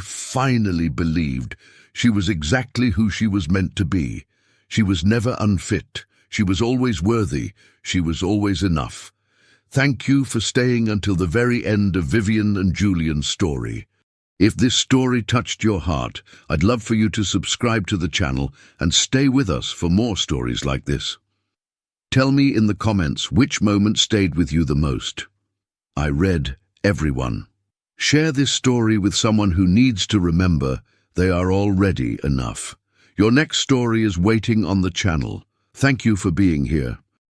believed she was exactly who she was meant to be. She was never unfit. She was always worthy. She was always enough. Thank you for staying until the very end of Vivienne and Julian's story. If this story touched your heart, I'd love for you to subscribe to the channel and stay with us for more stories like this. Tell me in the comments which moment stayed with you the most. I read everyone. Share this story with someone who needs to remember they are already enough. Your next story is waiting on the channel. Thank you for being here.